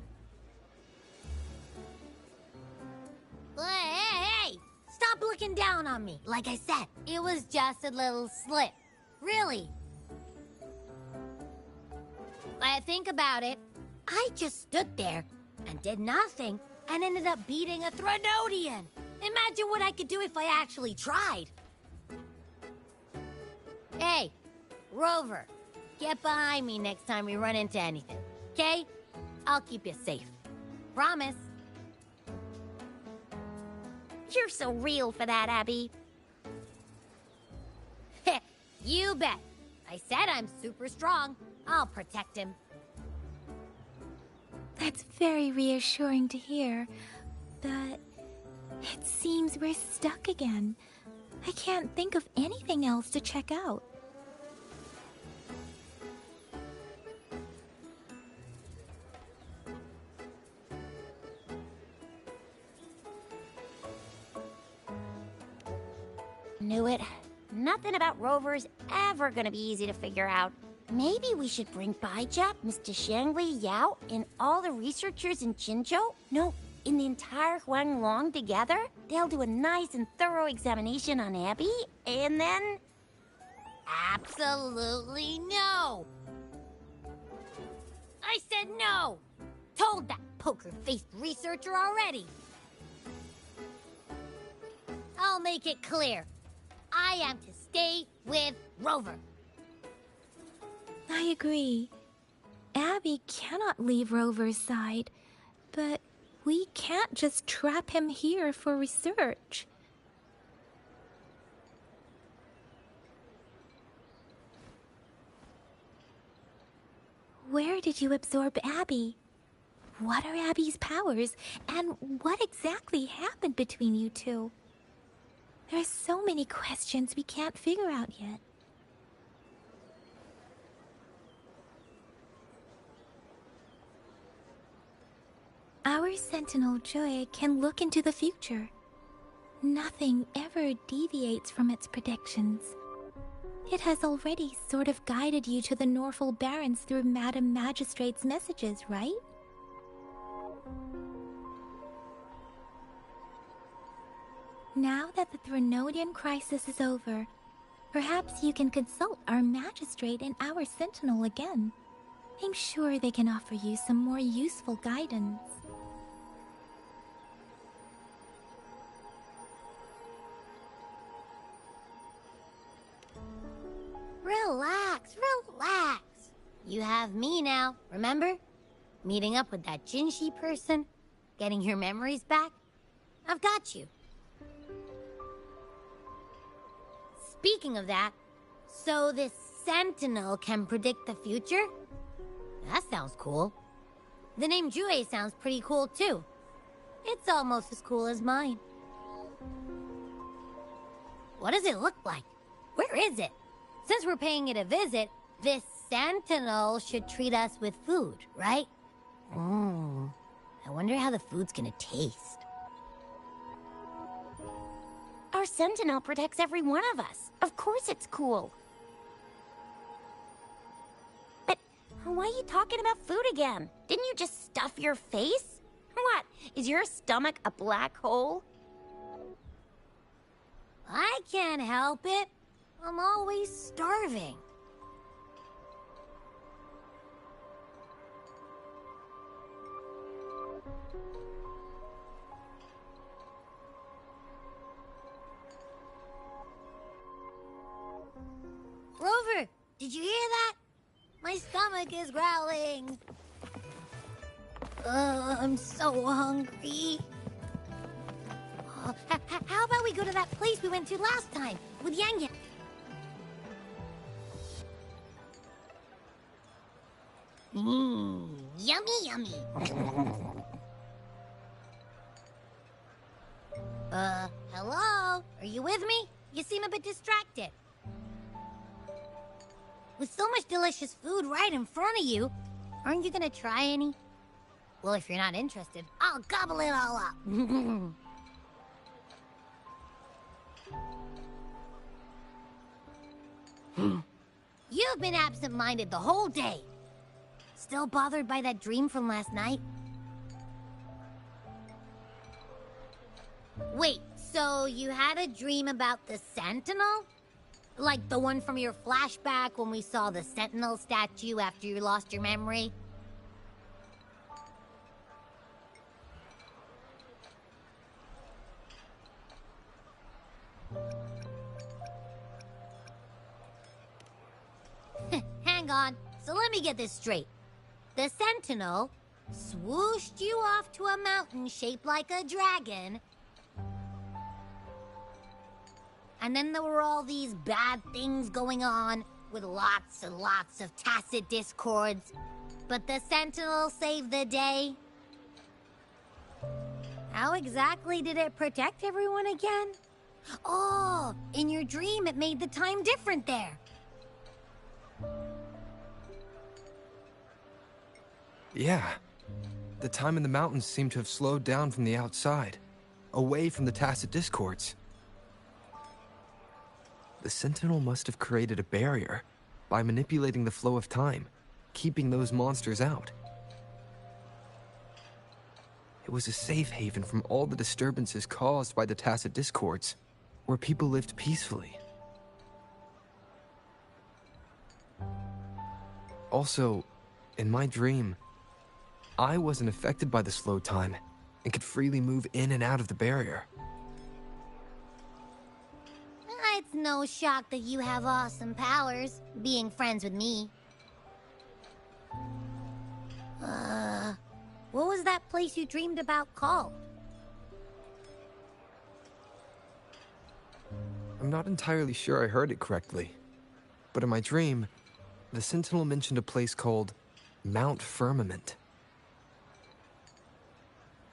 Hey! Stop looking down on me. Like I said, it was just a little slip. Really. When I think about it, I just stood there and did nothing and ended up beating a Threnodian. Imagine what I could do if I actually tried. Hey, Rover, get behind me next time we run into anything, okay? I'll keep you safe. Promise. You're so real for that, Abby. You bet. I said I'm super strong. I'll protect him. That's very reassuring to hear, but it seems we're stuck again. I can't think of anything else to check out. Knew it. Nothing about Rover's ever gonna be easy to figure out. Maybe we should bring Baijia, Mr. Shangli, Yao, and all the researchers in Jinzhou? No, in the entire Huanglong together? They'll do a nice and thorough examination on Abby, and then... Absolutely no! I said no! Told that poker-faced researcher already! I'll make it clear. I am to stay with Rover. I agree. Abby cannot leave Rover's side, but we can't just trap him here for research. Where did you absorb Abby? What are Abby's powers, and what exactly happened between you two? There are so many questions we can't figure out yet. Our Sentinel Joy can look into the future. Nothing ever deviates from its predictions. It has already sort of guided you to the Norful Barrens through Madam Magistrate's messages, right? Now that the Threnodian crisis is over, perhaps you can consult our magistrate and our sentinel again. I'm sure they can offer you some more useful guidance. Relax, relax. You have me now, remember? Meeting up with that Jinshi person, getting your memories back. I've got you. Speaking of that, so this sentinel can predict the future? That sounds cool. The name Jue sounds pretty cool too. It's almost as cool as mine. What does it look like? Where is it? Since we're paying it a visit, this sentinel should treat us with food, right? I wonder how the food's gonna taste. Our sentinel protects every one of us. Of course it's cool. But why are you talking about food again? Didn't you just stuff your face? What? Is your stomach a black hole? I can't help it. I'm always starving. Rover, did you hear that? My stomach is growling. I'm so hungry. How about we go to that place we went to last time with Yang Yang? Yummy, yummy. Hello? Are you with me? You seem a bit distracted. With so much delicious food right in front of you, aren't you gonna try any? Well, if you're not interested, I'll gobble it all up. You've been absent-minded the whole day. Still bothered by that dream from last night? Wait, so you had a dream about the Sentinel? Like the one from your flashback when we saw the Sentinel statue after you lost your memory? Hang on, so let me get this straight. The Sentinel swooshed you off to a mountain shaped like a dragon. And then there were all these bad things going on, with lots and lots of tacit discords. But the Sentinel saved the day. How exactly did it protect everyone again? Oh, in your dream it made the time different there. Yeah. The time in the mountains seemed to have slowed down from the outside, away from the tacit discords. The Sentinel must have created a barrier by manipulating the flow of time, keeping those monsters out. It was a safe haven from all the disturbances caused by the tacit discords, where people lived peacefully. Also, in my dream, I wasn't affected by the slow time and could freely move in and out of the barrier. It's no shock that you have awesome powers, being friends with me. What was that place you dreamed about called? I'm not entirely sure I heard it correctly, but in my dream, the Sentinel mentioned a place called Mount Firmament.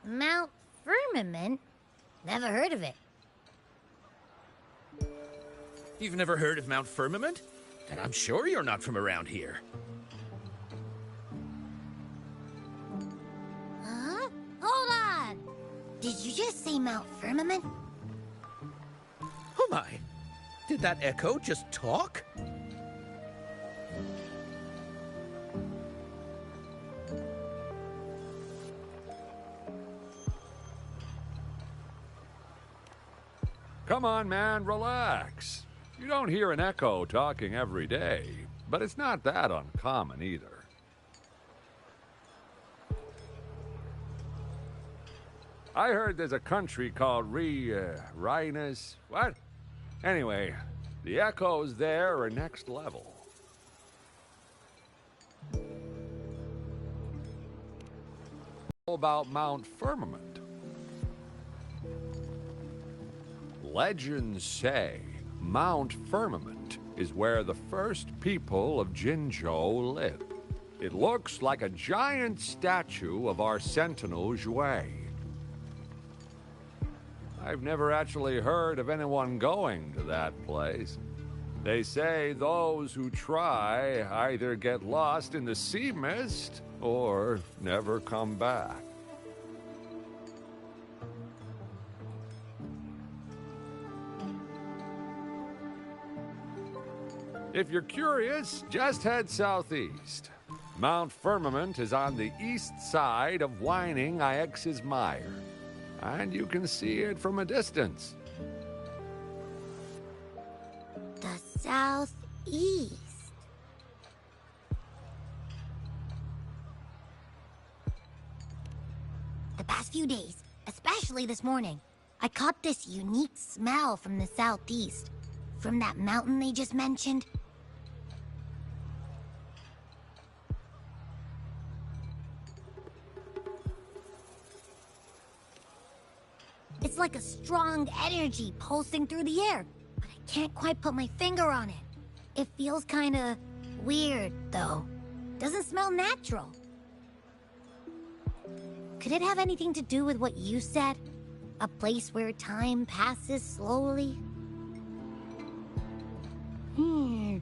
Mount Firmament? Never heard of it. You've never heard of Mount Firmament? Then I'm sure you're not from around here. Huh? Hold on! Did you just say Mount Firmament? Oh my! Did that echo just talk? Come on, man, relax. You don't hear an echo talking every day, but it's not that uncommon either. I heard there's a country called Rhinus. What? Anyway, the echoes there are next level. About Mount Firmament. Legends say Mount Firmament is where the first people of Jinzhou lived. It looks like a giant statue of our sentinel Zhui. I've never actually heard of anyone going to that place. They say those who try either get lost in the sea mist or never come back. If you're curious, just head southeast. Mount Firmament is on the east side of Whining Ix's Mire, and you can see it from a distance. The southeast. The past few days, especially this morning, I caught this unique smell from the southeast. From that mountain they just mentioned. It's like a strong energy pulsing through the air, but I can't quite put my finger on it. It feels kinda weird, though. Doesn't smell natural. Could it have anything to do with what you said? A place where time passes slowly? Do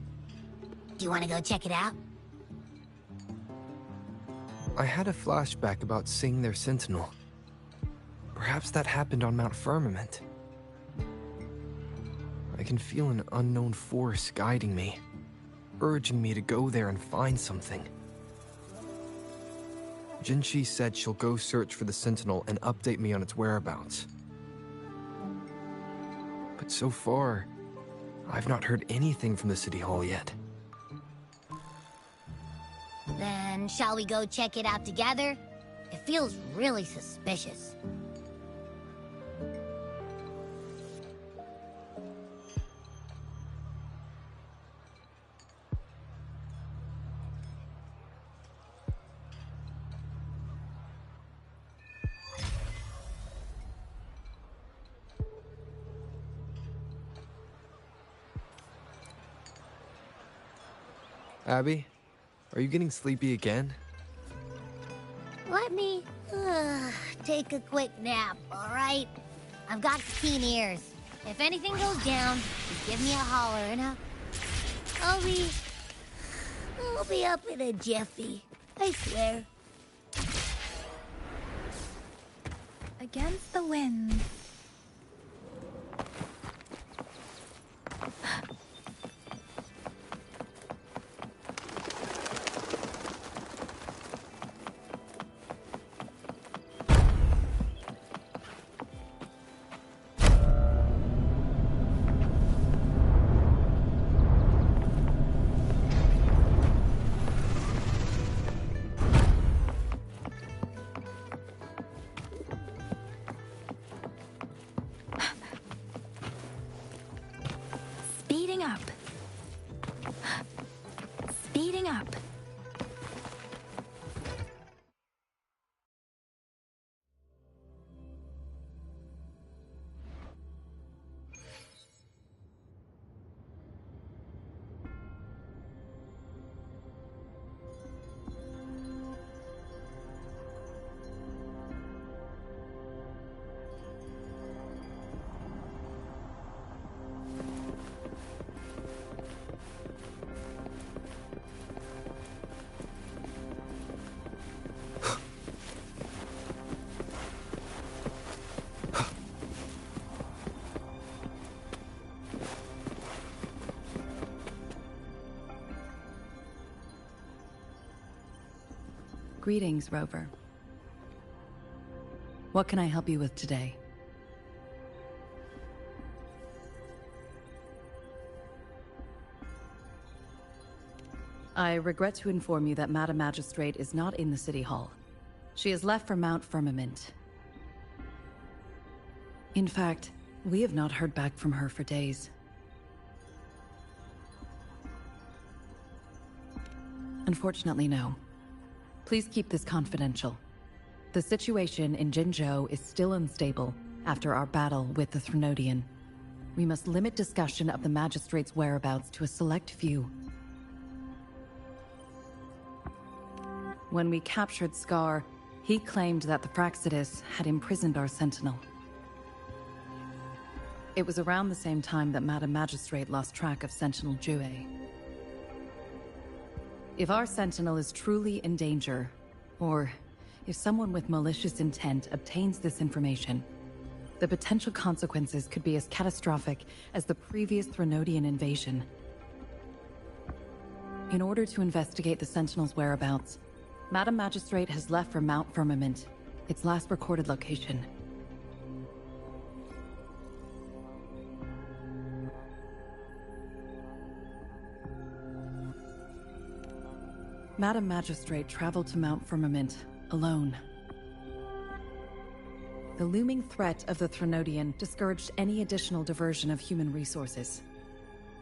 you want to go check it out? I had a flashback about seeing their sentinel. Perhaps that happened on Mount Firmament. I can feel an unknown force guiding me, urging me to go there and find something. Jinchi said she'll go search for the sentinel and update me on its whereabouts. But so far, I've not heard anything from the City Hall yet. Then shall we go check it out together? It feels really suspicious. Abby, are you getting sleepy again? Let me take a quick nap, all right? I've got keen ears. If anything goes down, just give me a holler and I'll be up in a jiffy. I swear. Against the wind. Speeding up. Speeding up. Greetings, Rover. What can I help you with today? I regret to inform you that Madam Magistrate is not in the City Hall. She has left for Mount Firmament. In fact, we have not heard back from her for days. Unfortunately, no. Please keep this confidential. The situation in Jinzhou is still unstable after our battle with the Threnodian. We must limit discussion of the Magistrate's whereabouts to a select few. When we captured Scar, he claimed that the Praxidus had imprisoned our Sentinel. It was around the same time that Madam Magistrate lost track of Sentinel Jue. If our Sentinel is truly in danger, or if someone with malicious intent obtains this information, the potential consequences could be as catastrophic as the previous Threnodian invasion. In order to investigate the Sentinel's whereabouts, Madam Magistrate has left for Mount Firmament, its last recorded location. Madam Magistrate traveled to Mount Firmament alone. The looming threat of the Threnodian discouraged any additional diversion of human resources.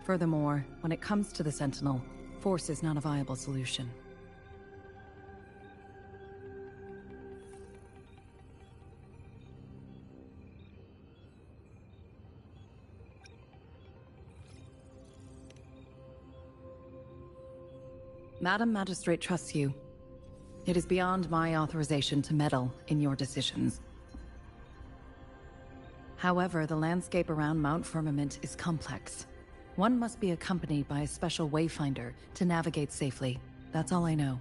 Furthermore, when it comes to the Sentinel, force is not a viable solution. Madam Magistrate trusts you. It is beyond my authorization to meddle in your decisions. However, the landscape around Mount Firmament is complex. One must be accompanied by a special wayfinder to navigate safely. That's all I know.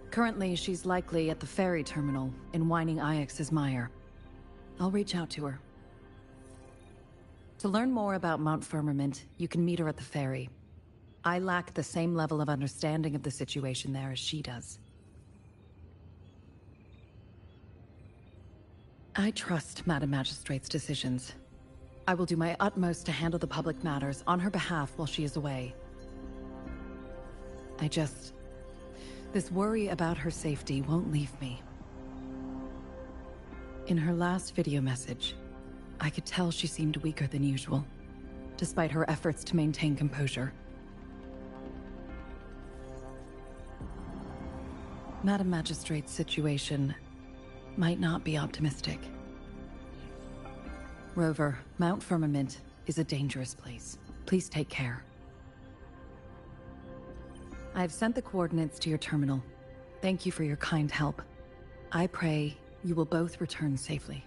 Currently, she's likely at the ferry terminal in Whining Ix's Mire. I'll reach out to her. To learn more about Mount Firmament, you can meet her at the ferry. I lack the same level of understanding of the situation there as she does. I trust Madam Magistrate's decisions. I will do my utmost to handle the public matters on her behalf while she is away. This worry about her safety won't leave me. In her last video message, I could tell she seemed weaker than usual, despite her efforts to maintain composure. Madam Magistrate's situation might not be optimistic. Rover, Mount Firmament is a dangerous place. Please take care. I've sent the coordinates to your terminal. Thank you for your kind help. I pray you will both return safely.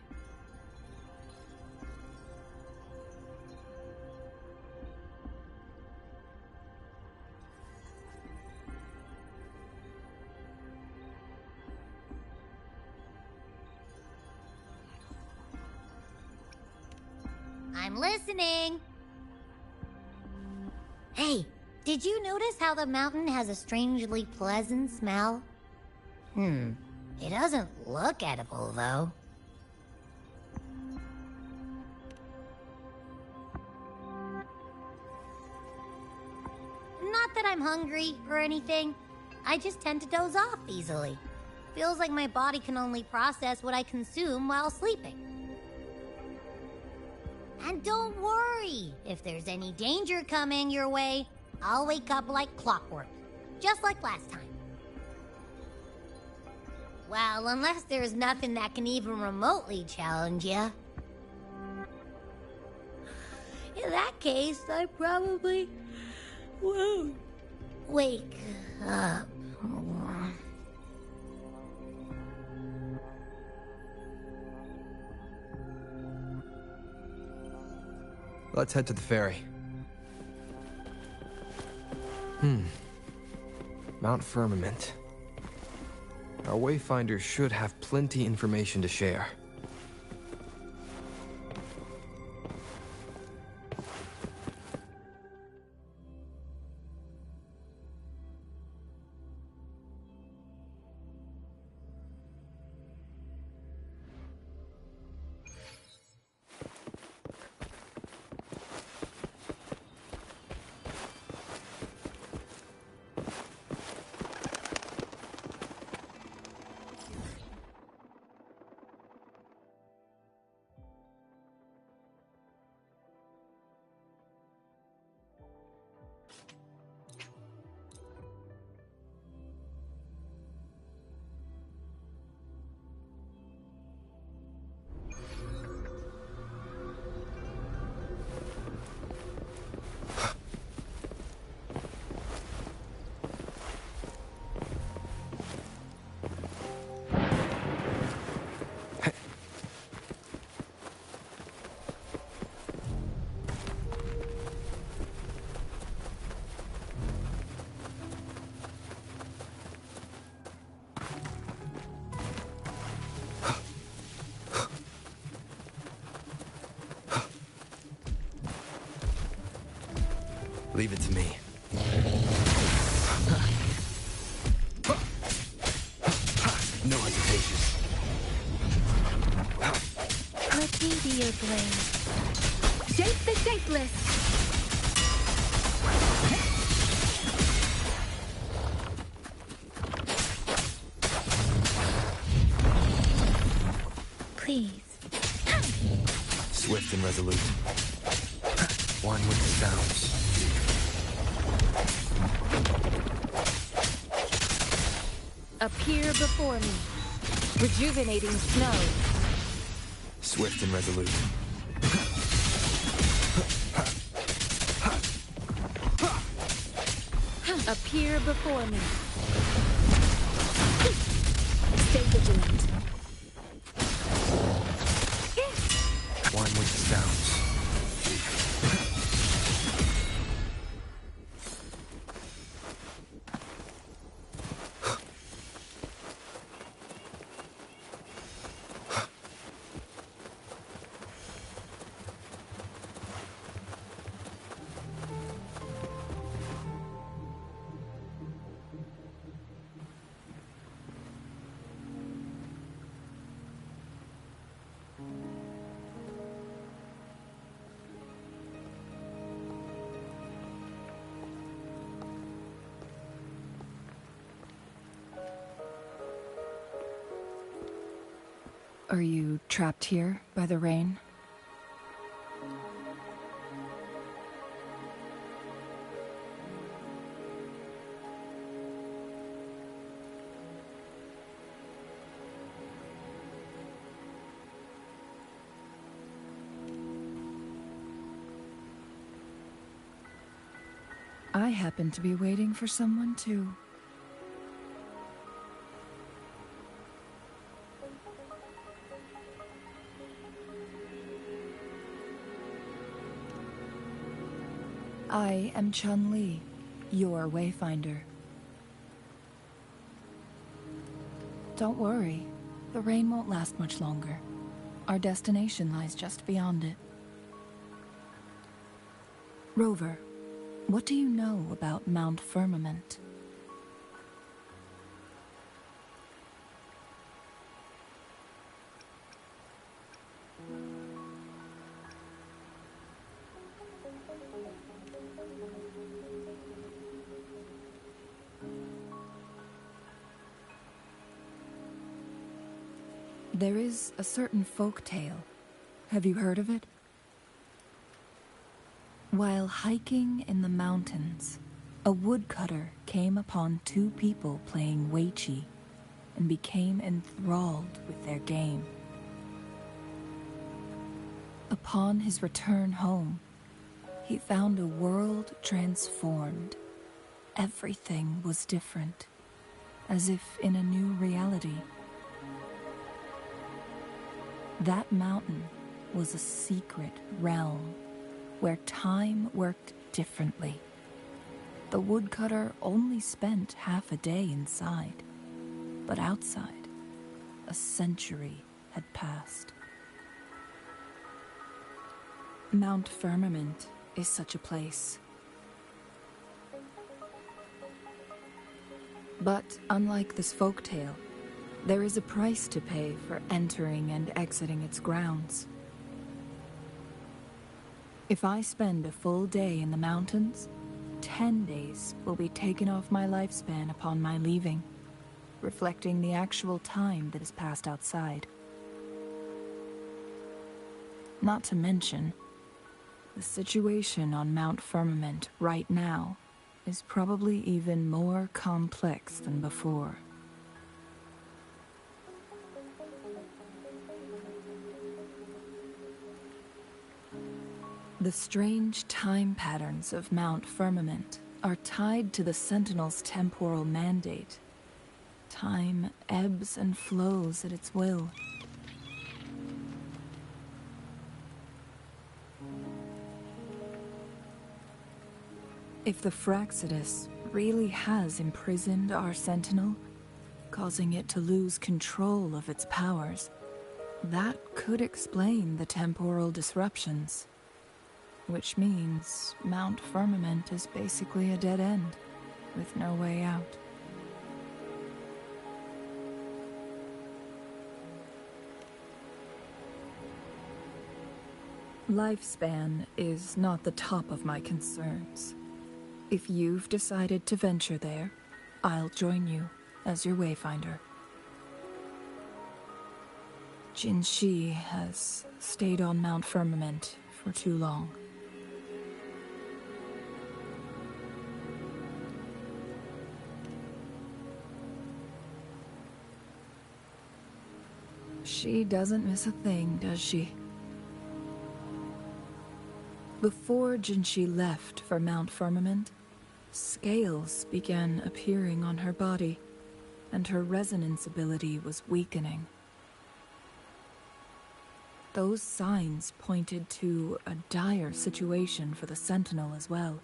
I'm listening. Hey, did you notice how the mountain has a strangely pleasant smell? It doesn't look edible, though. Not that I'm hungry or anything. I just tend to doze off easily. Feels like my body can only process what I consume while sleeping. And don't worry, if there's any danger coming your way, I'll wake up like clockwork, just like last time. Well, unless there's nothing that can even remotely challenge you. In that case, I probably won't wake up. Let's head to the ferry. Mount Firmament. Our Wayfinder should have plenty information to share. Leave it to me. No hesitation. Let me be your blade. Shape the shapeless! Please. Swift and resolute. One with the sounds. Appear before me. Rejuvenating snow. Swift and resolute. Appear before me. Stay vigilant. One with the sounds. Are you trapped here by the rain? I happen to be waiting for someone too. I am Chun-Li, your wayfinder. Don't worry, the rain won't last much longer. Our destination lies just beyond it. Rover, what do you know about Mount Firmament? There is a certain folk tale. Have you heard of it? While hiking in the mountains, a woodcutter came upon two people playing Weiqi and became enthralled with their game. Upon his return home, he found a world transformed. Everything was different, as if in a new reality. That mountain was a secret realm where time worked differently. The woodcutter only spent half a day inside, but outside, a century had passed. Mount Firmament is such a place. But unlike this folktale, there is a price to pay for entering and exiting its grounds. If I spend a full day in the mountains, 10 days will be taken off my lifespan upon my leaving, reflecting the actual time that is passed outside. Not to mention, the situation on Mount Firmament right now is probably even more complex than before. The strange time patterns of Mount Firmament are tied to the Sentinel's temporal mandate. Time ebbs and flows at its will. If the Fraxidus really has imprisoned our Sentinel, causing it to lose control of its powers, that could explain the temporal disruptions. which means Mount Firmament is basically a dead end, with no way out. Lifespan is not the top of my concerns. If you've decided to venture there, I'll join you as your wayfinder. Jin Shi has stayed on Mount Firmament for too long. She doesn't miss a thing, does she? Before Jinshi left for Mount Firmament, scales began appearing on her body, and her resonance ability was weakening. Those signs pointed to a dire situation for the Sentinel as well.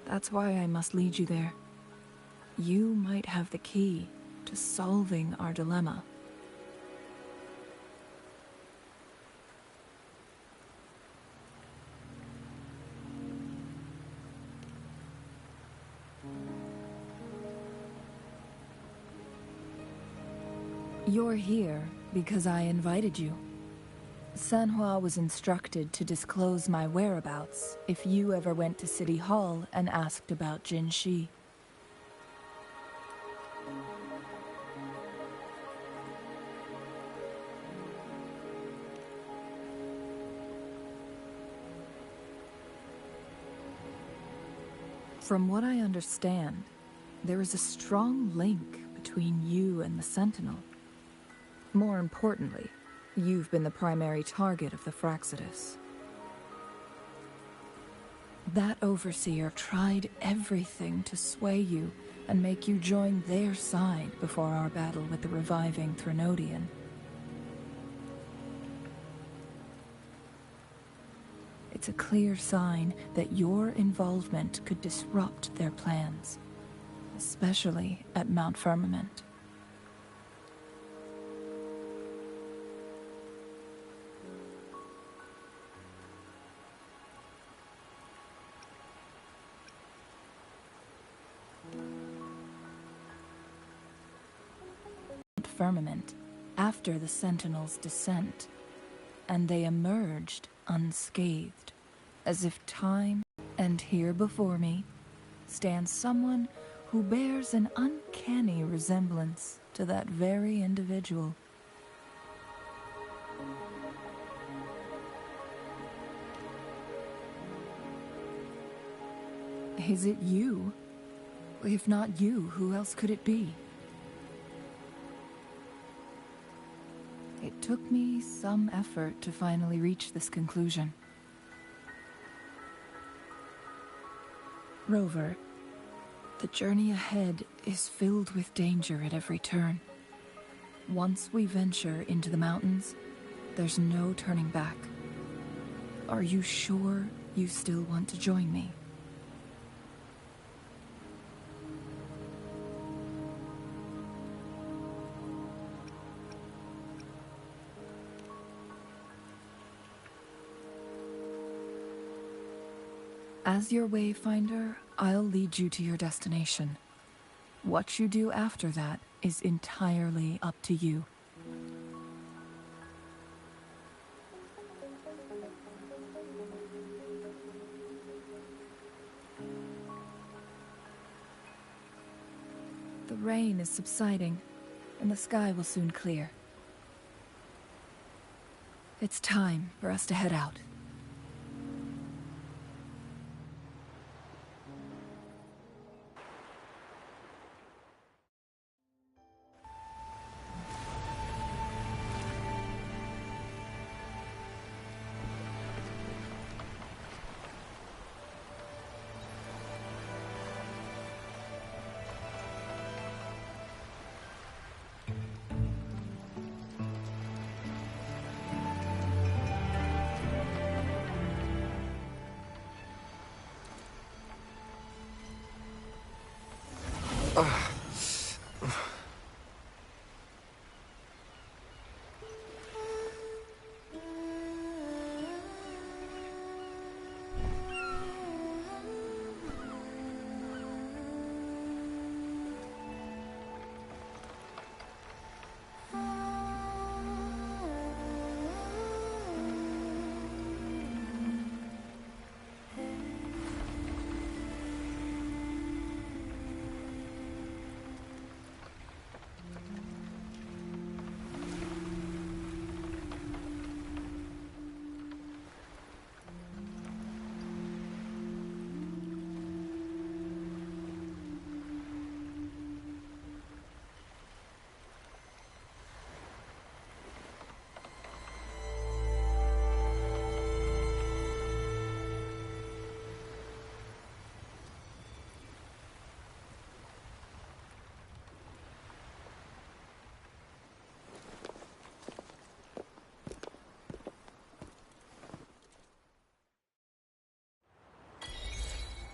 That's why I must lead you there. You might have the key to solving our dilemma. You're here because I invited you. Sanhua was instructed to disclose my whereabouts if you ever went to City Hall and asked about Jin Shi. From what I understand, there is a strong link between you and the Sentinel. More importantly, you've been the primary target of the Fraxidus. That overseer tried everything to sway you and make you join their side before our battle with the reviving Threnodian. It's a clear sign that your involvement could disrupt their plans, especially at Mount Firmament. Firmament after the Sentinel's descent, and they emerged unscathed, as if time. And here before me stands someone who bears an uncanny resemblance to that very individual. Is it you? If not you, who else could it be? It took me some effort to finally reach this conclusion. Rover, the journey ahead is filled with danger at every turn. Once we venture into the mountains, there's no turning back. Are you sure you still want to join me? As your wayfinder, I'll lead you to your destination. What you do after that is entirely up to you. The rain is subsiding, and the sky will soon clear. It's time for us to head out.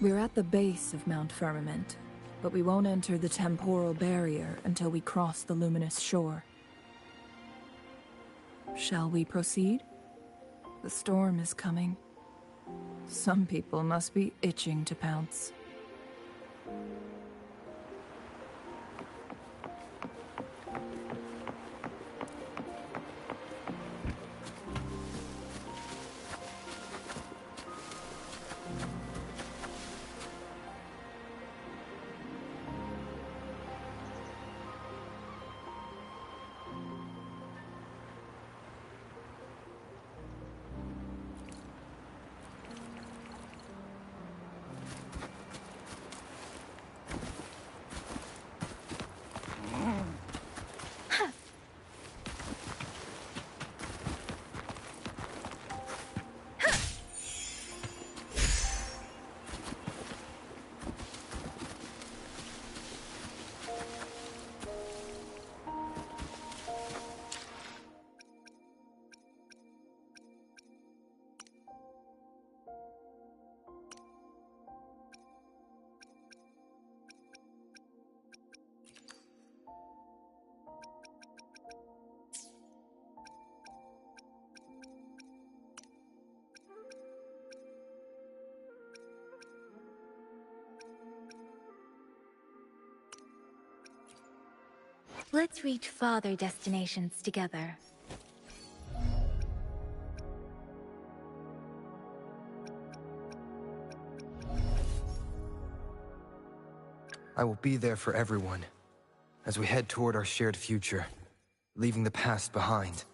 We're at the base of Mount Firmament, but we won't enter the temporal barrier until we cross the luminous shore. Shall we proceed? The storm is coming. Some people must be itching to pounce. Let's reach farther destinations together. I will be there for everyone, as we head toward our shared future, leaving the past behind.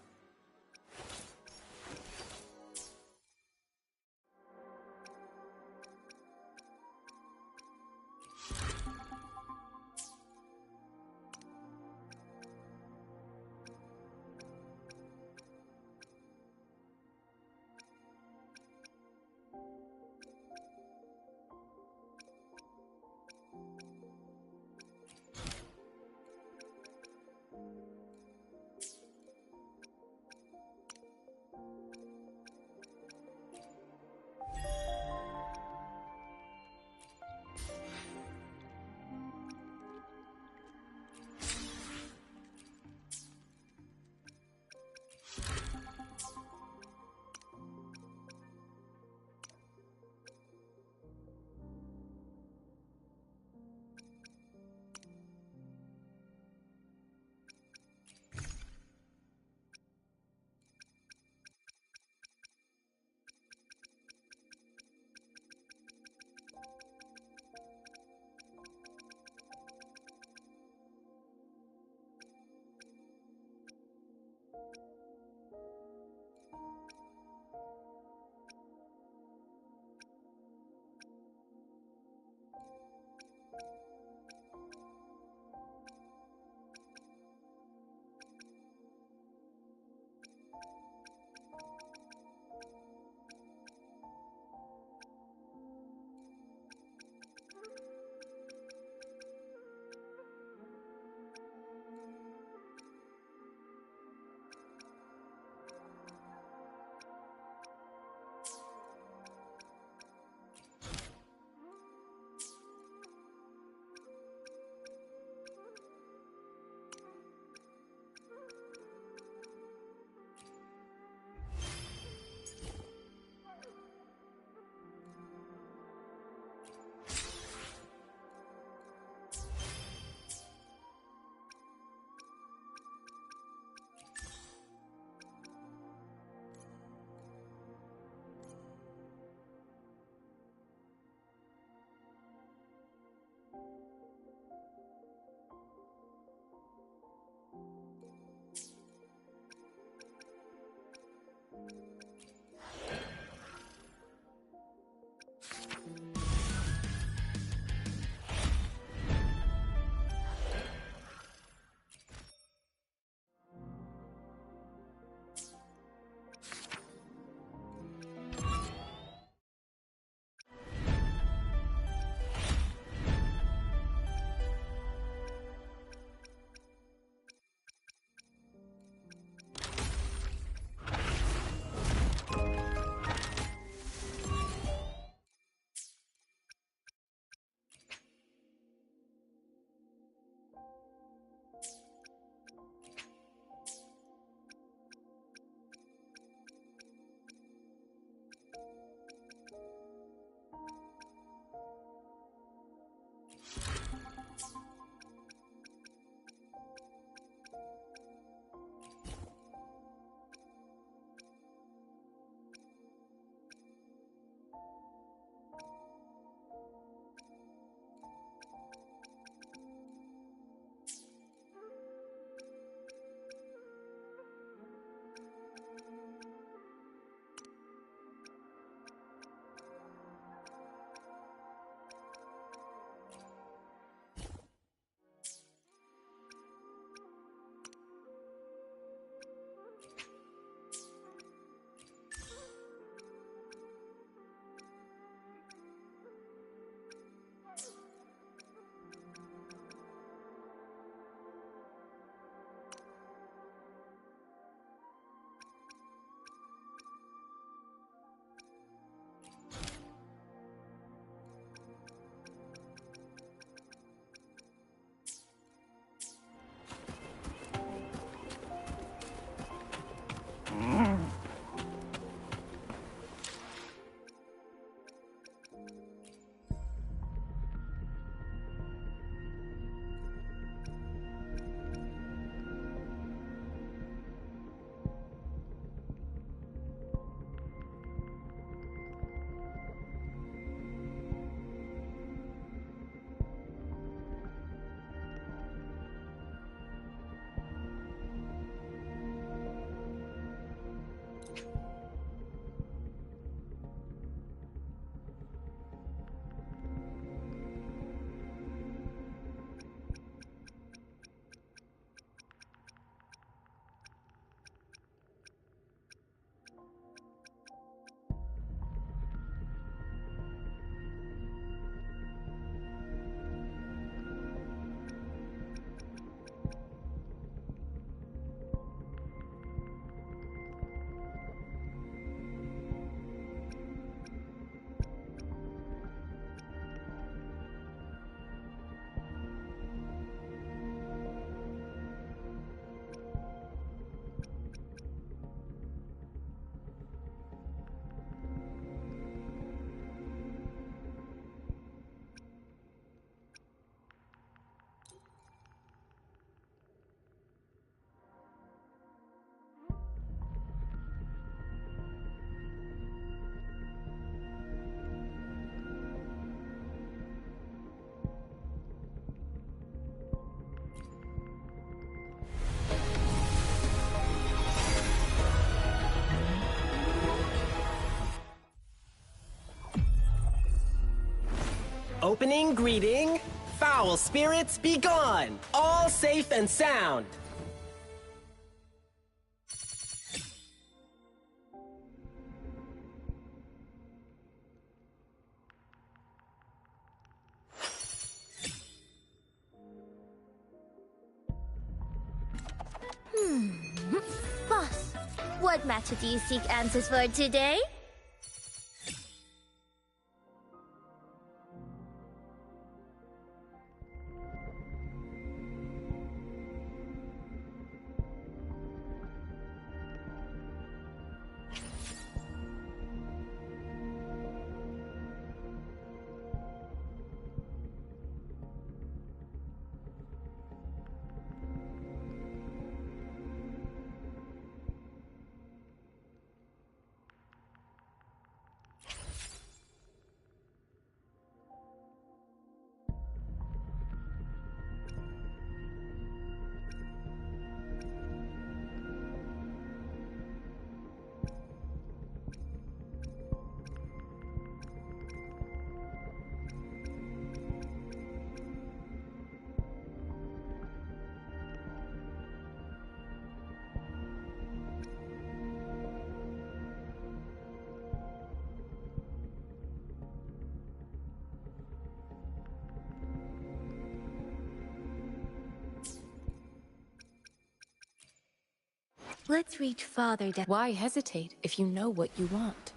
opening greeting. Foul spirits be gone. All safe and sound. Boss, what matter do you seek answers for today? Let's reach farther down. Why hesitate if you know what you want?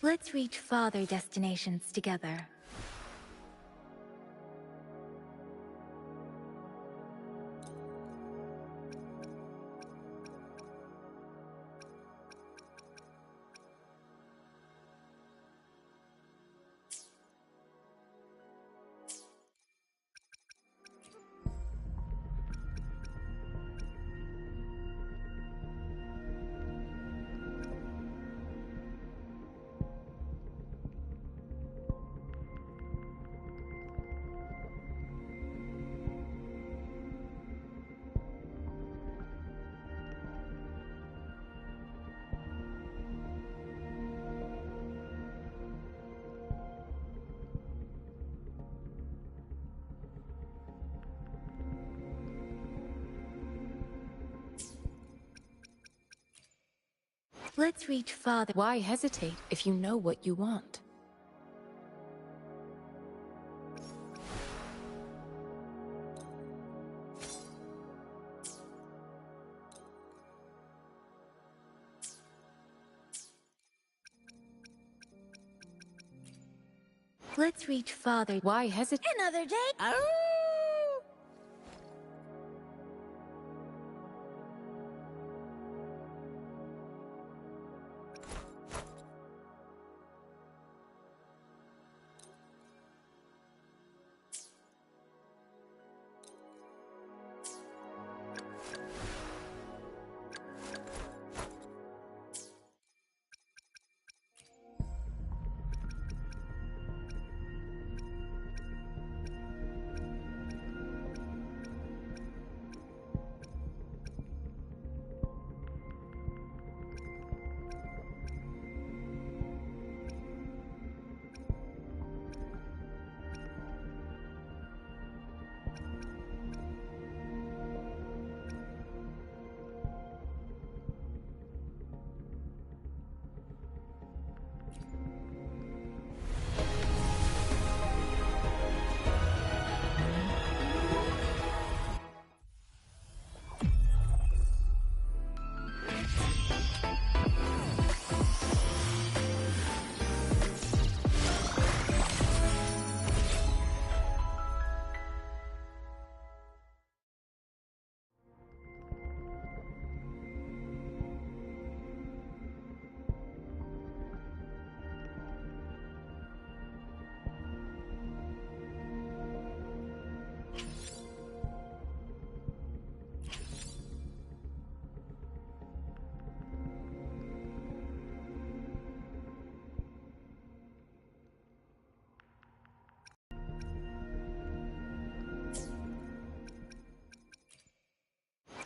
Let's reach farther destinations together. Let's reach farther. Why hesitate if you know what you want? Let's reach farther. Why hesitate? Another day.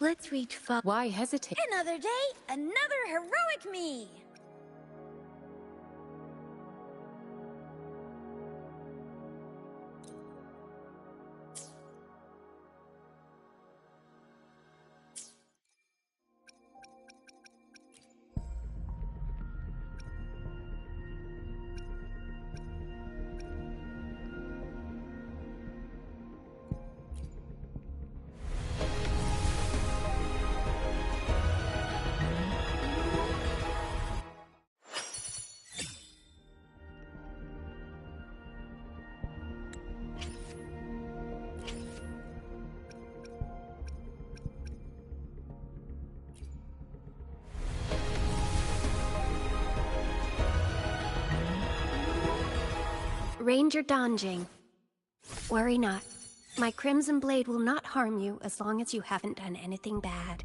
Let's reach far. Why hesitate? Another day, another heroic me! Ranger Donjing. Worry not. My Crimson Blade will not harm you as long as you haven't done anything bad.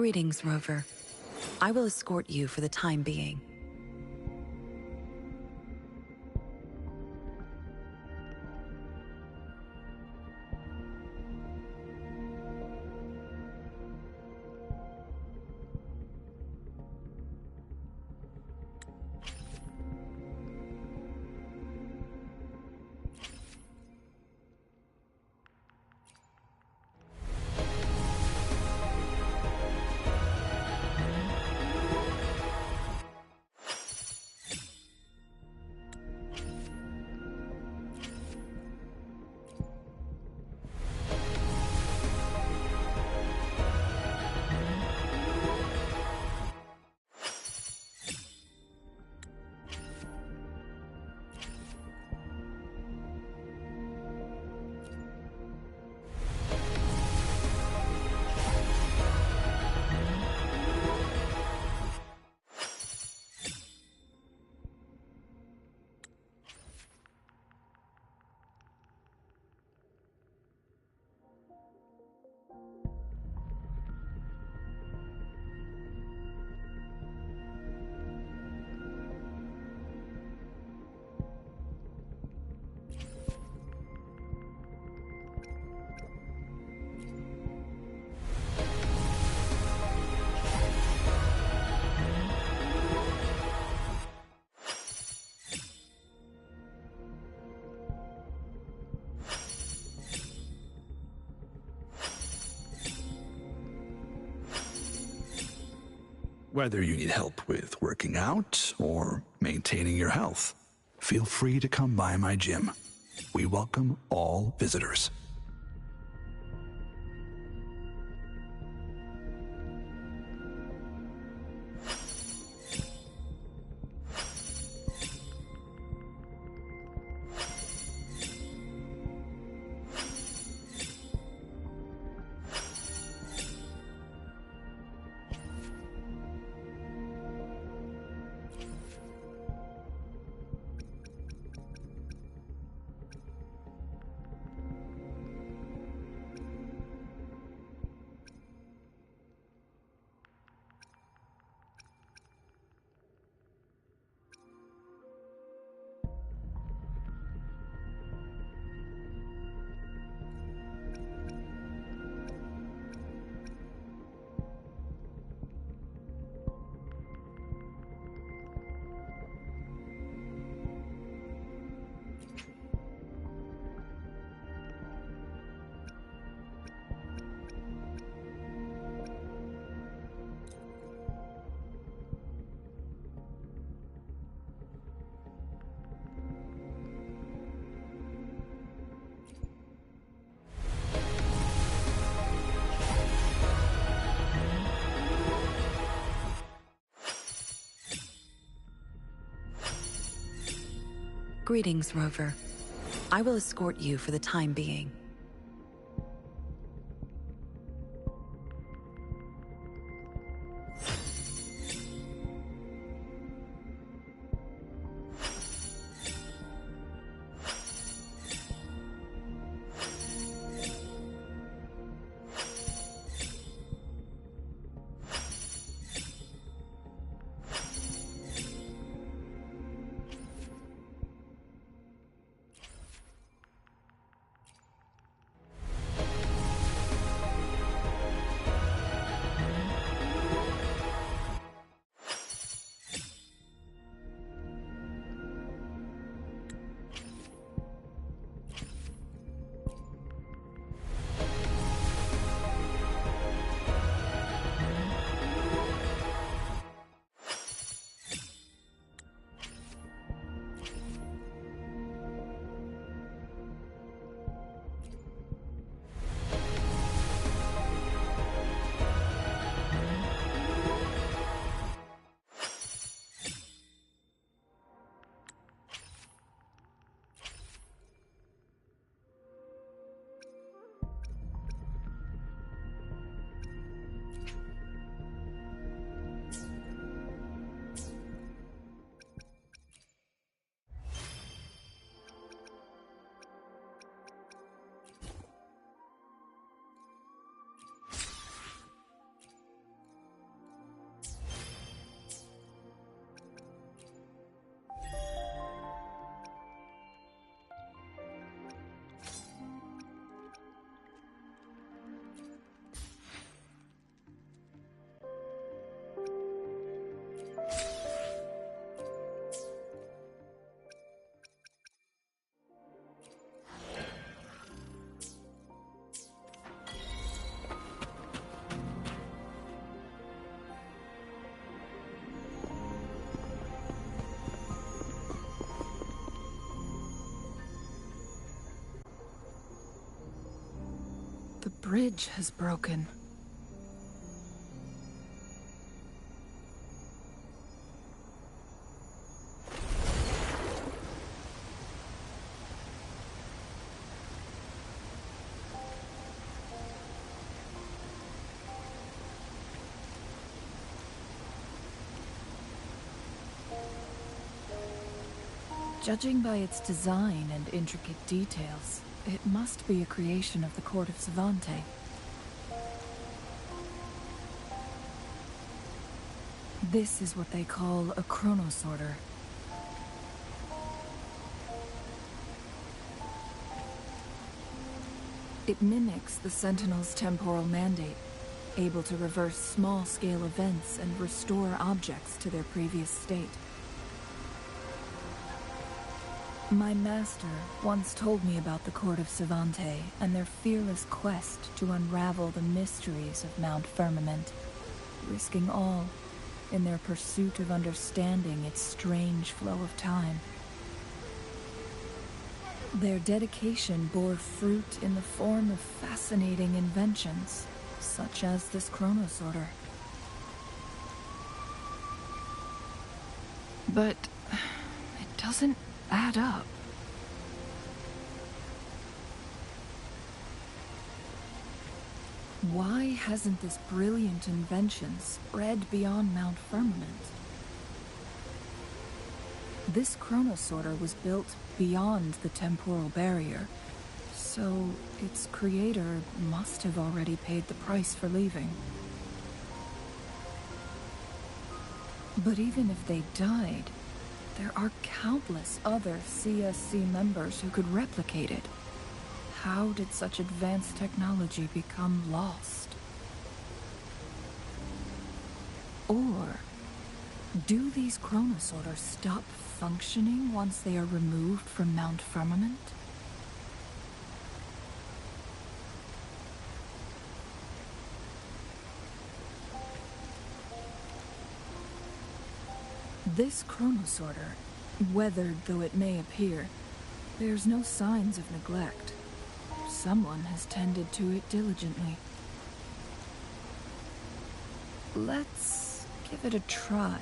Greetings, Rover. I will escort you for the time being. Whether you need help with working out or maintaining your health, feel free to come by my gym. We welcome all visitors. Greetings, Rover. I will escort you for the time being. The bridge has broken. Judging by its design and intricate details, it must be a creation of the court of Savante. This is what they call a chronosorter. It mimics the Sentinel's temporal mandate, able to reverse small-scale events and restore objects to their previous state. My master once told me about the court of Savante and their fearless quest to unravel the mysteries of Mount Firmament, risking all in their pursuit of understanding its strange flow of time. Their dedication bore fruit in the form of fascinating inventions, such as this chronosorter. But it doesn't add up. Why hasn't this brilliant invention spread beyond Mount Firmament? This chronosorter was built beyond the temporal barrier, so its creator must have already paid the price for leaving. But even if they died, there are countless other CSC members who could replicate it. How did such advanced technology become lost? Or do these chronosorters stop functioning once they are removed from Mount Firmament? This chronosorter, weathered though it may appear, bears no signs of neglect. Someone has tended to it diligently. Let's give it a try.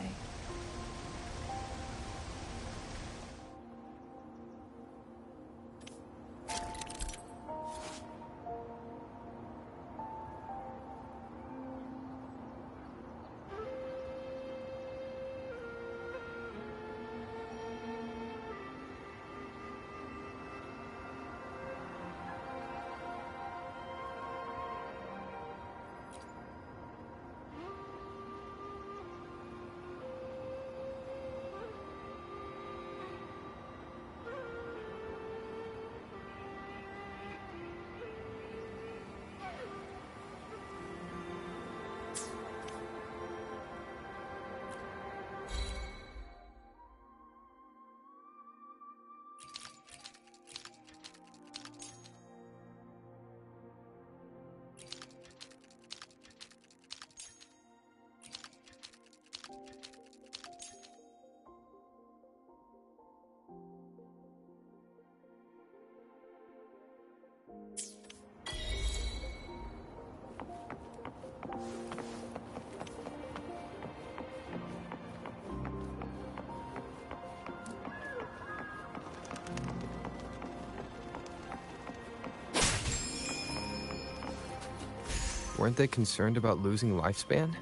Weren't they concerned about losing lifespan?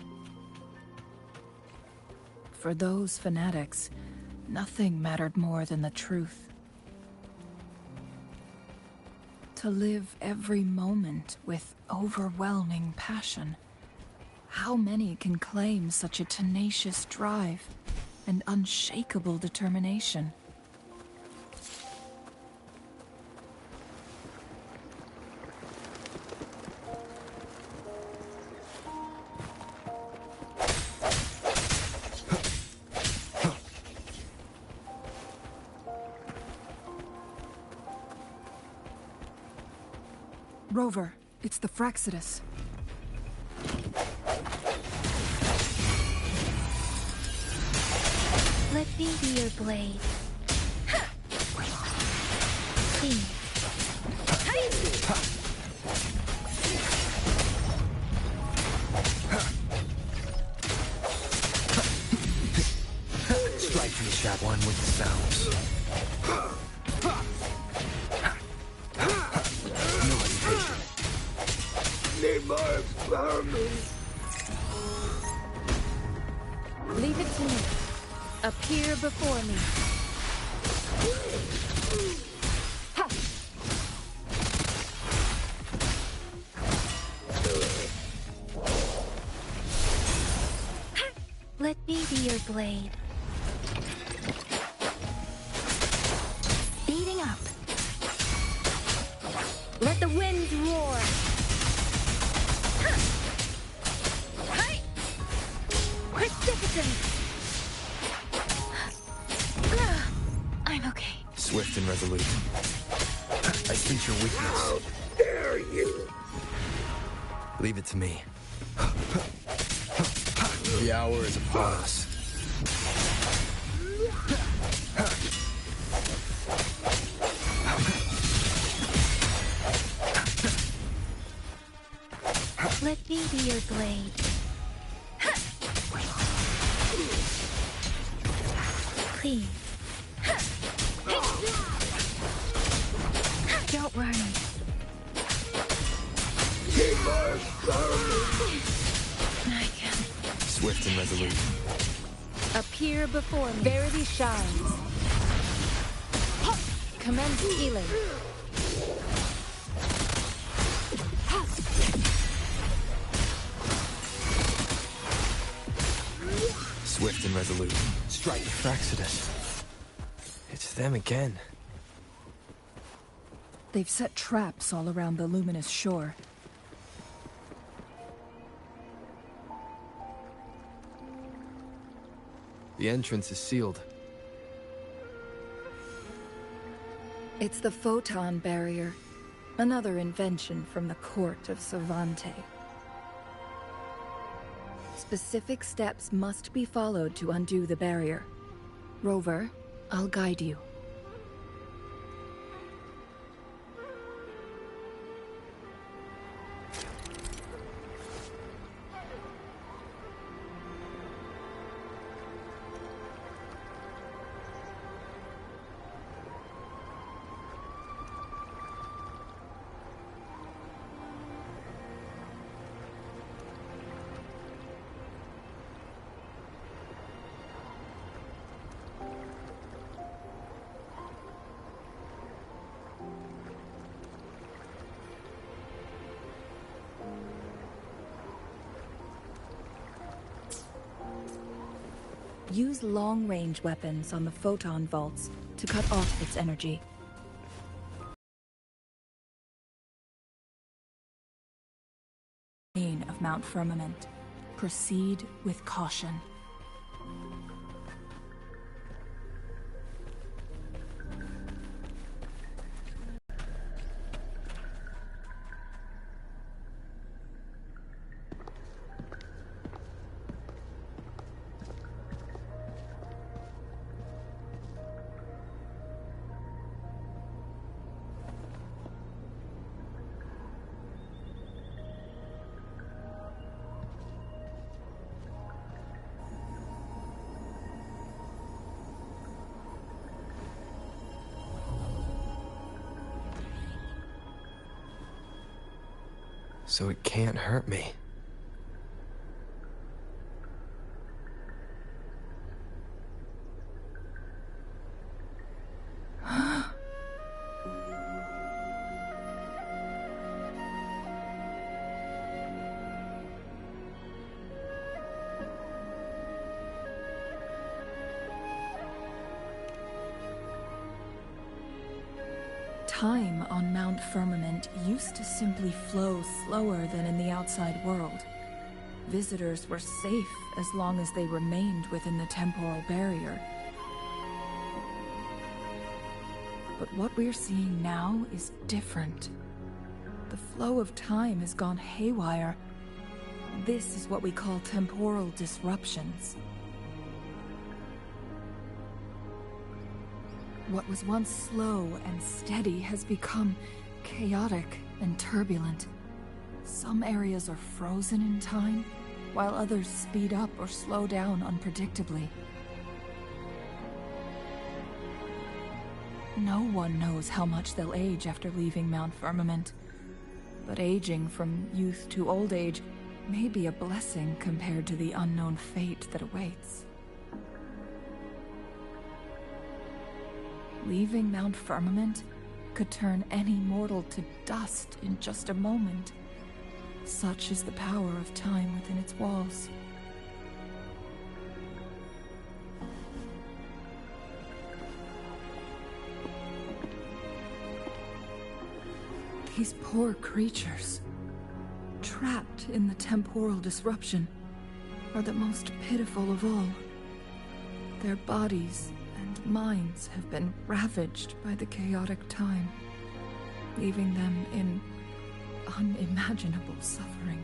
For those fanatics, nothing mattered more than the truth. To live every moment with overwhelming passion. How many can claim such a tenacious drive and unshakable determination? Rover, it's the Fraxidus. Let me be your blade. See. Strike me, Shat One, with the sounds. No hesitation. Need more experiments. Leave it to me. Appear before me. Ha! Let me be your blade. Speeding up. Let the winds roar. Hey! Precipitance! I'm okay. Swift and resolute. I sense your weakness. How dare you? Leave it to me. The hour is upon us. Let me be your blade. Please. Don't worry. I can. Swift and resolute. Appear before me. Verity shines. Commence healing. Swift and resolute. Strike. Frexodus. It's them again. They've set traps all around the luminous shore. The entrance is sealed. It's the photon barrier, another invention from the court of Savante. Specific steps must be followed to undo the barrier. Rover, I'll guide you. Use long-range weapons on the photon vaults to cut off its energy. Of Mount Firmament. Proceed with caution. So it can't hurt me. Time on Mount Firmament used to simply flow slower than in the outside world. Visitors were safe as long as they remained within the temporal barrier. But what we're seeing now is different. The flow of time has gone haywire. This is what we call temporal disruptions. What was once slow and steady has become chaotic and turbulent. Some areas are frozen in time, while others speed up or slow down unpredictably. No one knows how much they'll age after leaving Mount Firmament, but aging from youth to old age may be a blessing compared to the unknown fate that awaits. Leaving Mount Firmament could turn any mortal to dust in just a moment. Such is the power of time within its walls. These poor creatures, trapped in the temporal disruption, are the most pitiful of all. Their bodies and minds have been ravaged by the chaotic time, leaving them in unimaginable suffering.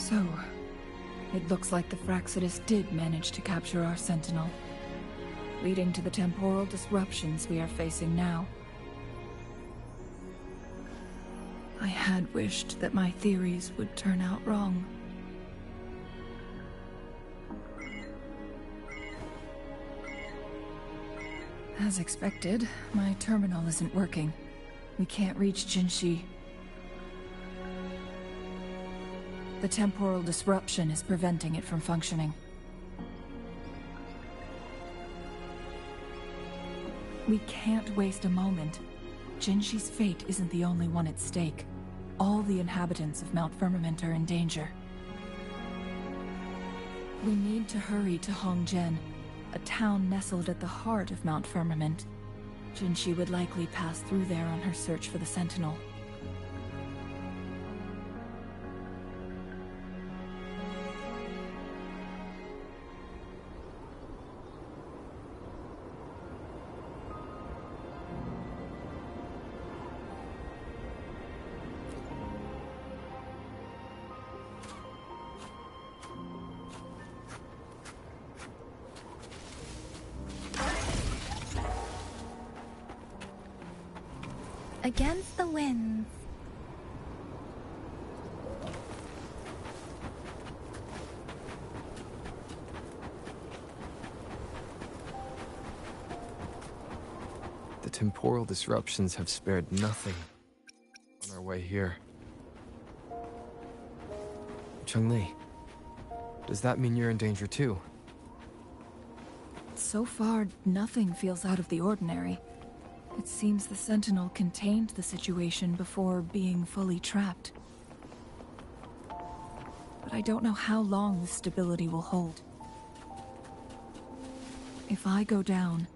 So, it looks like the Fraxidus did manage to capture our Sentinel, leading to the temporal disruptions we are facing now. I had wished that my theories would turn out wrong. As expected, my terminal isn't working. We can't reach Jinshi. The temporal disruption is preventing it from functioning. We can't waste a moment. Jinshi's fate isn't the only one at stake. All the inhabitants of Mount Firmament are in danger. We need to hurry to Hongzhen, a town nestled at the heart of Mount Firmament. Jinshi would likely pass through there on her search for the Sentinel. Against the winds. The temporal disruptions have spared nothing on our way here. Chun-Li, does that mean you're in danger too? So far, nothing feels out of the ordinary. It seems the Sentinel contained the situation before being fully trapped. But I don't know how long this stability will hold. If I go down,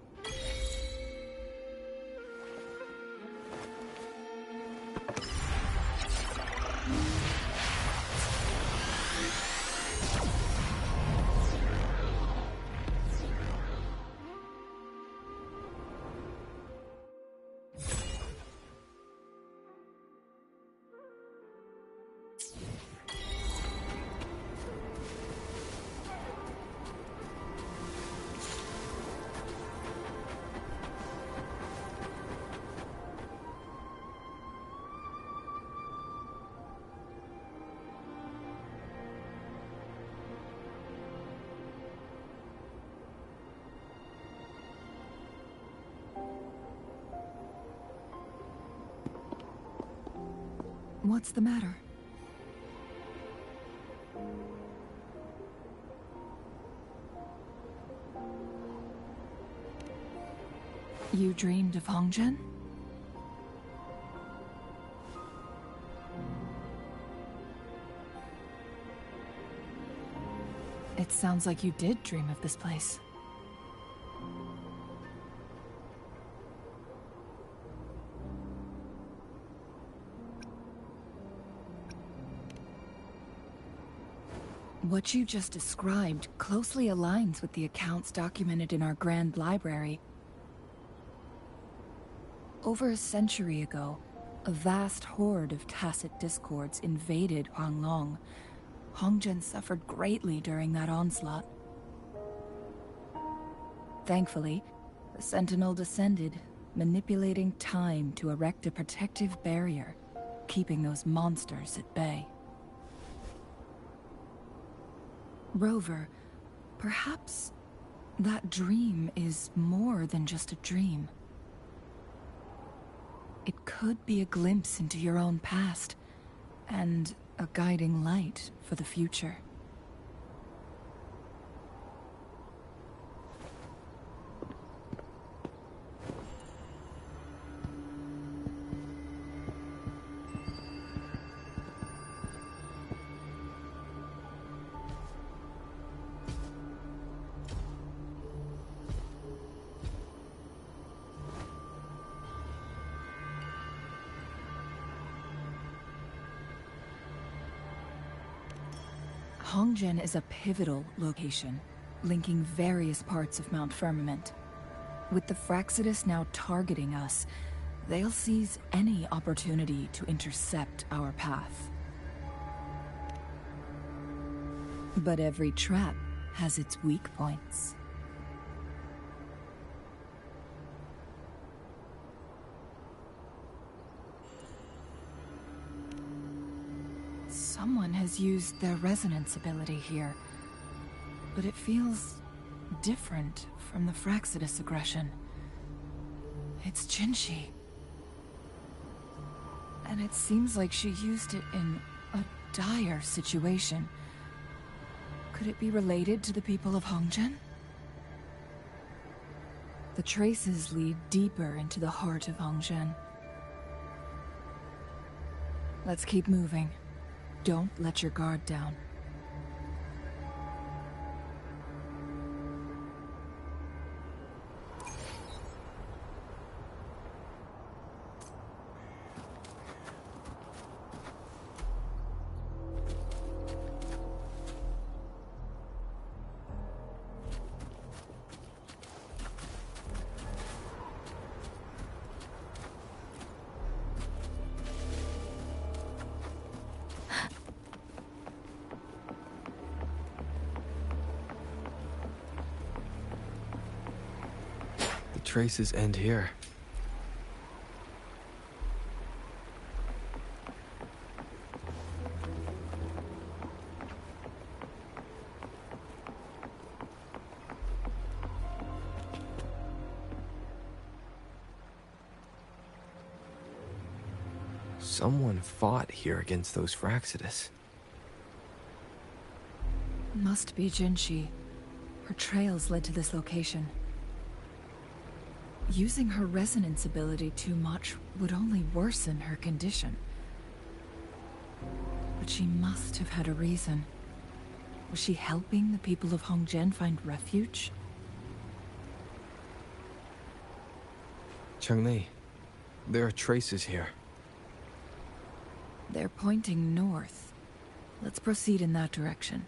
what's the matter? You dreamed of Hongzhen? It sounds like you did dream of this place. What you just described closely aligns with the accounts documented in our Grand Library. Over a century ago, a vast horde of tacit discords invaded Huanglong. Hongzhen suffered greatly during that onslaught. Thankfully, the Sentinel descended, manipulating time to erect a protective barrier, keeping those monsters at bay. Rover, perhaps that dream is more than just a dream. It could be a glimpse into your own past, and a guiding light for the future. Hongzhen is a pivotal location, linking various parts of Mount Firmament. With the Fraxidus now targeting us, they'll seize any opportunity to intercept our path. But every trap has its weak points. Someone has used their resonance ability here, but it feels different from the Fraxidus aggression. It's Jinshi. And it seems like she used it in a dire situation. Could it be related to the people of Hongzhen? The traces lead deeper into the heart of Hongzhen. Let's keep moving. Don't let your guard down. Traces end here. Someone fought here against those Fraxidus. Must be Jinshi. Her trails led to this location. Using her resonance ability too much would only worsen her condition. But she must have had a reason. Was she helping the people of Hongzhen find refuge? Changli, there are traces here. They're pointing north. Let's proceed in that direction.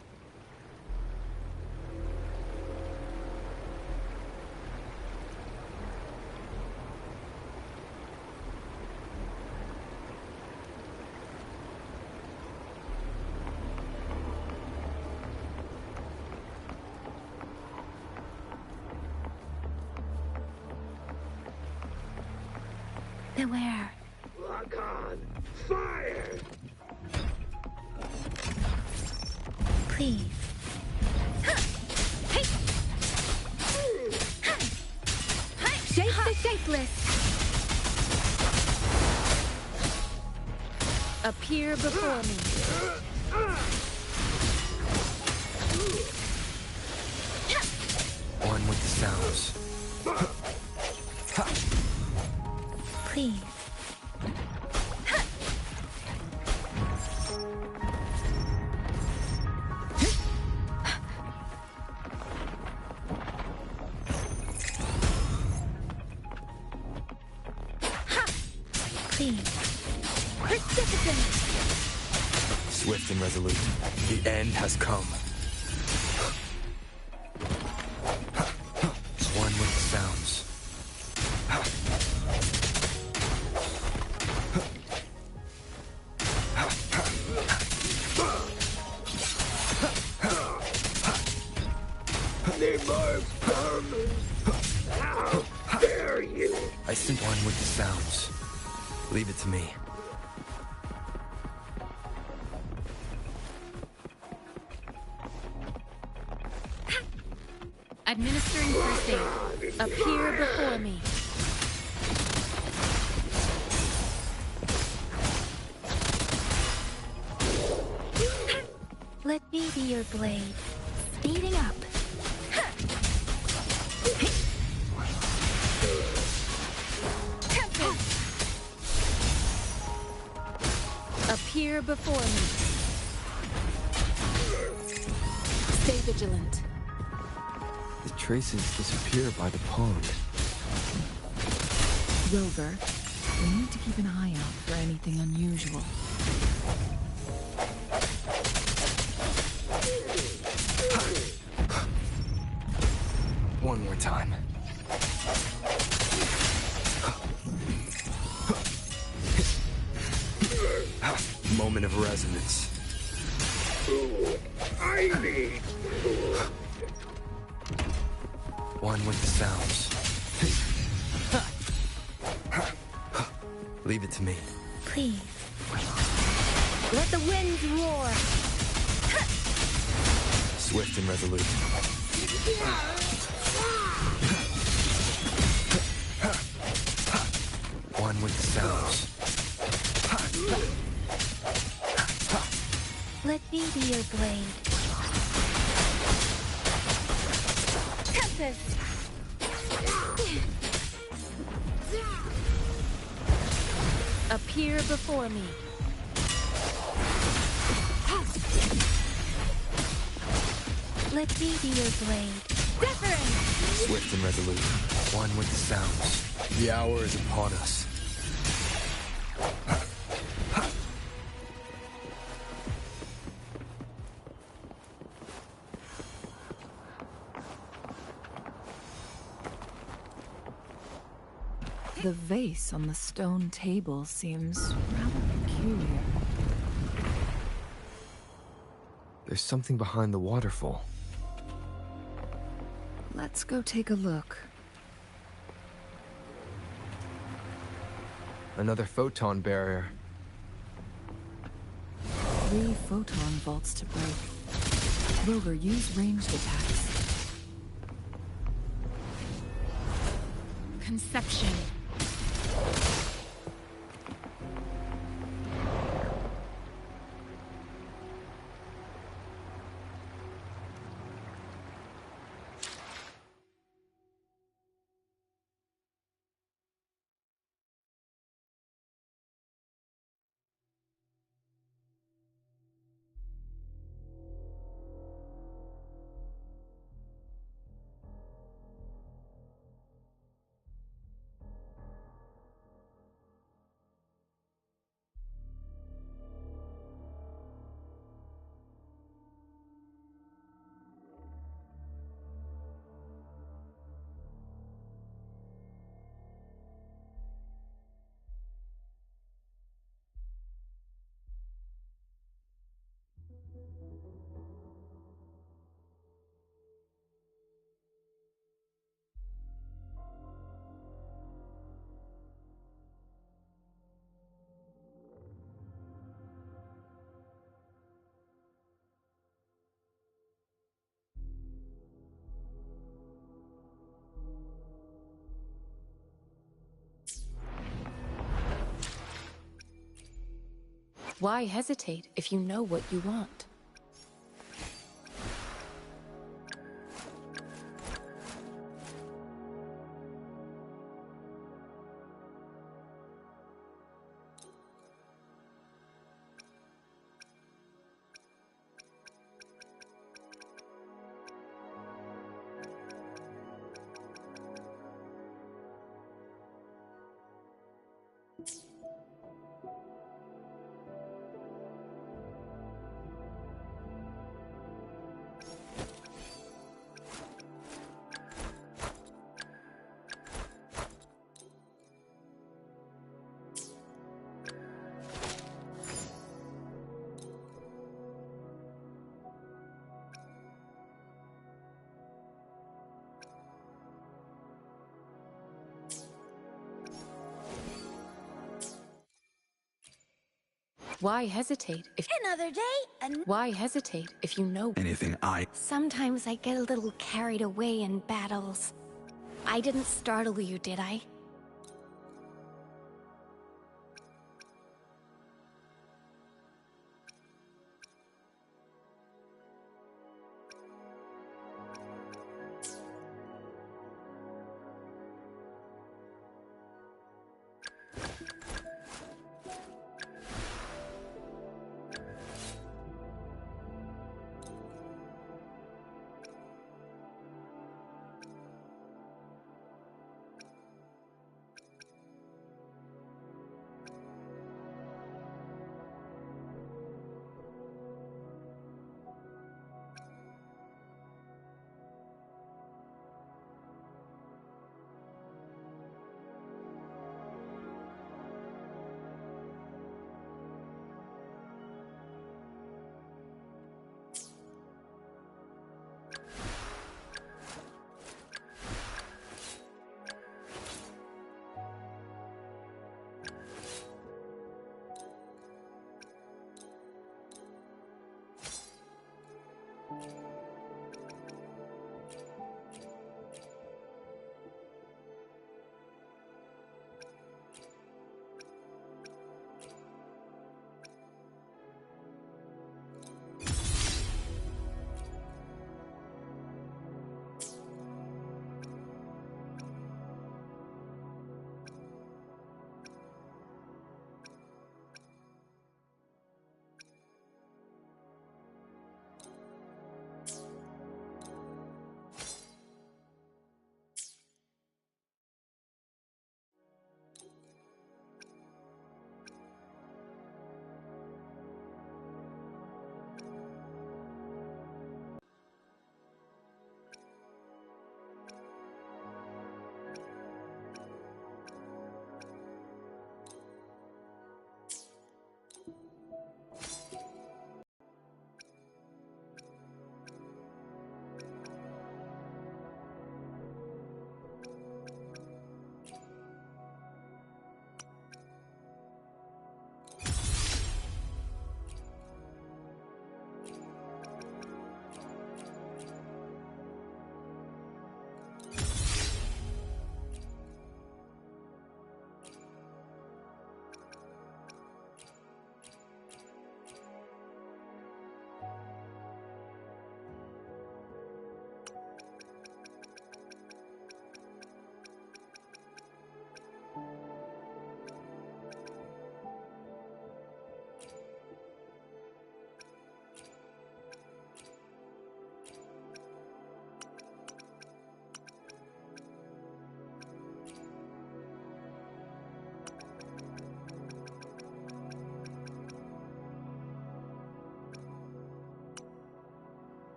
Beware. Lock on. Fire! Please. Shape the shapeless. Appear before me. One with the sounds. Please. Swift and resolute. The end has come. One with the sounds. How dare you? I sent one with the sounds. Leave it to me. Administering first aid. Appear before me. Let me be your blade. Speeding up. Appear before me. Stay vigilant. The traces disappear by the pond. Rover, we need to keep an eye out for anything unusual. One more time. Moment of resonance. I need food. One with the sounds. Leave it to me. Please. Let the winds roar. Swift and resolute. One with the sounds. Let me be your blade. Tempest! Appear before me. Let me be your blade. Wuthering! Swift and resolute. One with the sounds. The hour is upon us. The vase on the stone table seems rather peculiar. There's something behind the waterfall. Let's go take a look. Another photon barrier. 3 photon vaults to break. Rover, use ranged attacks. Conception. Why hesitate if you know what you want? Why hesitate if Another day, Why hesitate if you know Sometimes I get a little carried away in battles. I didn't startle you, did I?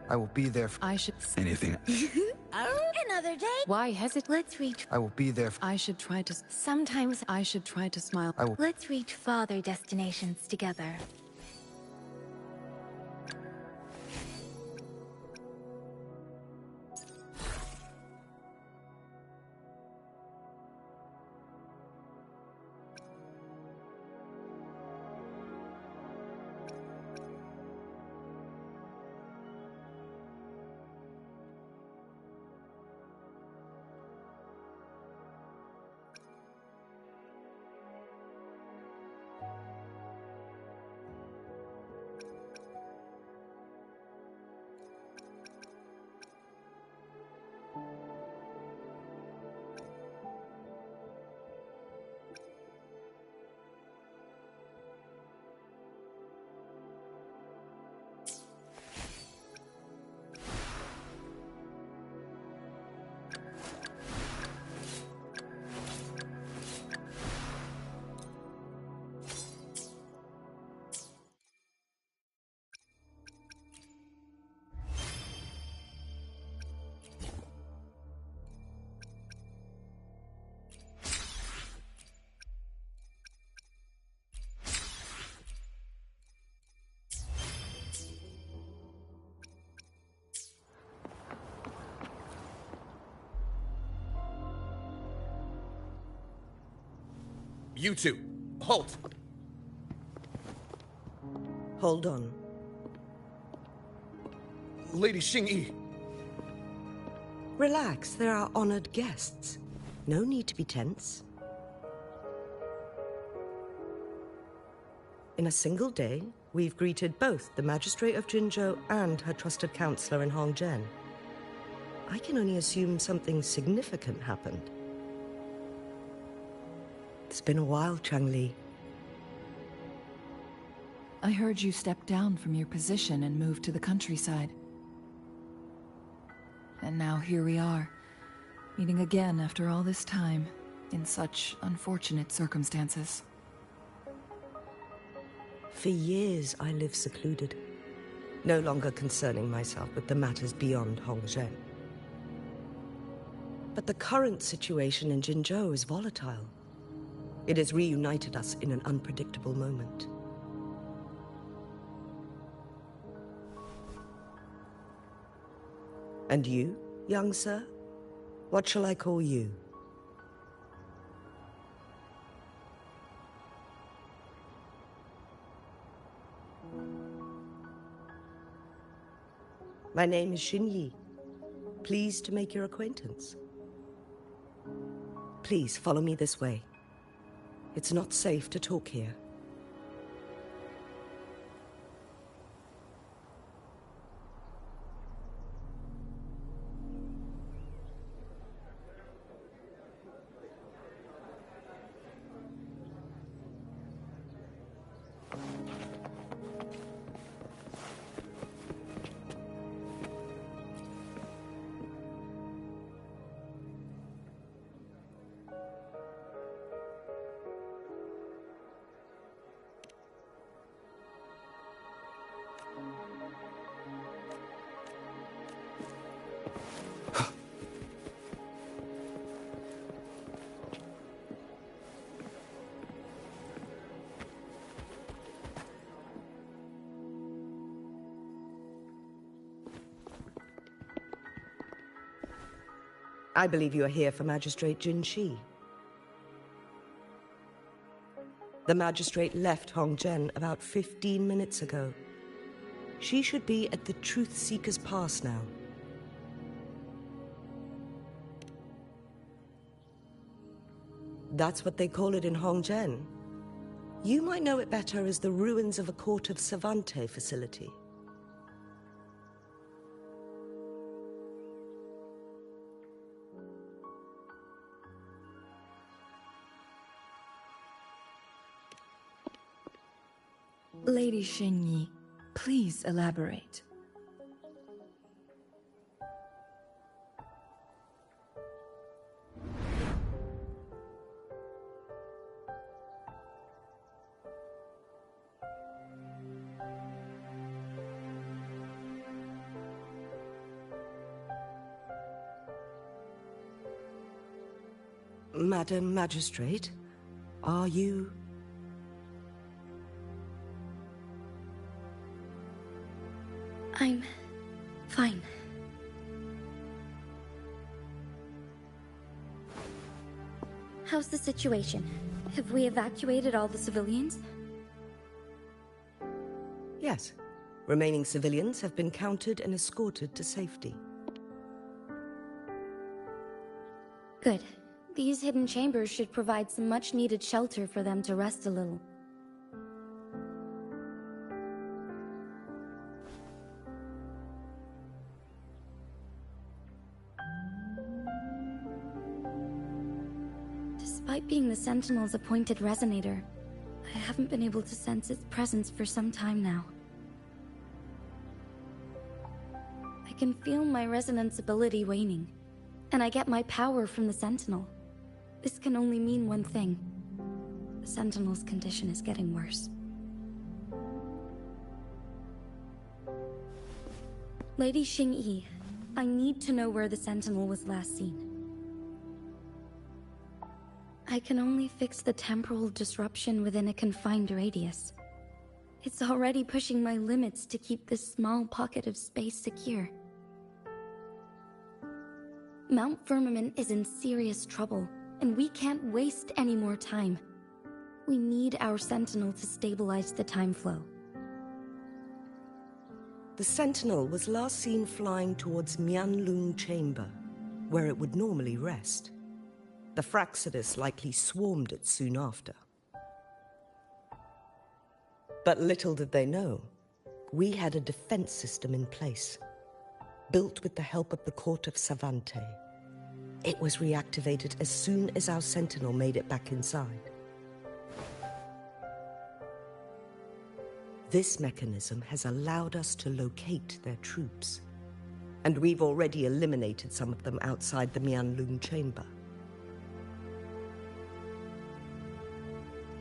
I will be there. I should. Anything. Another day? Why hesitate? Let's reach. I will be there. I should try to. Sometimes I should try to smile. I will. let's reach farther destinations together. You two, halt! Hold on. Lady Xingyi. Relax, there are honored guests. No need to be tense. In a single day, we've greeted both the Magistrate of Jinzhou and her trusted counselor in Hongzhen. I can only assume something significant happened. It's been a while, Changli. I heard you step down from your position and move to the countryside. And now here we are, meeting again after all this time, in such unfortunate circumstances. For years, I lived secluded, no longer concerning myself with the matters beyond Hongzhen. But the current situation in Jinzhou is volatile. It has reunited us in an unpredictable moment. And you, young sir? What shall I call you? My name is Xinyi. Pleased to make your acquaintance. Please follow me this way. It's not safe to talk here. I believe you are here for Magistrate Jin Shi. The Magistrate left Hongzhen about 15 minutes ago. She should be at the Truth Seeker's Pass now. That's what they call it in Hongzhen. You might know it better as the ruins of a Court of Savante facility. Lady Xingyi, please elaborate. Madam Magistrate, are you... I'm fine. How's the situation? Have we evacuated all the civilians? Yes. Remaining civilians have been counted and escorted to safety. Good. These hidden chambers should provide some much-needed shelter for them to rest a little. Despite being the Sentinel's appointed resonator, I haven't been able to sense its presence for some time now. I can feel my resonance ability waning, and I get my power from the Sentinel. This can only mean one thing. The Sentinel's condition is getting worse. Lady Xingyi, I need to know where the Sentinel was last seen. I can only fix the temporal disruption within a confined radius. It's already pushing my limits to keep this small pocket of space secure. Mount Firmament is in serious trouble, and we can't waste any more time. We need our Sentinel to stabilize the time flow. The Sentinel was last seen flying towards Mianlung Chamber, where it would normally rest. The Fraxidus likely swarmed it soon after. But little did they know, we had a defense system in place, built with the help of the court of Savante. It was reactivated as soon as our Sentinel made it back inside. This mechanism has allowed us to locate their troops, and we've already eliminated some of them outside the Mianlung Chamber.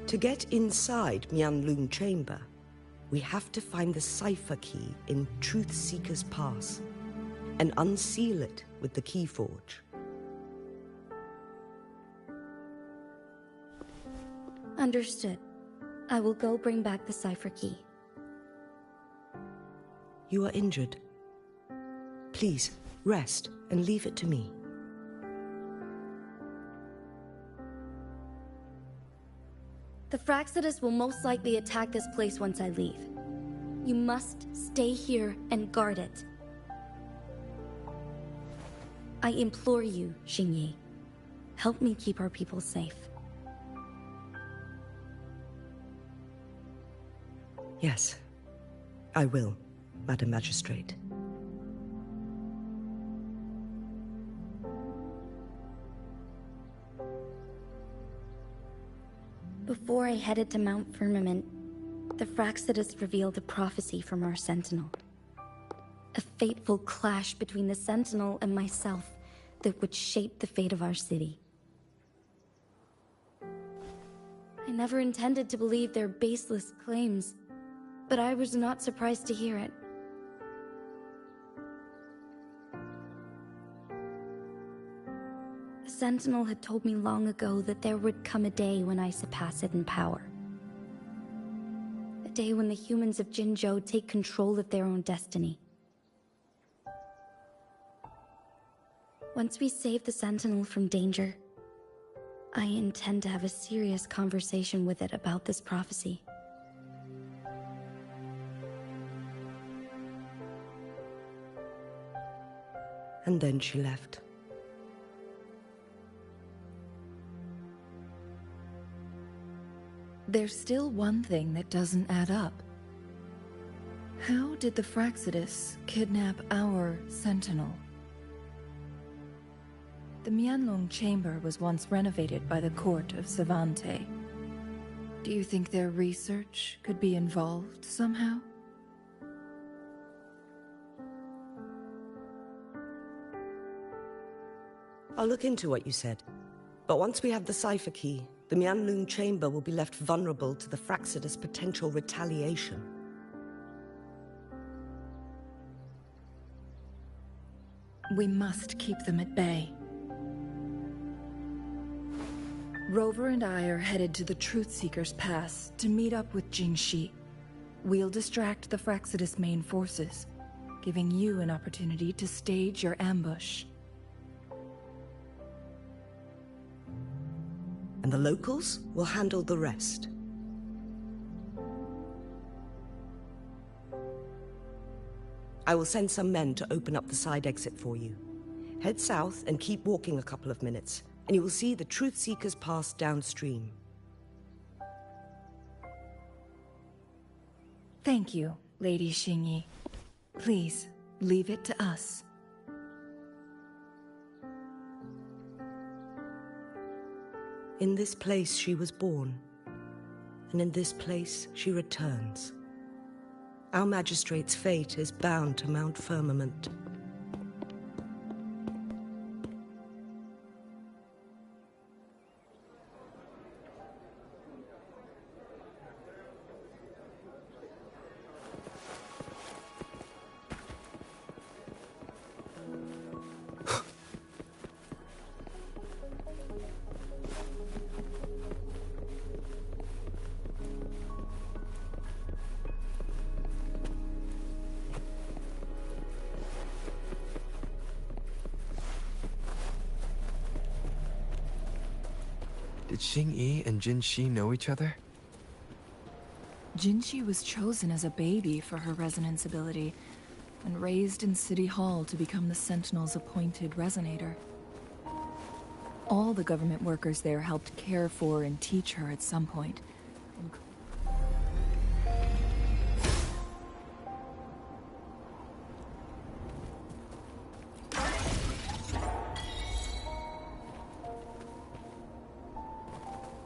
To get inside Mianlung Chamber, we have to find the cipher key in Truth Seeker's Pass and unseal it with the Keyforge. Understood. I will go bring back the cipher key. You are injured. Please, rest and leave it to me. The Fraxidus will most likely attack this place once I leave. You must stay here and guard it. I implore you, Xingyi. Help me keep our people safe. Yes, I will, Madam Magistrate. Before I headed to Mount Firmament, the Fraxidus revealed a prophecy from our Sentinel. A fateful clash between the Sentinel and myself that would shape the fate of our city. I never intended to believe their baseless claims, but I was not surprised to hear it. The Sentinel had told me long ago that there would come a day when I surpass it in power. A day when the humans of Jinzhou take control of their own destiny. Once we save the Sentinel from danger, I intend to have a serious conversation with it about this prophecy. And then she left. There's still one thing that doesn't add up. How did the Fraxidus kidnap our Sentinel? The Mianlong Chamber was once renovated by the court of Savante. Do you think their research could be involved somehow? I'll look into what you said. But once we have the cipher key, the Mianlung Chamber will be left vulnerable to the Fraxidus' potential retaliation. We must keep them at bay. Rover and I are headed to the Truthseeker's Pass to meet up with Jingxi. We'll distract the Fraxidus main forces, giving you an opportunity to stage your ambush. And the locals will handle the rest. I will send some men to open up the side exit for you. Head south and keep walking a couple of minutes, and you will see the Truthseeker's Pass downstream. Thank you, Lady Xingyi. Please, leave it to us. In this place she was born, and in this place she returns. Our magistrate's fate is bound to Mount Firmament. Did Xingyi and Jinxi know each other? Jinxi was chosen as a baby for her resonance ability, and raised in City Hall to become the Sentinel's appointed resonator. All the government workers there helped care for and teach her at some point.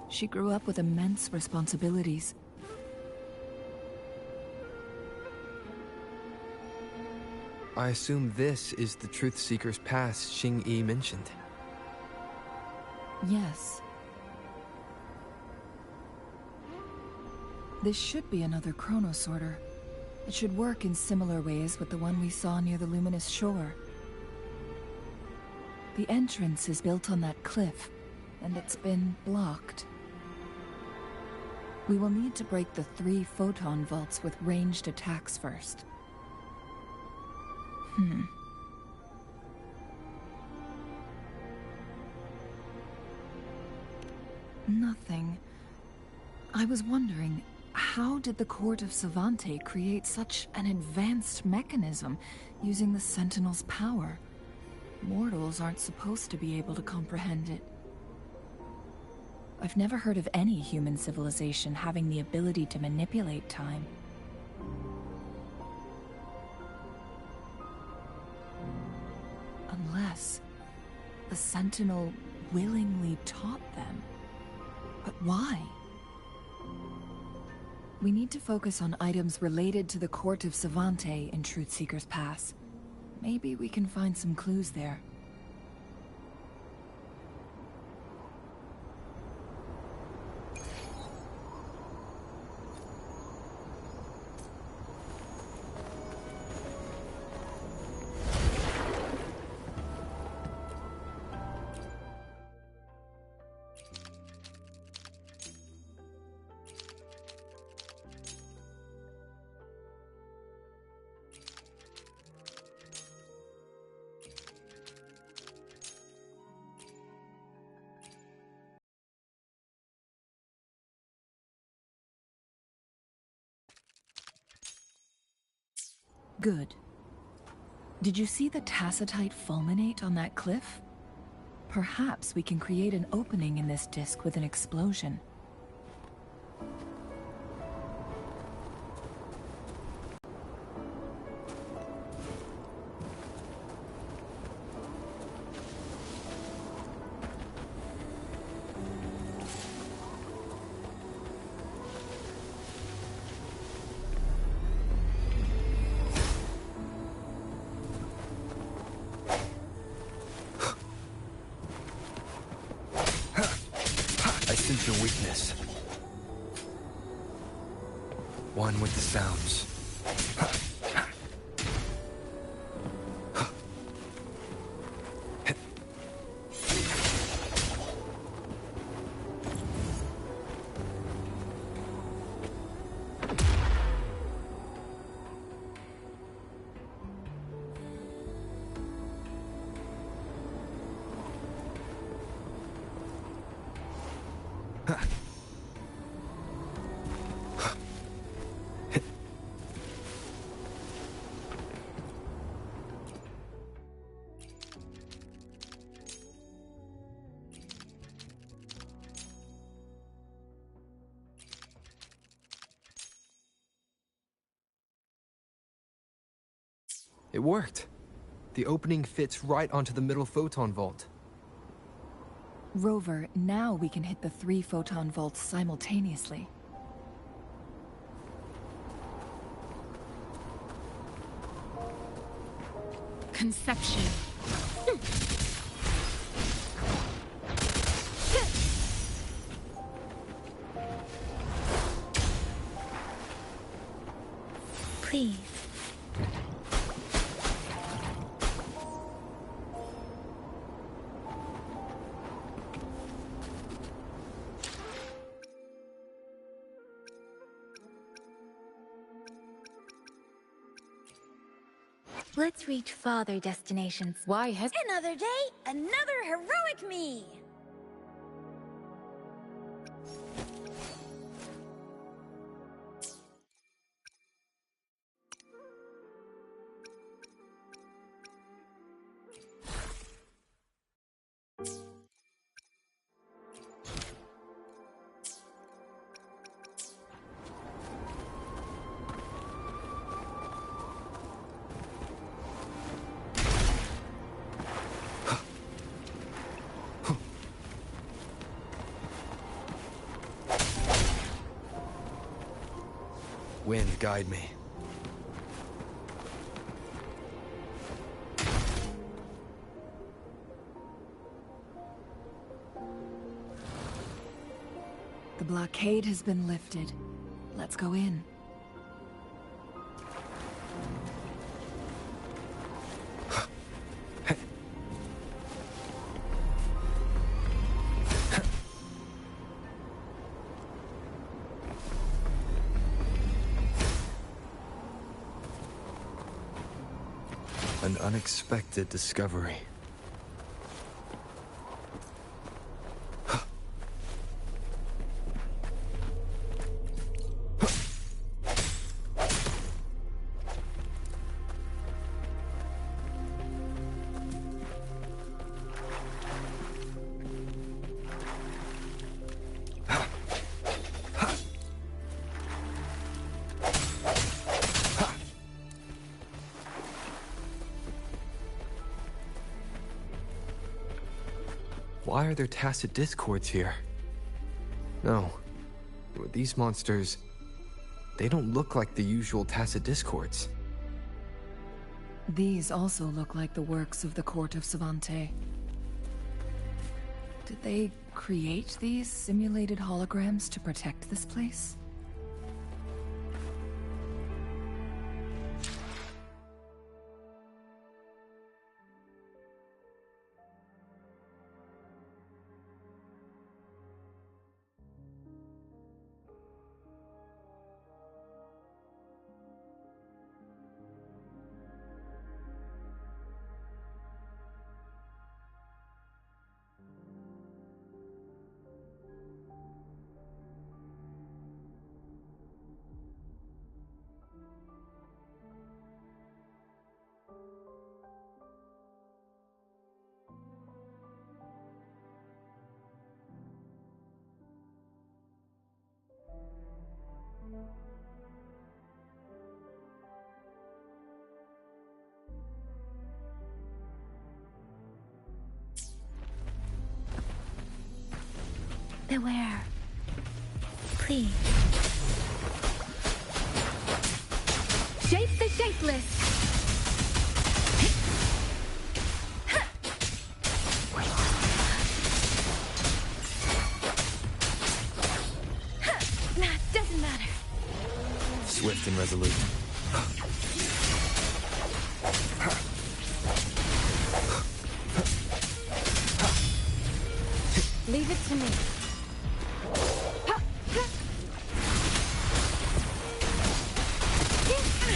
She grew up with immense responsibilities. I assume this is the Truthseeker's Pass Xingyi mentioned. Yes. This should be another chronosorter. It should work in similar ways with the one we saw near the luminous shore. The entrance is built on that cliff, and it's been blocked. We will need to break the 3 photon vaults with ranged attacks first. Nothing. I was wondering, how did the Court of Savante create such an advanced mechanism using the Sentinel's power? Mortals aren't supposed to be able to comprehend it. I've never heard of any human civilization having the ability to manipulate time. Unless the Sentinel willingly taught them. But why? We need to focus on items related to the Court of Savante in Truthseeker's Pass. Maybe we can find some clues there. Good. Did you see the tacitite fulminate on that cliff? Perhaps we can create an opening in this disk with an explosion. Your weakness. One with the sounds. It worked. The opening fits right onto the middle photon vault. Rover, now we can hit the 3 photon vaults simultaneously. Conception. Please. Let's reach farther destinations. Why has Another day, another heroic me! Wind, guide me. The blockade has been lifted. Let's go in. An unexpected discovery. Why are there tacit discords here? No. These monsters... they don't look like the usual tacit discords. These also look like the works of the court of Savante. Did they create these simulated holograms to protect this place? Beware. Please. shape the shapeless? Doesn't matter. Swift and resolute. Leave it to me.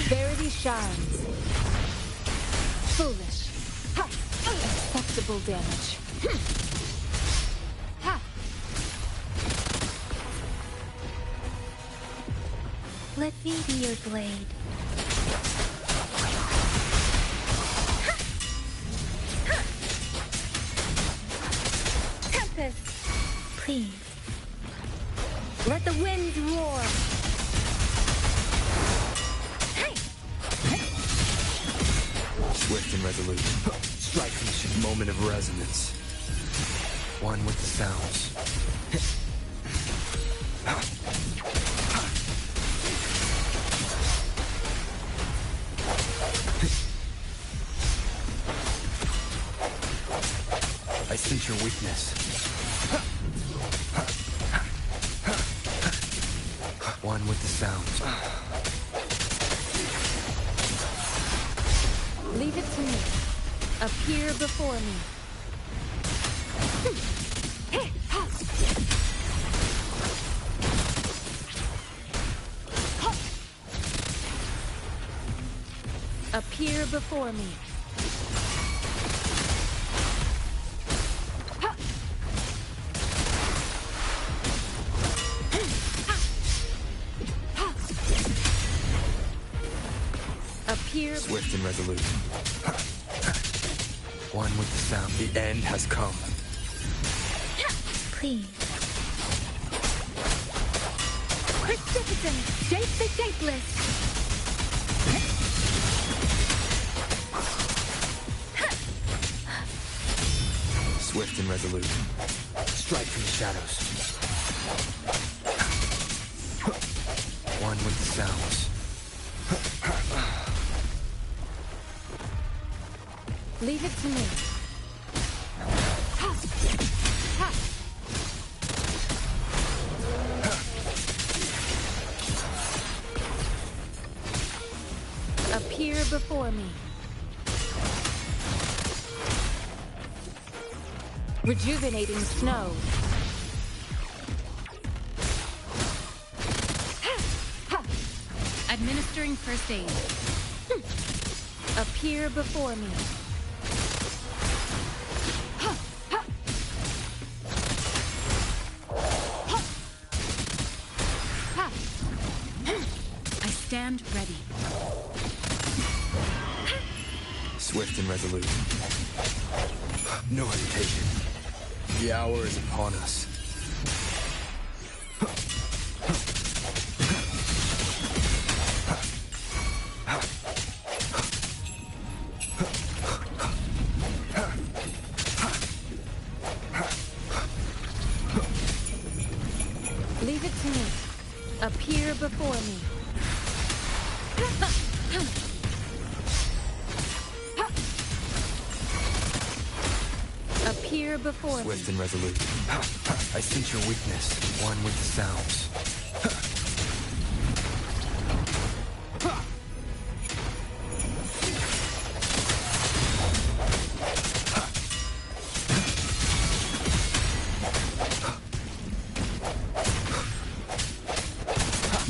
Verity shines. Foolish. Acceptable damage. Let's see your blade. Tempest! Please. Let the winds roar! Swift and resolute. Strike from the moment of resonance. One with the sounds. I sense your weakness. One with the sounds. Leave it to me. Appear before me. Appear before me. Appear. Swift and resolute. One with the sound. The end has come. Please. Precipitant, shape the shapeless. Swift and resolute. Strike from the shadows. One with the sounds. Leave it to me. Appear before me. Rejuvenating snow. Administering first aid. Appear before me. I stand ready. Swift and resolute. No hesitation. The hour is upon us. Leave it to me. Appear before me. Appear before me. Swift and resolute. I sense your weakness. One with the sounds.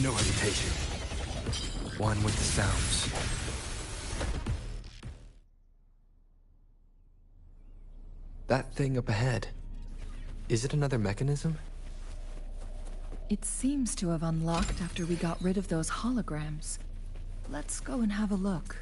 No hesitation. One with the sounds. That thing up ahead. Is it another mechanism? It seems to have unlocked after we got rid of those holograms. Let's go and have a look.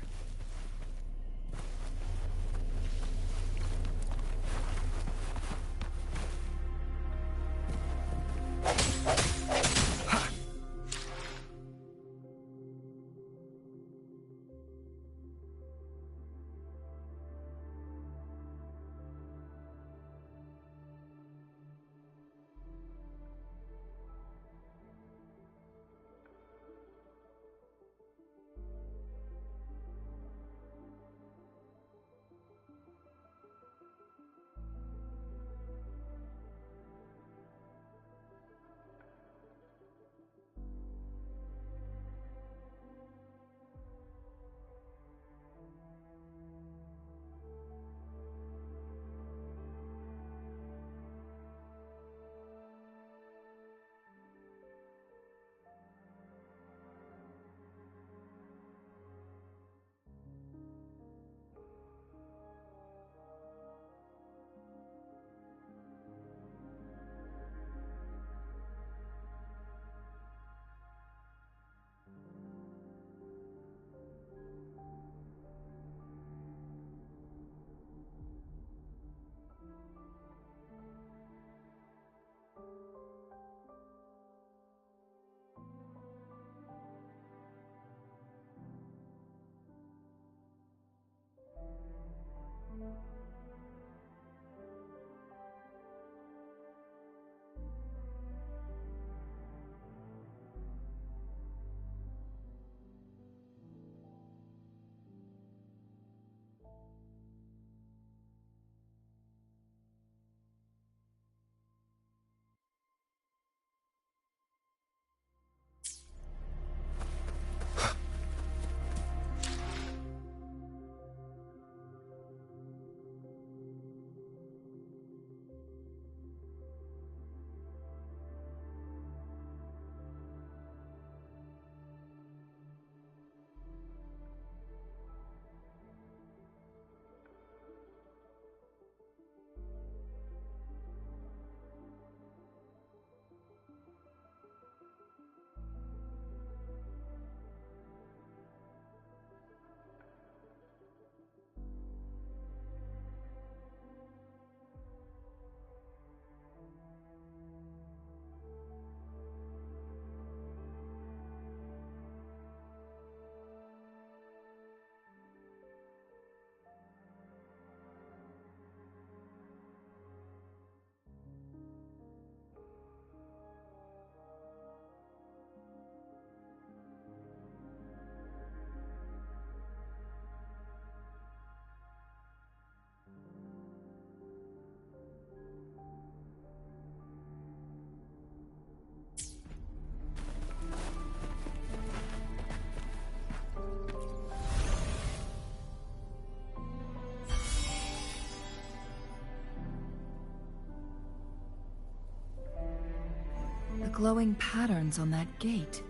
The glowing patterns on that gate.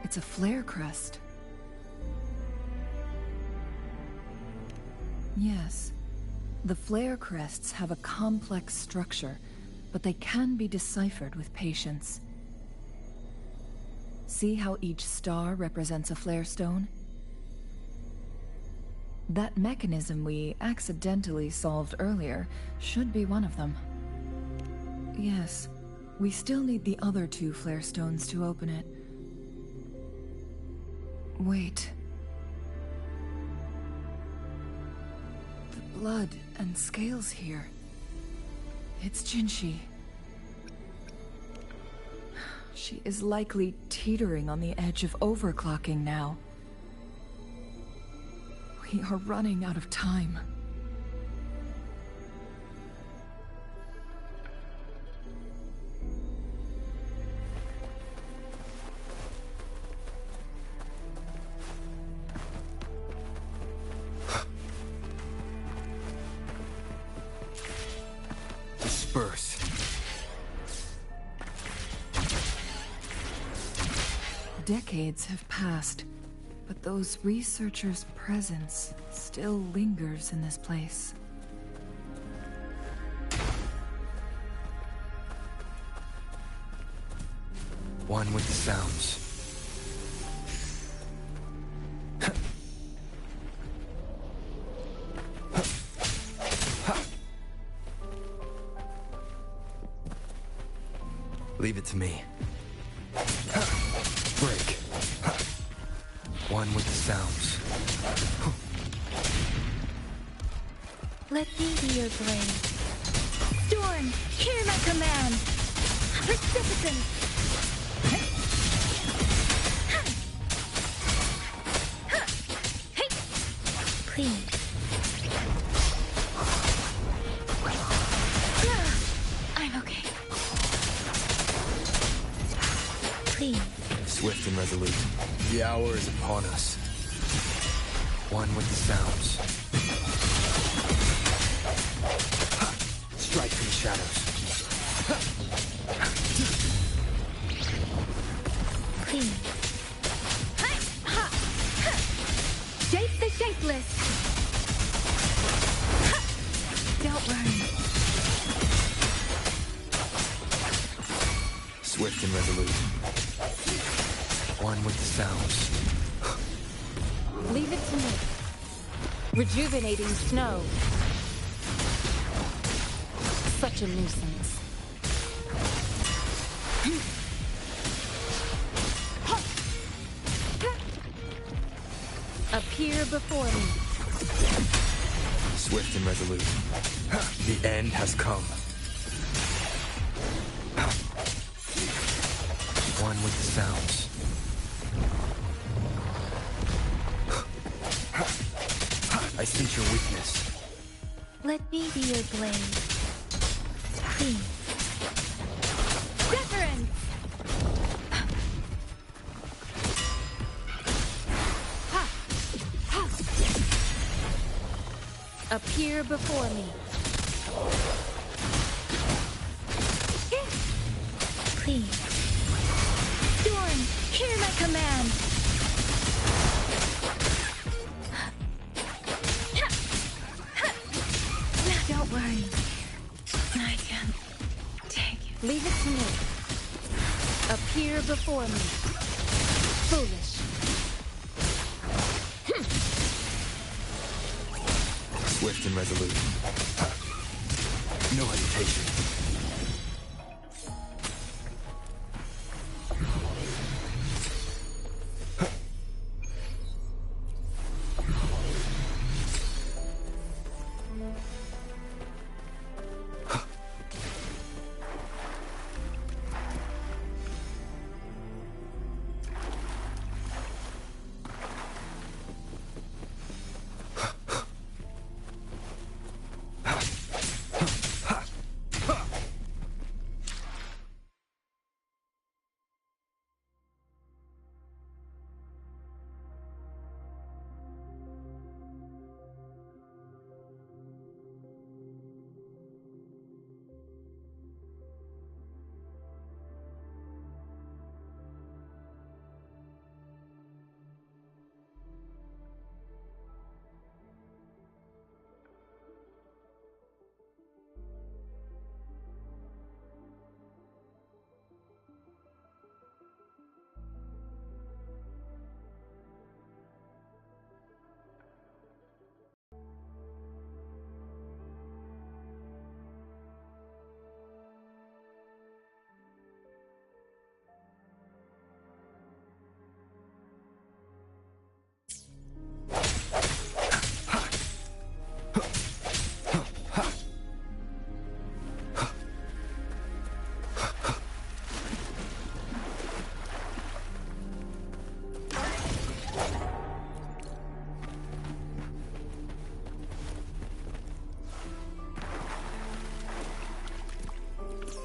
It's a flare crest. Yes. The flare crests have a complex structure, but they can be deciphered with patience. See how each star represents a flare stone? That mechanism we accidentally solved earlier should be one of them. Yes, we still need the other 2 flare stones to open it. Wait. The blood and scales here. It's Jinshi. She is likely teetering on the edge of overclocking now. We are running out of time. Disperse. Decades have passed, but those researchers' presence still lingers in this place. One with the sounds. Leave it to me. Break. One with the sounds. Let me be your blade. Storm, hear my command. Precipitant. Please. I'm okay. Please. Swift and resolute. The hour is upon us. One with the sounds. Strike from the shadows. Please. Shape the shapeless. Don't worry. Swift and resolute. One with the sounds. Leave it to me. Rejuvenating snow. Such a nuisance. Appear before me. Swift and resolute. The end has come. One with the sounds. I sense your weakness. Let me be your blade. Please. Deference! Appear before me. Please. Storm, hear my command. Don't worry. I can take it. Leave it to me. Appear before me. Foolish. Swift and resolute. No hesitation.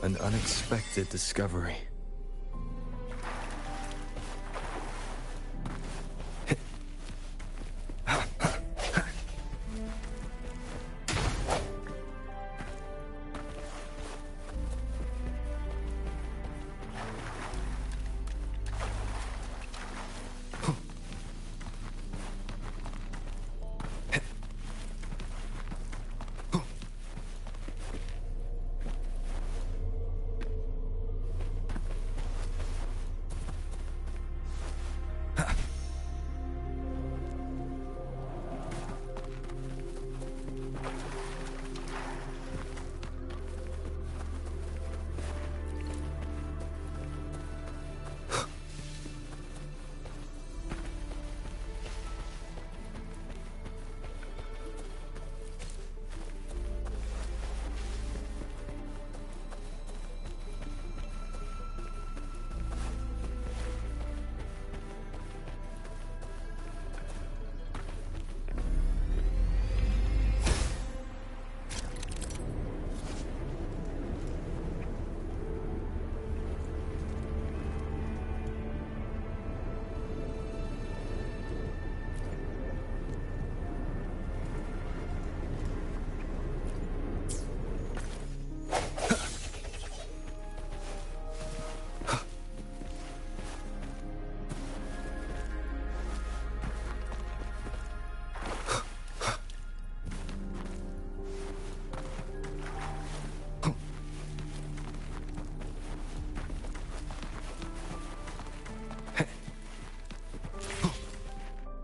An unexpected discovery.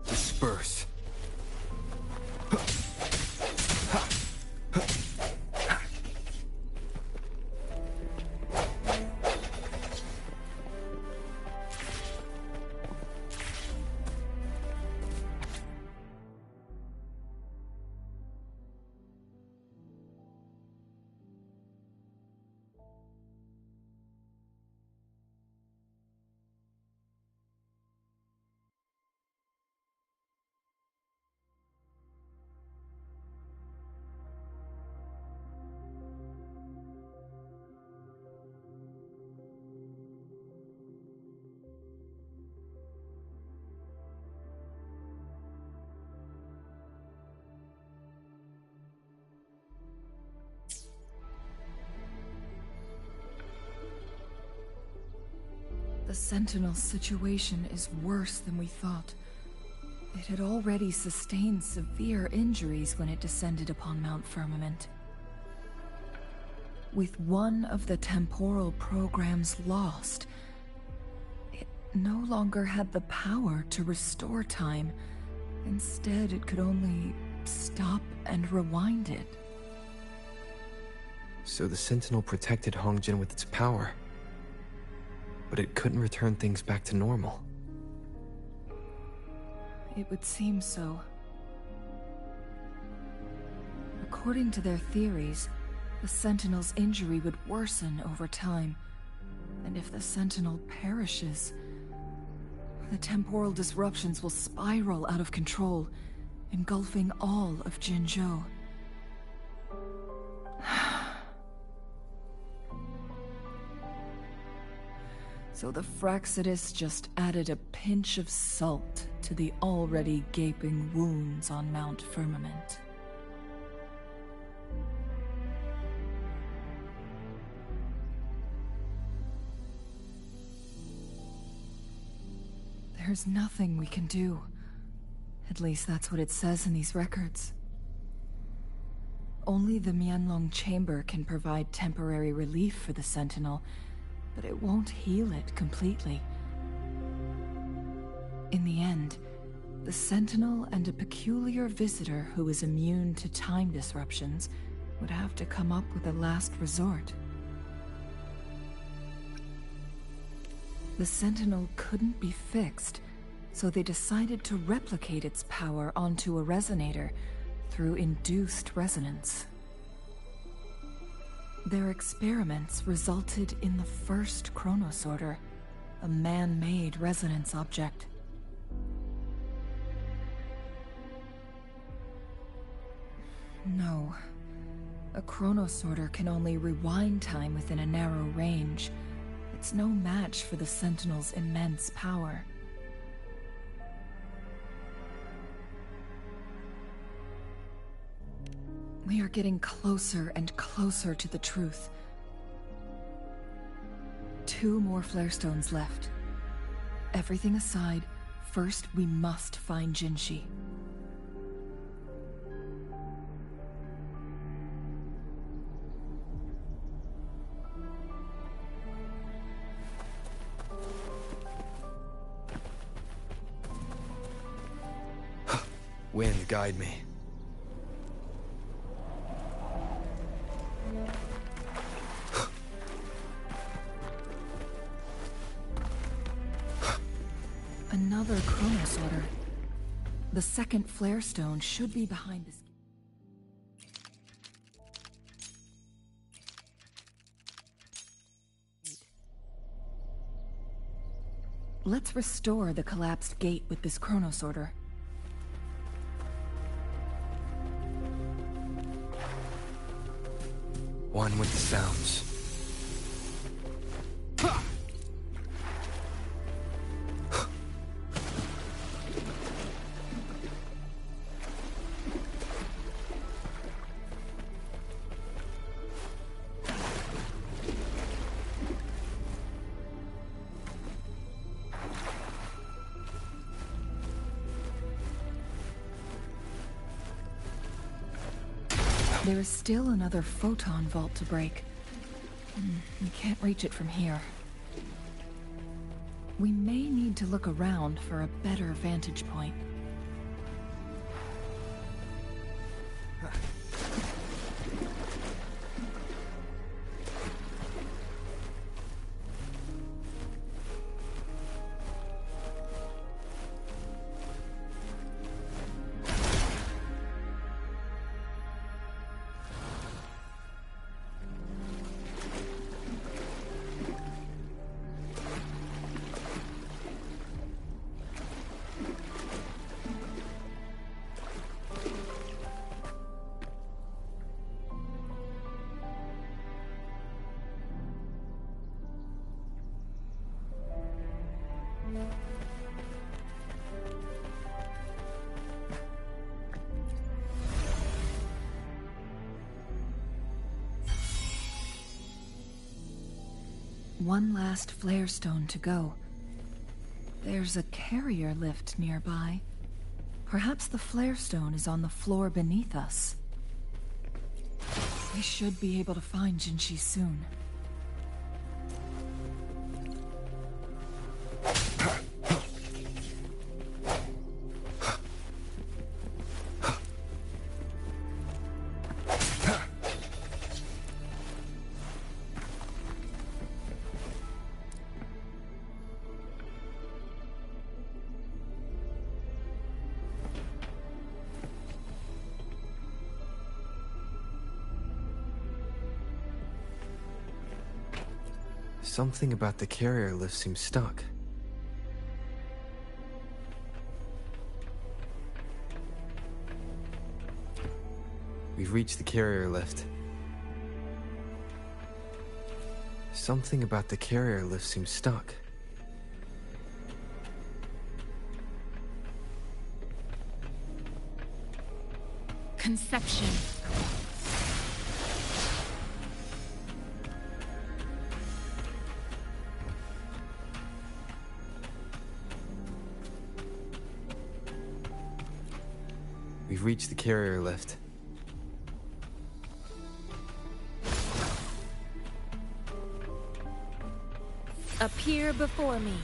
Disperse. The Sentinel's situation is worse than we thought. It had already sustained severe injuries when it descended upon Mount Firmament. With one of the temporal programs lost, it no longer had the power to restore time. Instead, it could only stop and rewind it. So the Sentinel protected Hongjin with its power. But it couldn't return things back to normal. It would seem so. According to their theories, the Sentinel's injury would worsen over time. And if the Sentinel perishes, the temporal disruptions will spiral out of control, engulfing all of Jinzhou. So the Fraxidus just added a pinch of salt to the already gaping wounds on Mount Firmament. There's nothing we can do. At least that's what it says in these records. Only the Mianlong Chamber can provide temporary relief for the Sentinel, but it won't heal it completely. In the end, the Sentinel and a peculiar visitor who is immune to time disruptions would have to come up with a last resort. The Sentinel couldn't be fixed, so they decided to replicate its power onto a resonator through induced resonance. Their experiments resulted in the first chronosorter, a man-made resonance object. No. A chronosorter can only rewind time within a narrow range. It's no match for the Sentinel's immense power. We are getting closer and closer to the truth. 2 more flare stones left. Everything aside, first we must find Jinshi. Wind, guide me. Another chronosorter. The second flare stone should be behind this. Let's restore the collapsed gate with this chronosorter. One with the sounds. There is still another photon vault to break. We can't reach it from here. We may need to look around for a better vantage point. One last flare stone to go. There's a carrier lift nearby. Perhaps the flare stone is on the floor beneath us. We should be able to find Jinshi soon. Something about the carrier lift seems stuck. We've reached the carrier lift. Something about the carrier lift seems stuck. Conception. We've reached the carrier lift. Appear before me.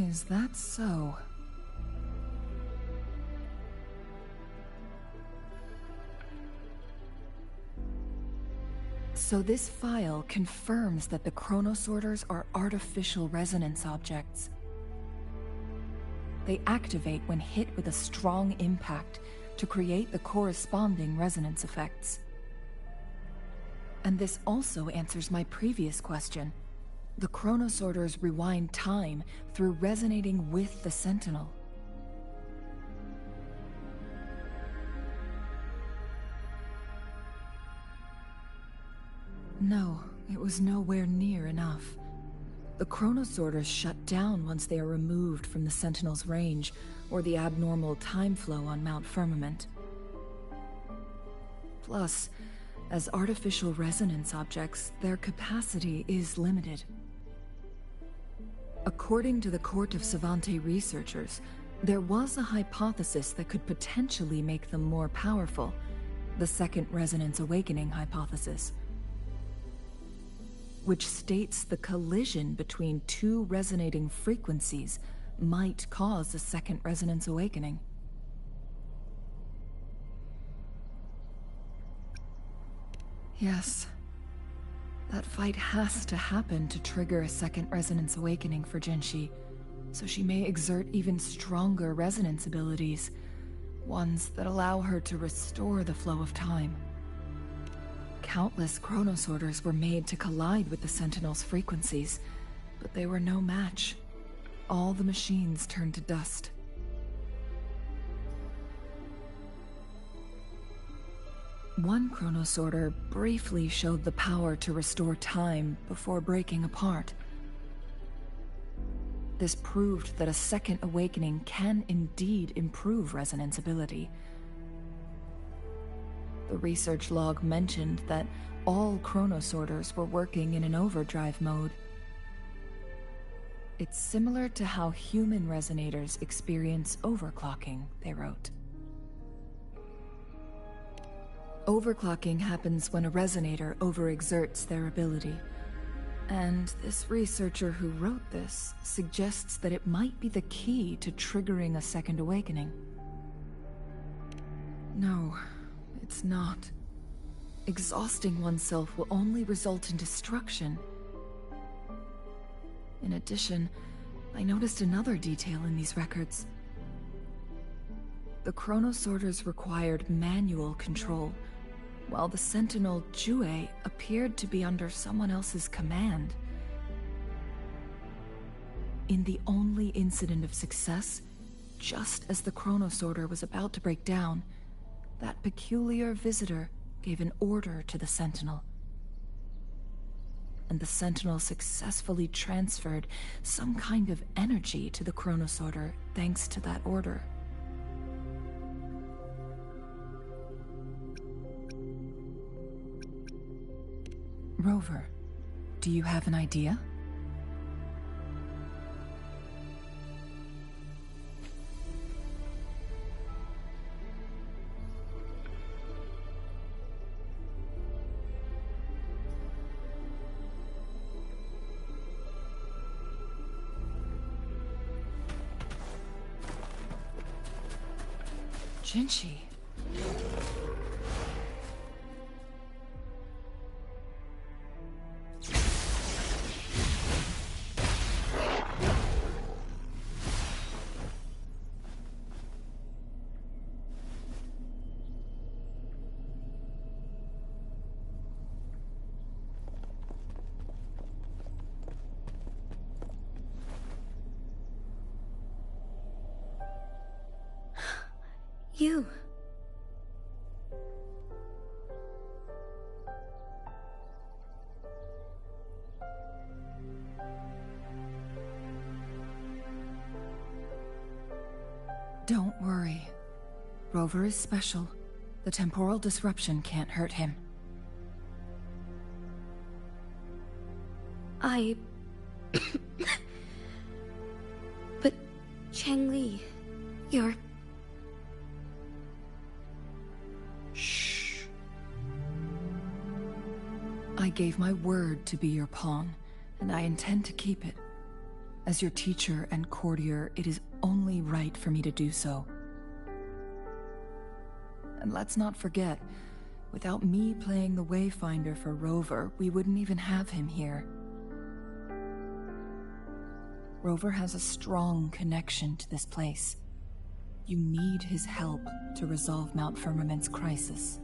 Is that so? So this file confirms that the chronosorters are artificial resonance objects. They activate when hit with a strong impact to create the corresponding resonance effects. And this also answers my previous question. The chronosorters rewind time through resonating with the Sentinel. No, it was nowhere near enough. The chronosorters shut down once they are removed from the Sentinel's range, or the abnormal time flow on Mount Firmament. Plus, as artificial resonance objects, their capacity is limited. According to the Court of Savante researchers, there was a hypothesis that could potentially make them more powerful, the Second Resonance Awakening hypothesis, which states the collision between two resonating frequencies might cause a Second Resonance Awakening. Yes. That fight has to happen to trigger a Second Resonance Awakening for Jinshi, so she may exert even stronger resonance abilities, ones that allow her to restore the flow of time. Countless chronosorters were made to collide with the Sentinel's frequencies, but they were no match. All the machines turned to dust. One chronosorter briefly showed the power to restore time before breaking apart. This proved that a second awakening can indeed improve resonance ability. The research log mentioned that all chronosorters were working in an overdrive mode. It's similar to how human resonators experience overclocking, they wrote. Overclocking happens when a resonator overexerts their ability. And this researcher who wrote this suggests that it might be the key to triggering a second awakening. No, it's not. Exhausting oneself will only result in destruction. In addition, I noticed another detail in these records. The chronosorters required manual control, while the Sentinel Jue appeared to be under someone else's command. In the only incident of success, just as the chronosorter was about to break down, that peculiar visitor gave an order to the Sentinel. And the Sentinel successfully transferred some kind of energy to the chronosorter thanks to that order. Rover, do you have an idea? Jinshi. You. Don't worry. Rover is special. The temporal disruption can't hurt him. But Changli, you're... Shh. I gave my word to be your pawn, and I intend to keep it. As your teacher and courtier, it is only right for me to do so. And let's not forget, without me playing the Wayfinder for Rover, we wouldn't even have him here. Rover has a strong connection to this place. You need his help to resolve Mount Firmament's crisis.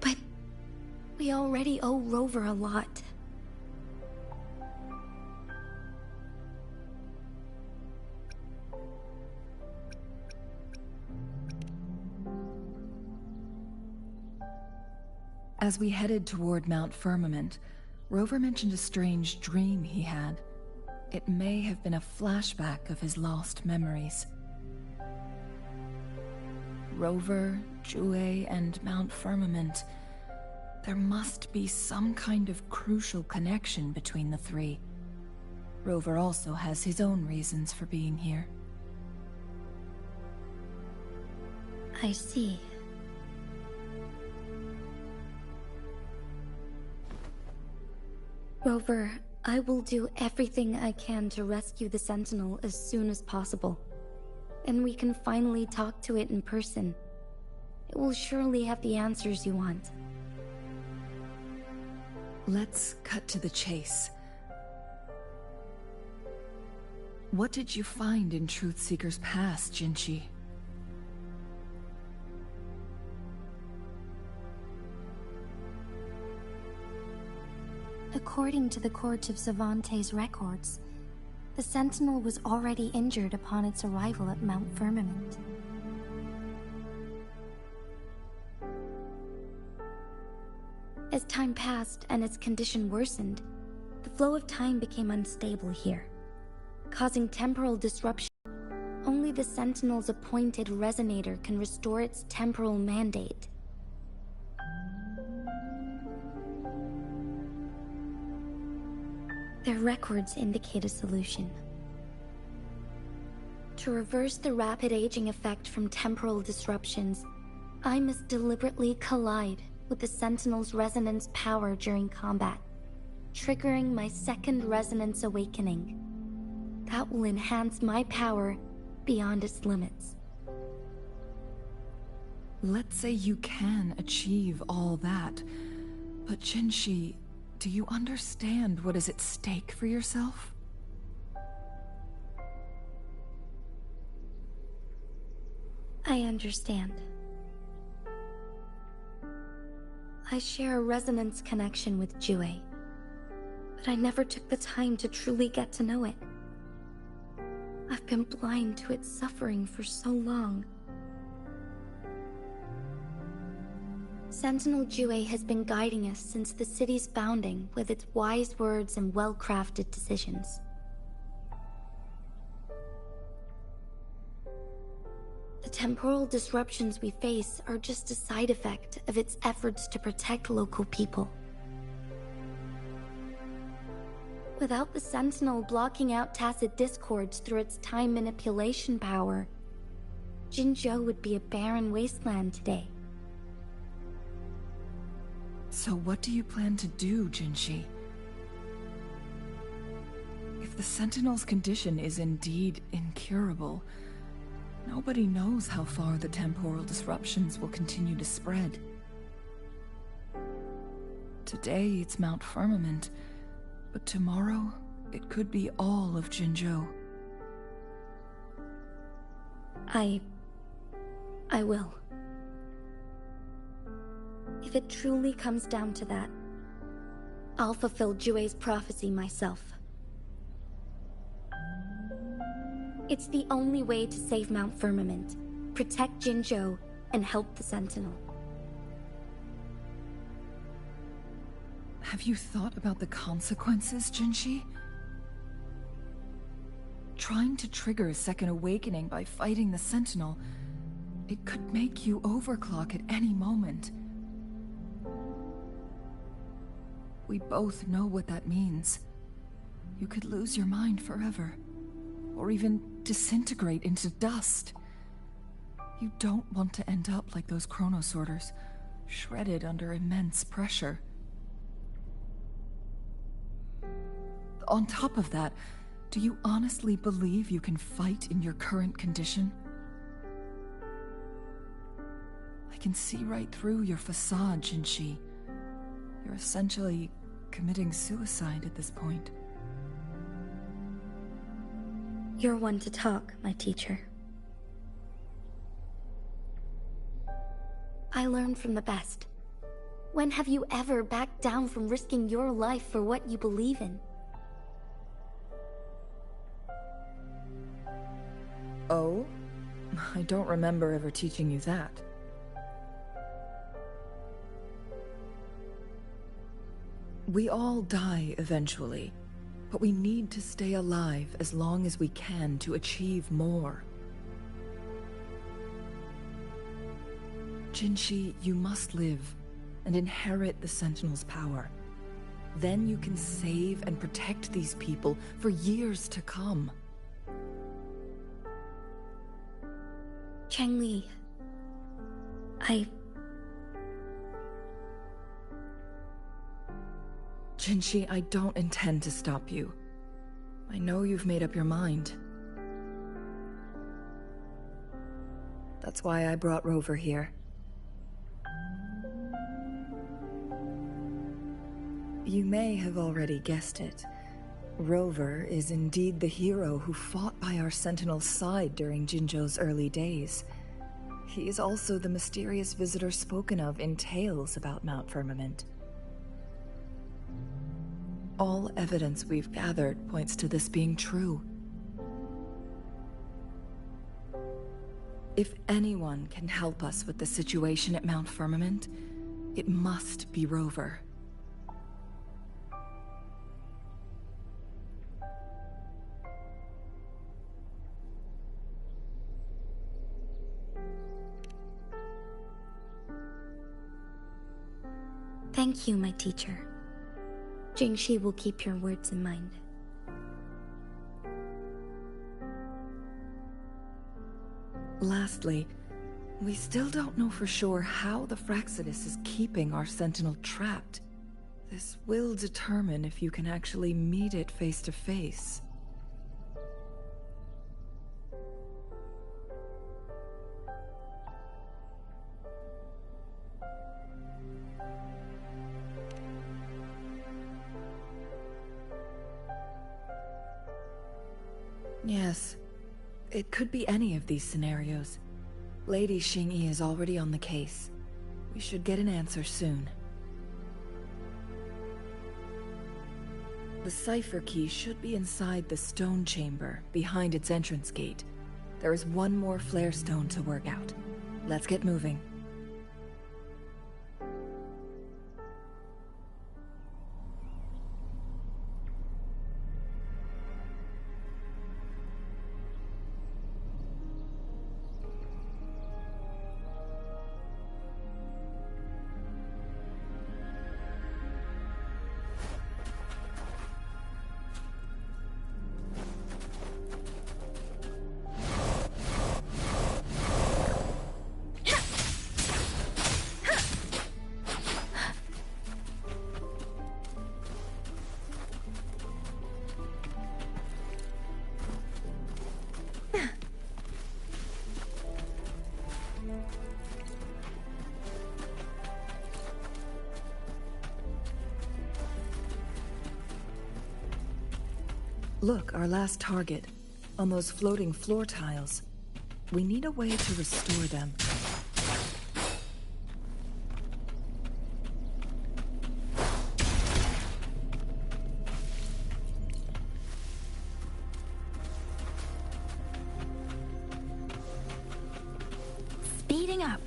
But we already owe Rover a lot. As we headed toward Mount Firmament, Rover mentioned a strange dream he had. It may have been a flashback of his lost memories. Rover, Jue, and Mount Firmament. There must be some kind of crucial connection between the three. Rover also has his own reasons for being here. I see. Rover, I will do everything I can to rescue the Sentinel as soon as possible. And we can finally talk to it in person. It will surely have the answers you want. Let's cut to the chase. What did you find in Truthseeker's past, Jinchi? According to the Court of Savante's records, the Sentinel was already injured upon its arrival at Mount Firmament. As time passed and its condition worsened, the flow of time became unstable here, causing temporal disruption. Only the Sentinel's appointed resonator can restore its temporal mandate. Their records indicate a solution. To reverse the rapid aging effect from temporal disruptions, I must deliberately collide with the Sentinel's resonance power during combat, triggering my second resonance awakening. That will enhance my power beyond its limits. Let's say you can achieve all that, but Jinchi, do you understand what is at stake for yourself? I understand. I share a resonance connection with Jue, but I never took the time to truly get to know it. I've been blind to its suffering for so long. Sentinel Jue has been guiding us since the city's founding with its wise words and well-crafted decisions. The temporal disruptions we face are just a side effect of its efforts to protect local people. Without the Sentinel blocking out tacit discords through its time manipulation power, Jinzhou would be a barren wasteland today. So what do you plan to do, Jinchi? If the Sentinel's condition is indeed incurable, nobody knows how far the temporal disruptions will continue to spread. Today it's Mount Firmament, but tomorrow it could be all of Jinzhou. I will. If it truly comes down to that, I'll fulfill Jue's prophecy myself. It's the only way to save Mount Firmament, protect Jinzhou, and help the Sentinel. Have you thought about the consequences, Jinchi? Trying to trigger a second awakening by fighting the Sentinel, it could make you overclock at any moment. We both know what that means. You could lose your mind forever, or even disintegrate into dust. You don't want to end up like those chronosorters, shredded under immense pressure. On top of that, do you honestly believe you can fight in your current condition? I can see right through your facade, Jinshi. You're essentially committing suicide at this point. You're one to talk, my teacher. I learned from the best. When have you ever backed down from risking your life for what you believe in? Oh? I don't remember ever teaching you that. We all die eventually, but we need to stay alive as long as we can to achieve more. Jinshi, you must live and inherit the Sentinel's power. Then you can save and protect these people for years to come. Changli, Jinshi, I don't intend to stop you. I know you've made up your mind. That's why I brought Rover here. You may have already guessed it. Rover is indeed the hero who fought by our Sentinel's side during Jinzhou's early days. He is also the mysterious visitor spoken of in tales about Mount Firmament. All evidence we've gathered points to this being true. If anyone can help us with the situation at Mount Firmament, it must be Rover. Thank you, my teacher. Jingshi will keep your words in mind. Lastly, we still don't know for sure how the Fraxidus is keeping our Sentinel trapped. This will determine if you can actually meet it face to face. Yes, it could be any of these scenarios. Lady Xingyi is already on the case. We should get an answer soon. The cipher key should be inside the stone chamber, behind its entrance gate. There is one more flare stone to work out. Let's get moving. Look, our last target. On those floating floor tiles. We need a way to restore them. Speeding up.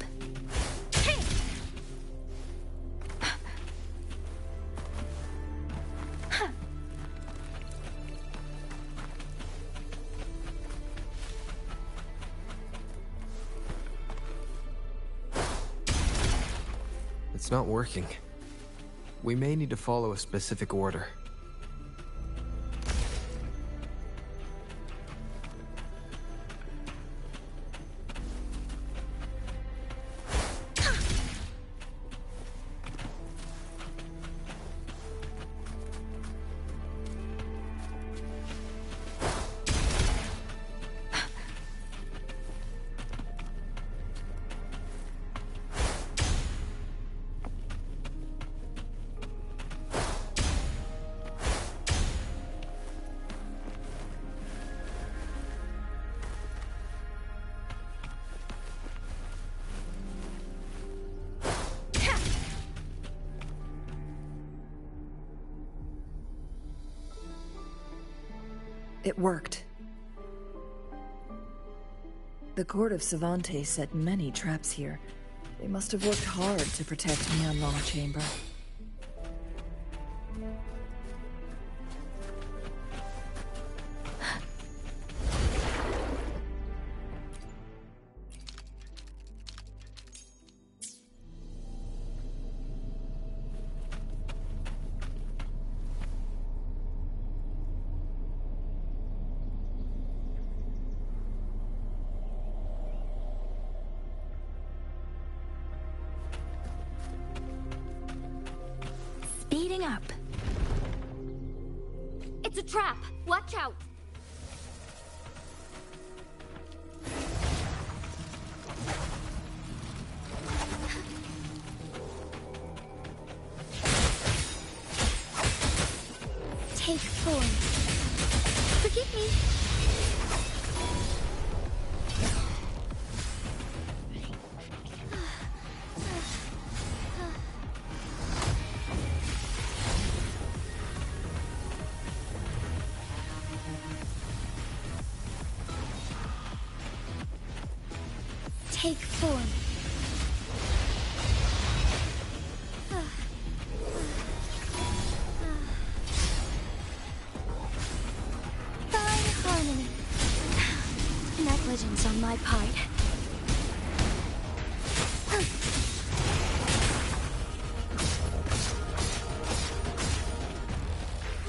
It's not working. We may need to follow a specific order. It worked. The court of Savante set many traps here. They must have worked hard to protect me on Longchamber. Speeding up. It's a trap! Watch out! Take form. Forgive me. Take form. Fine harmony. Negligence on my part.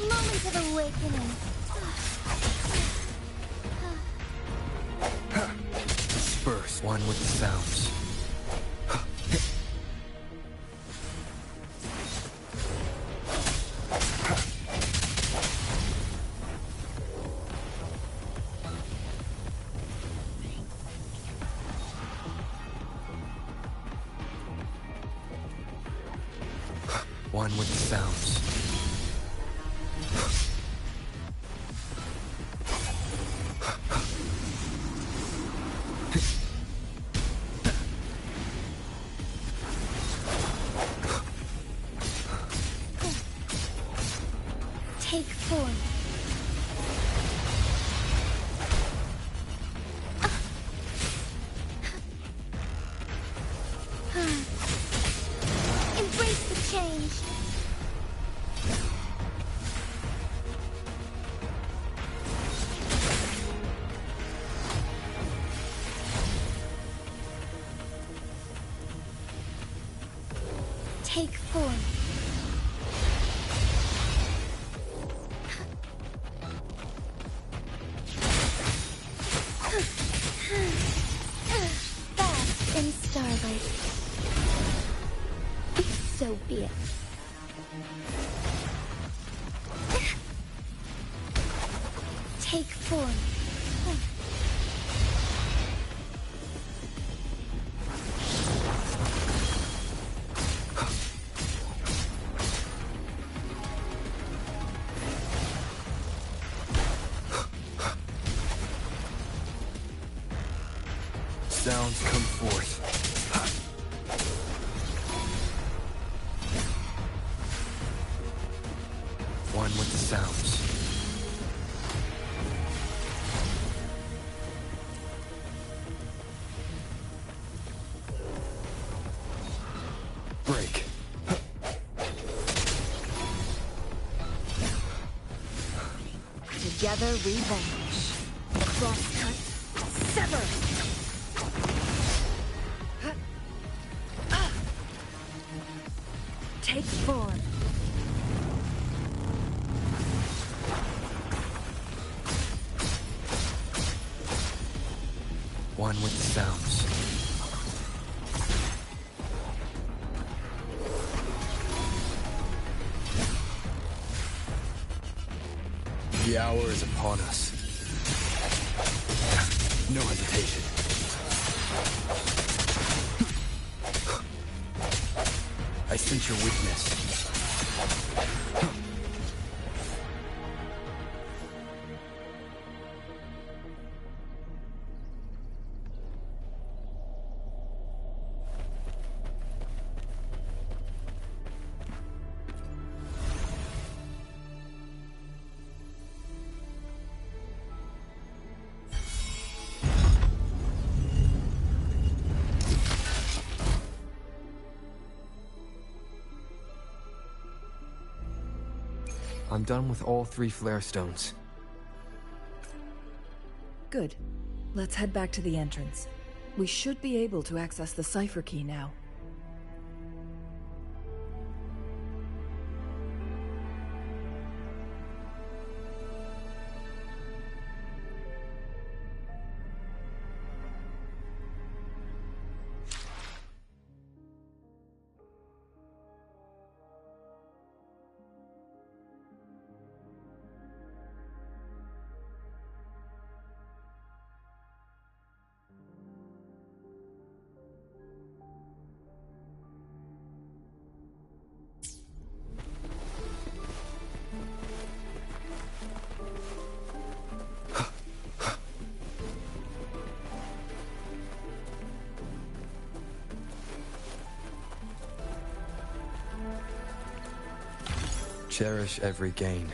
Moment of awakening. Disperse, one with the sounds. One with the sounds. Take form. Embrace the change. Take form. Bask in starlight. So be it. Take form. Sounds come forth. One with the sounds. Break. Together we vanish. Crosscut. Sever. Take form. One with the sounds. The hour is upon us. No hesitation. I sense your weakness. I'm done with all 3 flare stones. Good. Let's head back to the entrance. We should be able to access the cipher key now. Cherish every gain.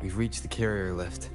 We've reached the carrier lift.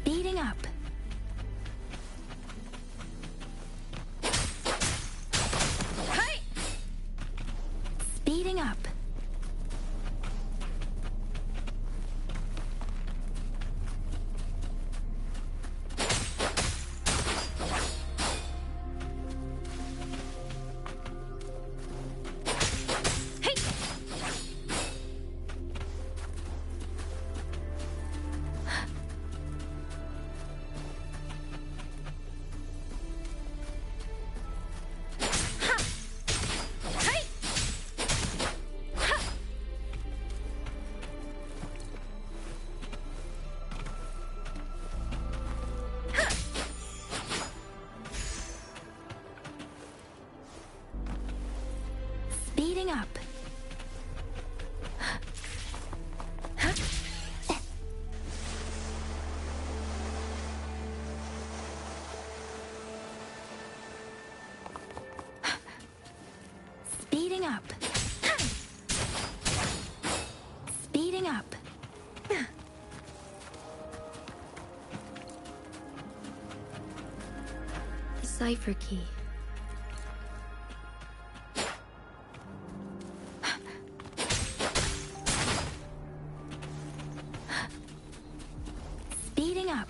Speeding up. Hey! Speeding up. Speeding up. Speeding up. Speeding up. The cipher key. Speeding up.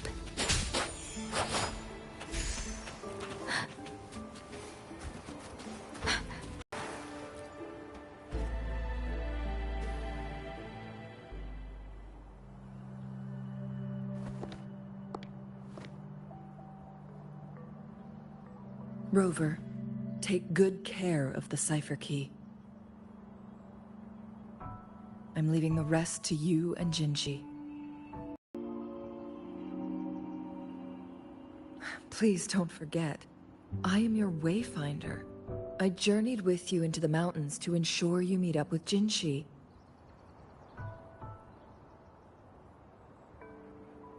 Rover, take good care of the cipher key. I'm leaving the rest to you and Jinji. Please don't forget, I am your wayfinder. I journeyed with you into the mountains to ensure you meet up with Jinshi.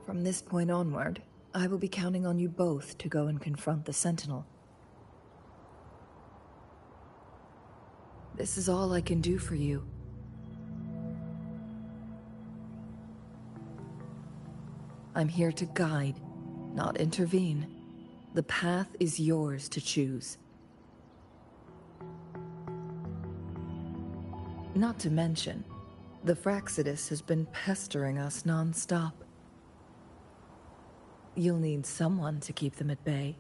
From this point onward, I will be counting on you both to go and confront the Sentinel. This is all I can do for you. I'm here to guide, not intervene. The path is yours to choose. Not to mention, the Fraxidus has been pestering us non-stop. You'll need someone to keep them at bay.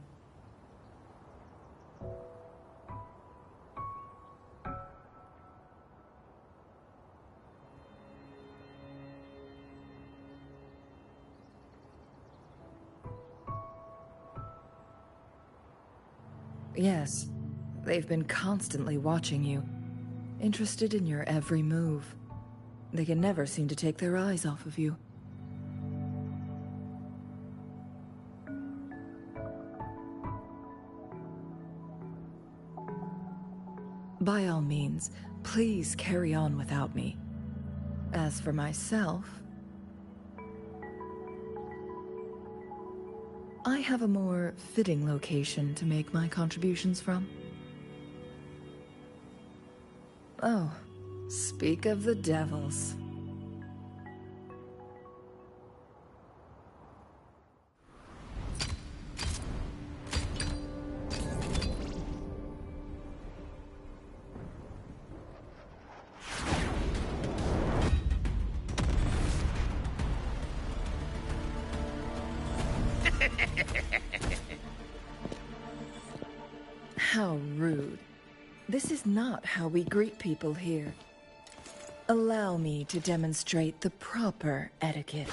Yes, they've been constantly watching you, interested in your every move. They can never seem to take their eyes off of you. By all means, please carry on without me. As for myself, I have a more fitting location to make my contributions from. Oh, speak of the devils. How rude. This is not how we greet people here. Allow me to demonstrate the proper etiquette.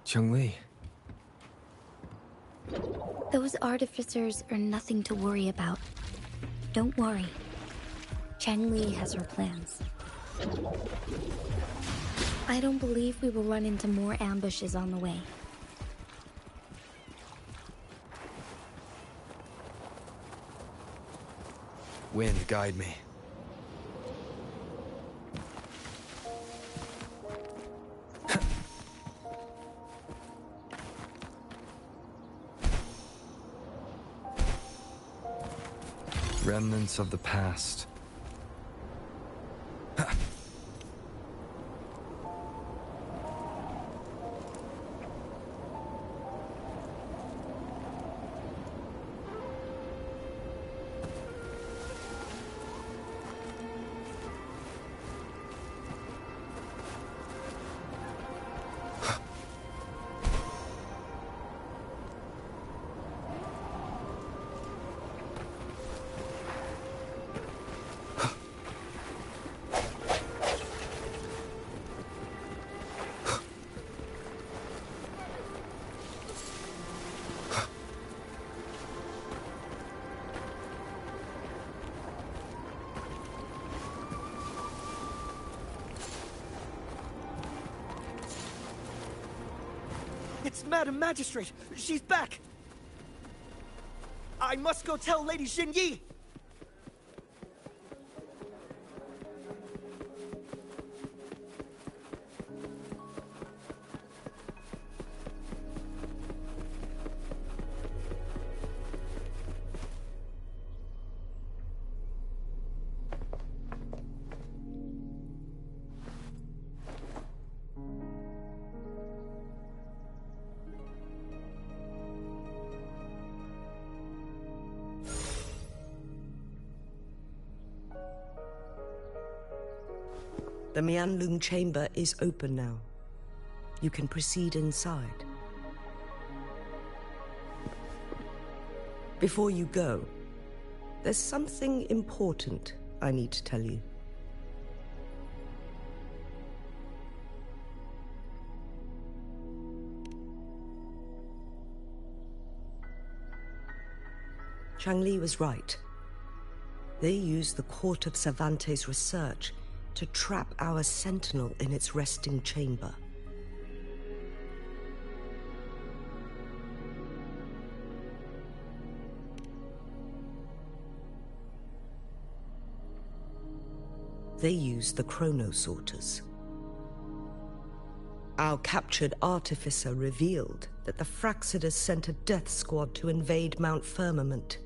Chun-Li. Those artificers are nothing to worry about. Don't worry. Chang-Li has her plans. I don't believe we will run into more ambushes on the way. Wind, guide me. Remnants of the past. It's Madam Magistrate! She's back! I must go tell Lady Xin Yi! The Mianlung chamber is open now. You can proceed inside. Before you go, there's something important I need to tell you. Changli was right. They used the Court of Cervantes' research to trap our Sentinel in its resting chamber. They used the Chronosorters. Our captured artificer revealed that the Fraxidus sent a death squad to invade Mount Firmament.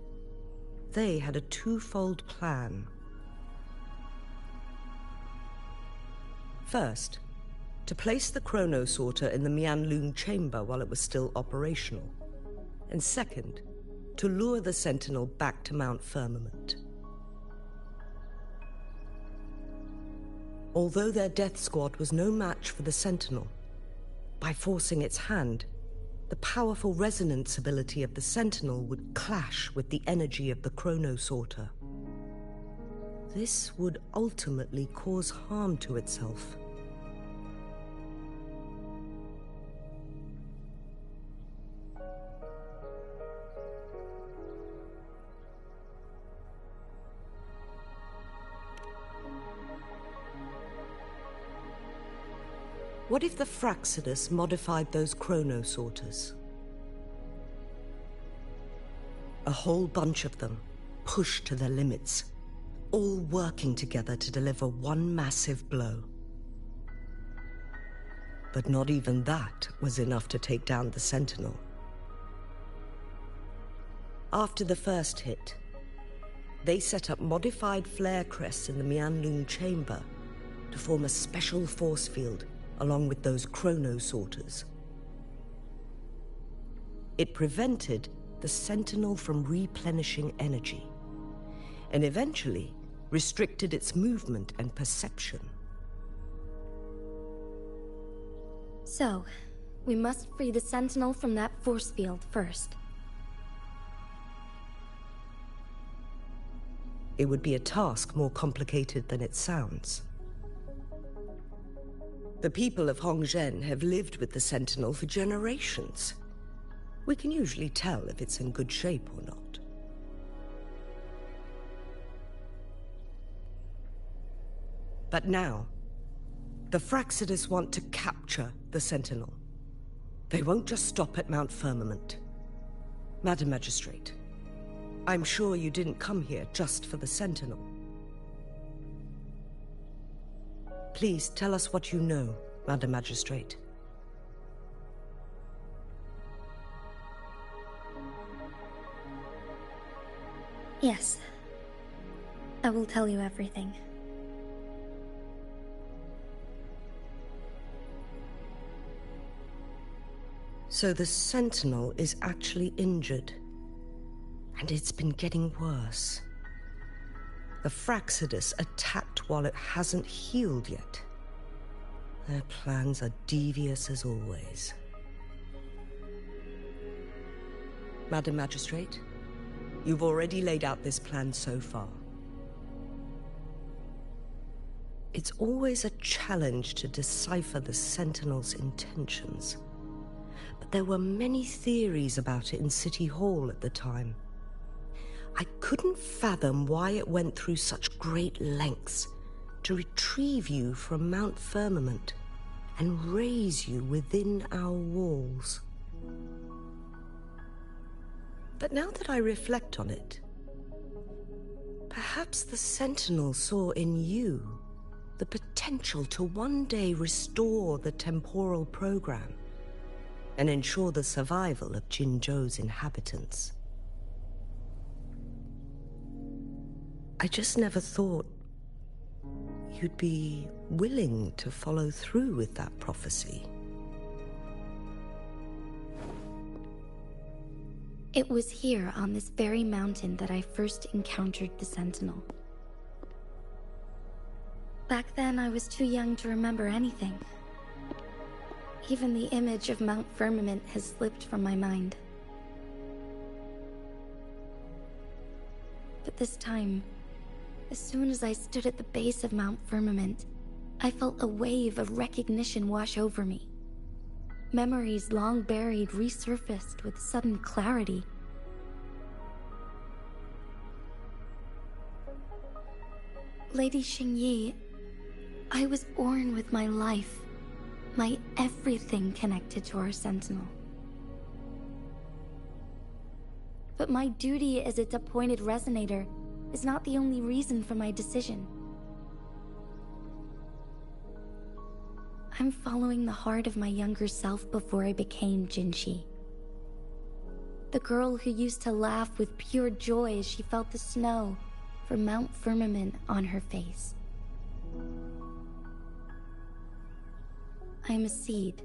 They had a twofold plan. First, to place the Chronosorter in the Mianlung chamber while it was still operational. And second, to lure the Sentinel back to Mount Firmament. Although their death squad was no match for the Sentinel, by forcing its hand, the powerful resonance ability of the Sentinel would clash with the energy of the Chronosorter. This would ultimately cause harm to itself. What if the Fraxidus modified those Chronosorters? A whole bunch of them, pushed to their limits, all working together to deliver one massive blow. But not even that was enough to take down the Sentinel. After the first hit, they set up modified flare crests in the Mianlung chamber to form a special force field along with those Chronosorters. It prevented the Sentinel from replenishing energy, and eventually restricted its movement and perception. So, we must free the Sentinel from that force field first. It would be a task more complicated than it sounds. The people of Hongzhen have lived with the Sentinel for generations. We can usually tell if it's in good shape or not. But now, the Fraxidus want to capture the Sentinel. They won't just stop at Mount Firmament. Madam Magistrate, I'm sure you didn't come here just for the Sentinel. Please tell us what you know, Madam Magistrate. Yes. I will tell you everything. So the Sentinel is actually injured. And it's been getting worse. The Fraxidus attacked while it hasn't healed yet. Their plans are devious as always. Madam Magistrate, you've already laid out this plan so far. It's always a challenge to decipher the Sentinel's intentions. But there were many theories about it in City Hall at the time. I couldn't fathom why it went through such great lengths to retrieve you from Mount Firmament and raise you within our walls. But now that I reflect on it, perhaps the Sentinel saw in you the potential to one day restore the temporal program and ensure the survival of Jinzhou's inhabitants. I just never thought you'd be willing to follow through with that prophecy. It was here on this very mountain that I first encountered the Sentinel. Back then, I was too young to remember anything. Even the image of Mount Firmament has slipped from my mind. But this time, as soon as I stood at the base of Mount Firmament, I felt a wave of recognition wash over me. Memories long buried resurfaced with sudden clarity. Lady Xingyi, I was born with my life, my everything connected to our sentinel. But my duty as its appointed resonator is not the only reason for my decision. I'm following the heart of my younger self before I became Jinshi. The girl who used to laugh with pure joy as she felt the snow from Mount Firmament on her face. I am a seed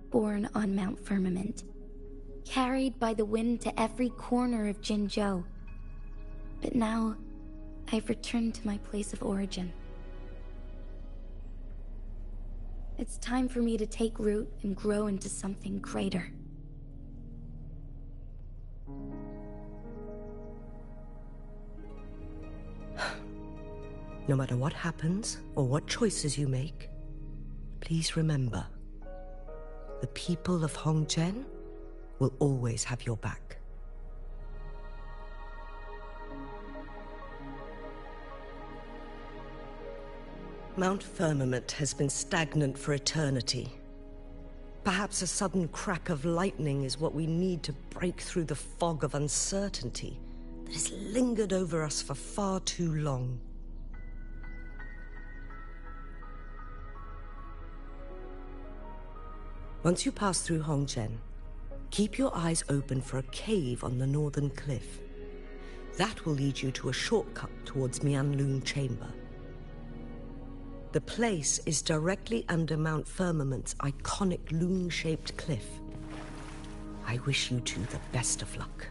born on Mount Firmament, carried by the wind to every corner of Jinzhou. But now, I've returned to my place of origin. It's time for me to take root and grow into something greater. No matter what happens or what choices you make, please remember, the people of Hongzhen will always have your back. Mount Firmament has been stagnant for eternity. Perhaps a sudden crack of lightning is what we need to break through the fog of uncertainty that has lingered over us for far too long. Once you pass through Hongzhen, keep your eyes open for a cave on the northern cliff. That will lead you to a shortcut towards Mianlun Chamber. The place is directly under Mount Firmament's iconic loon-shaped cliff. I wish you two the best of luck.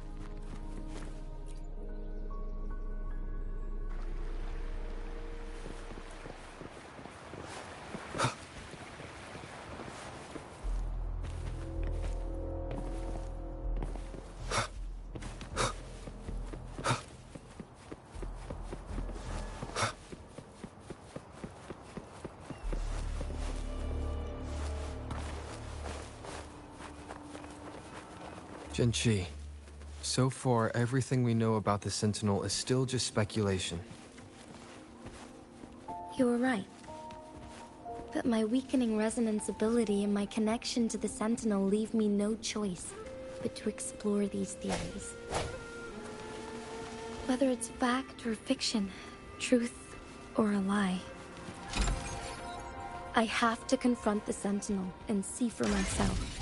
Jinshi, so far everything we know about the Sentinel is still just speculation. You were right. But my weakening resonance ability and my connection to the Sentinel leave me no choice but to explore these theories. Whether it's fact or fiction, truth or a lie, I have to confront the Sentinel and see for myself.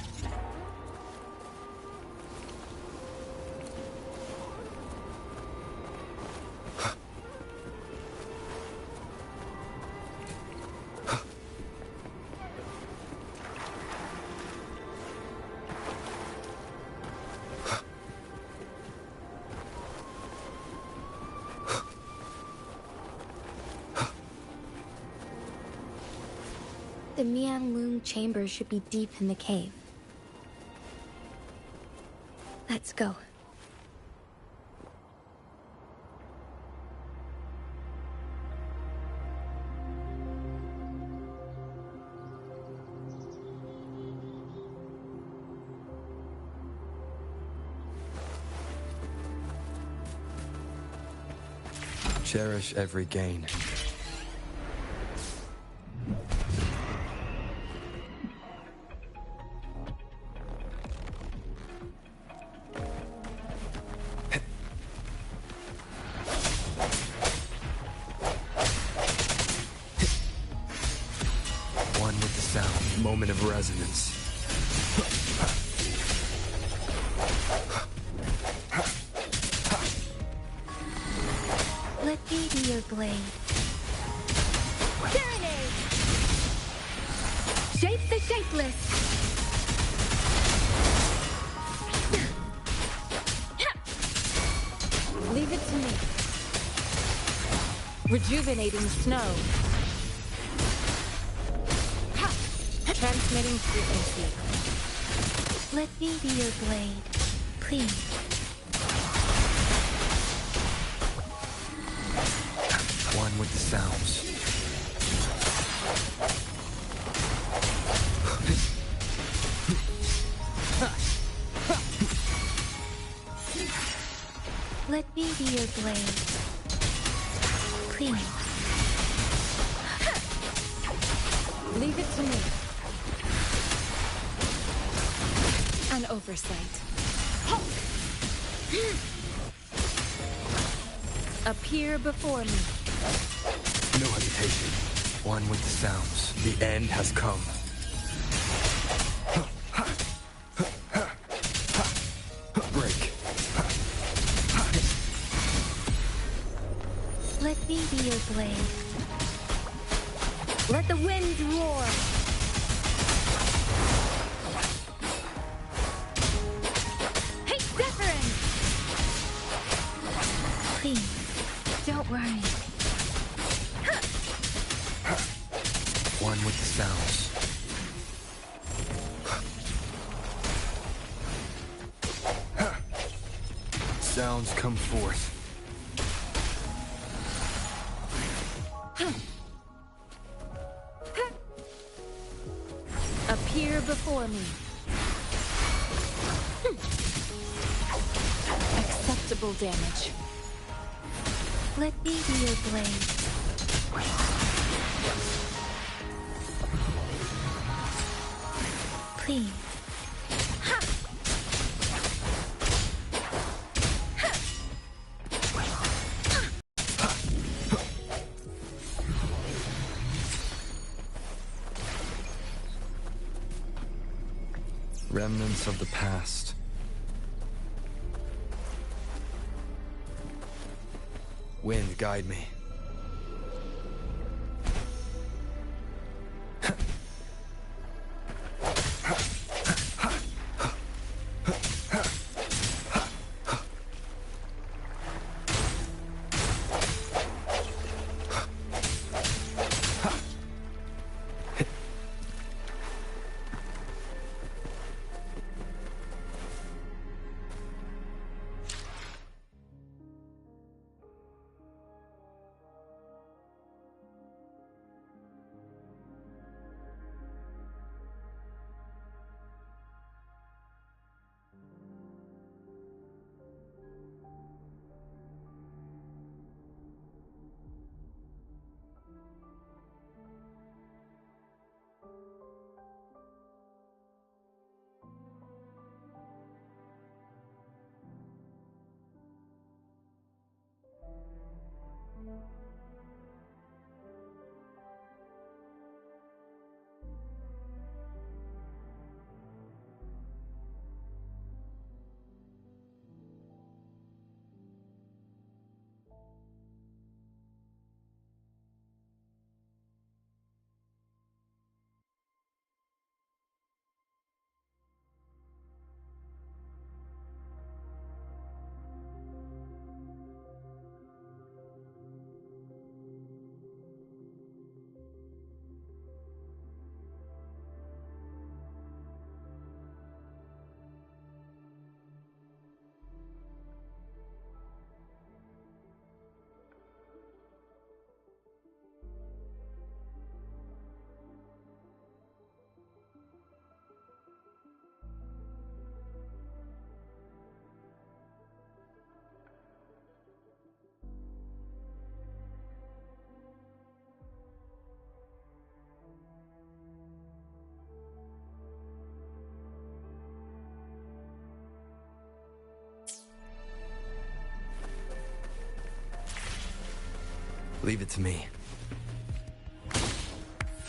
The Mianlun Chamber should be deep in the cave. Let's go. Cherish every gain. One with the sound, moment of resonance. Let me be your blade. Serenade! Shape the shapeless! Leave it to me. Rejuvenating snow. Transmitting frequency. Let me be your blade, please. One with the sounds. Let me be your blade, please. Leave it to me. An oversight. Appear before me. No hesitation. One with the sounds. The end has come. Break. Let me be your blade. Let the winds roar. Hey, Zephyrin! Please, don't worry. One with the sounds. Sounds come forth. Appear before me. Acceptable damage. Let me be your blade. Please. Remnants of the past. Wind, guide me. Leave it to me.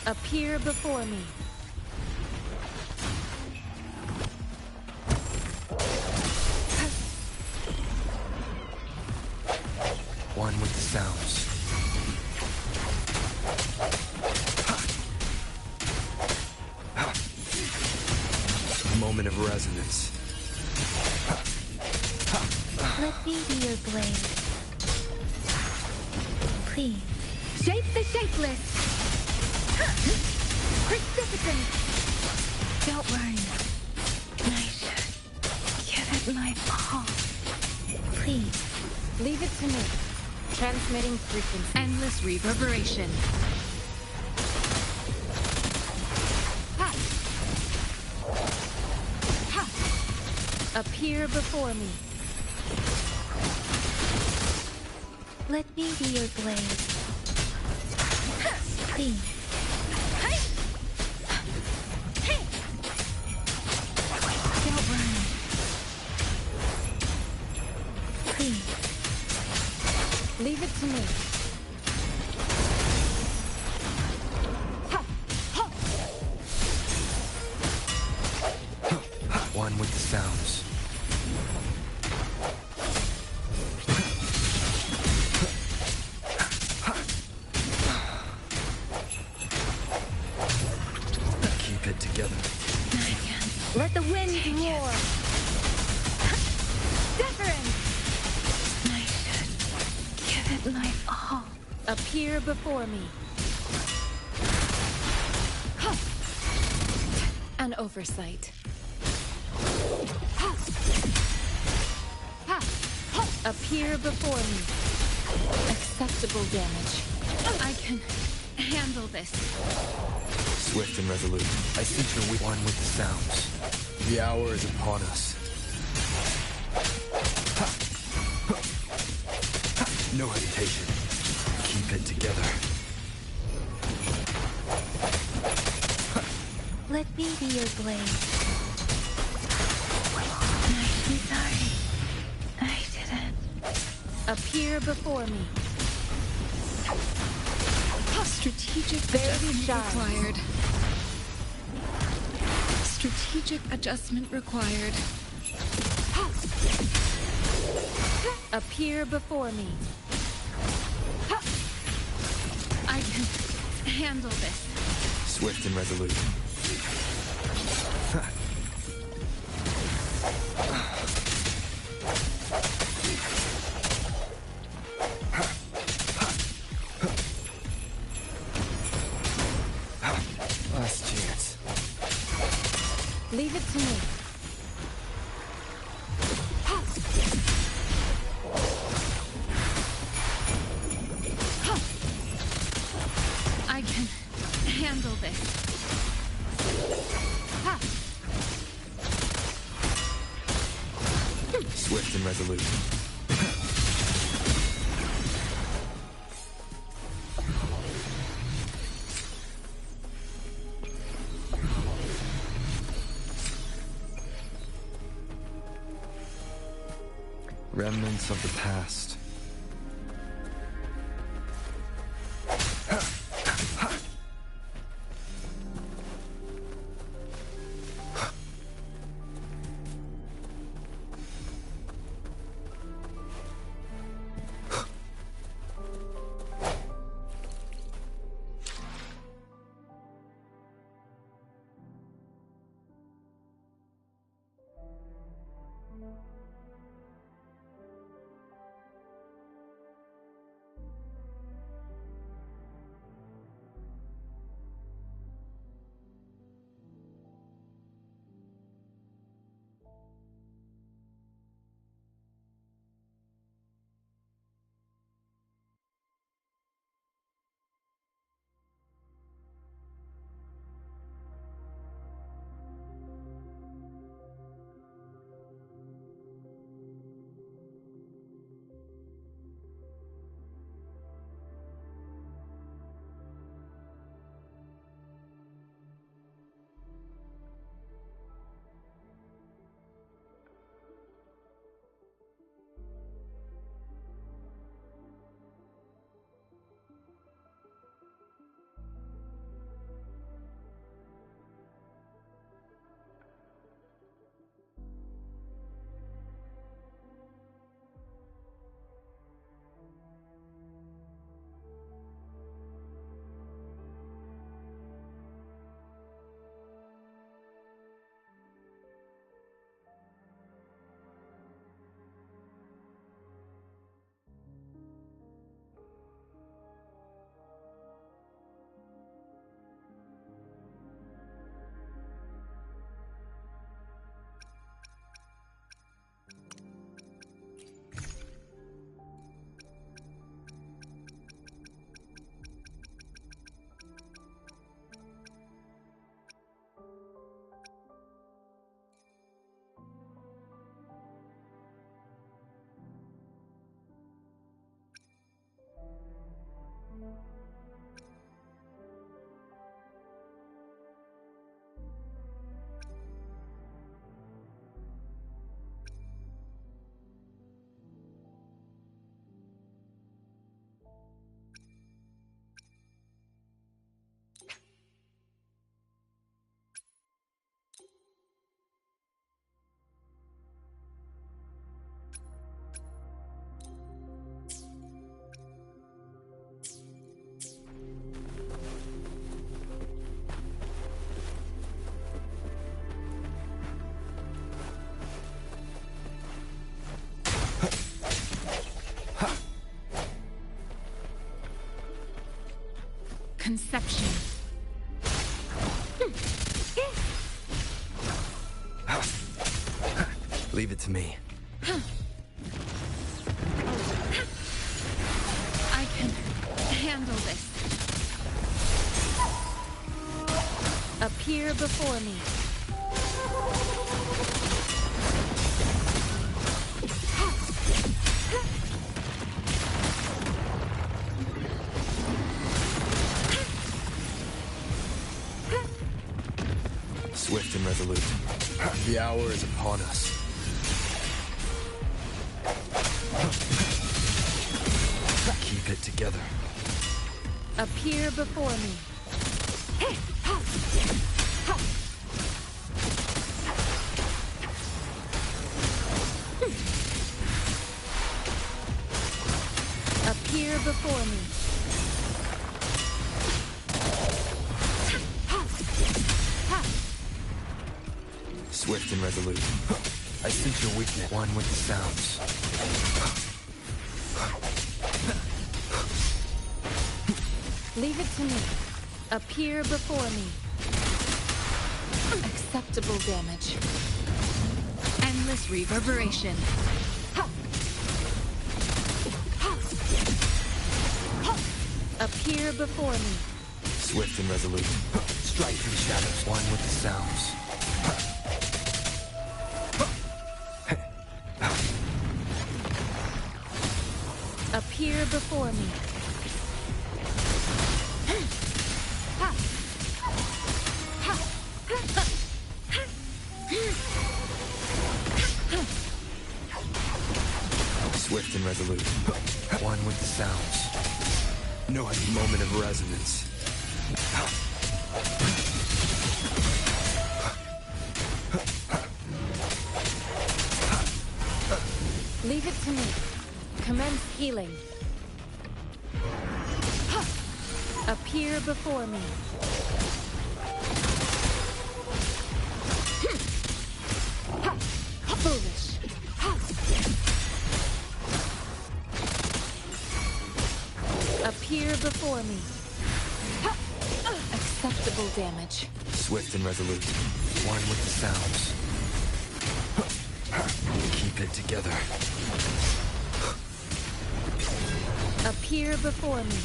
Appear before me. One with the sounds. A moment of resonance. Let me be your blade. Please. Shape the shapeless! Precipitance! Don't worry. I should give it my all. Please. Leave it to me. Transmitting frequency. Endless reverberation. Ha! Ha! Appear before me. Let me be your blade. Please. Don't worry. Please. Leave it to me. One with the sounds. Keep it together. Let the wind roar. Different. I should give it my all. Appear before me. An oversight. Appear before me. Acceptable damage. I can handle this. Swift and resolute. I sense your weak one with the sounds. The hour is upon us. No hesitation. Keep it together. Let me be your blade. I'm sorry. I didn't. Appear before me. Strategic adjustment required. Strategic adjustment required. Appear before me. I can handle this. Swift and resolute. Last chance. Leave it to me. I can handle this. Swift and resolute. Remnants of the past. conception. Leave it to me. I can handle this. Appear before me. Swift and resolute. The hour is upon us. Keep it together. Appear before me. Appear before me. Swift and resolute. I sense your weakness. One with the sounds. Leave it to me. Appear before me. Acceptable damage. Endless reverberation. Appear before me. Swift and resolute. Strike through the shadows. One with the sounds. Appear before me. Swift and resolute. One with the sounds. No moment of resonance. Leave it to me. Commence healing. Appear before me. Foolish. Appear before me. Acceptable damage. Swift and resolute. One with the sounds. Keep it together. Appear before me.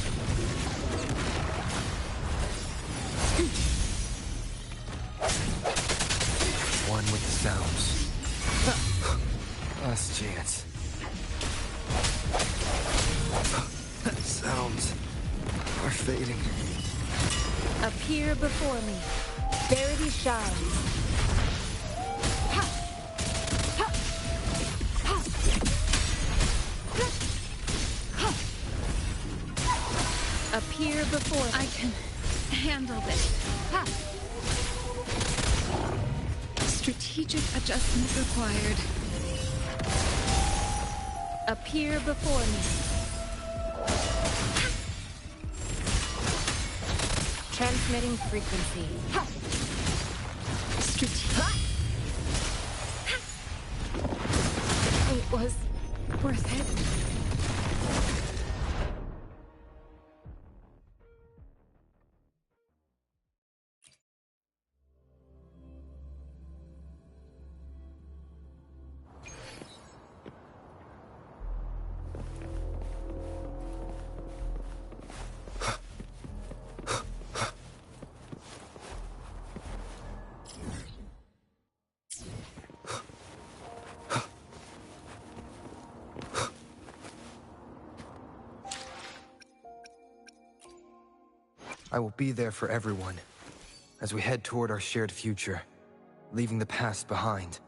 One with the sounds. Last chance. Sounds are fading. Appear before me. Verity shines. Appear before me. I can handle this. Strategic adjustment required. Appear before me. Transmitting frequency. It was worth it. I will be there for everyone as we head toward our shared future, leaving the past behind.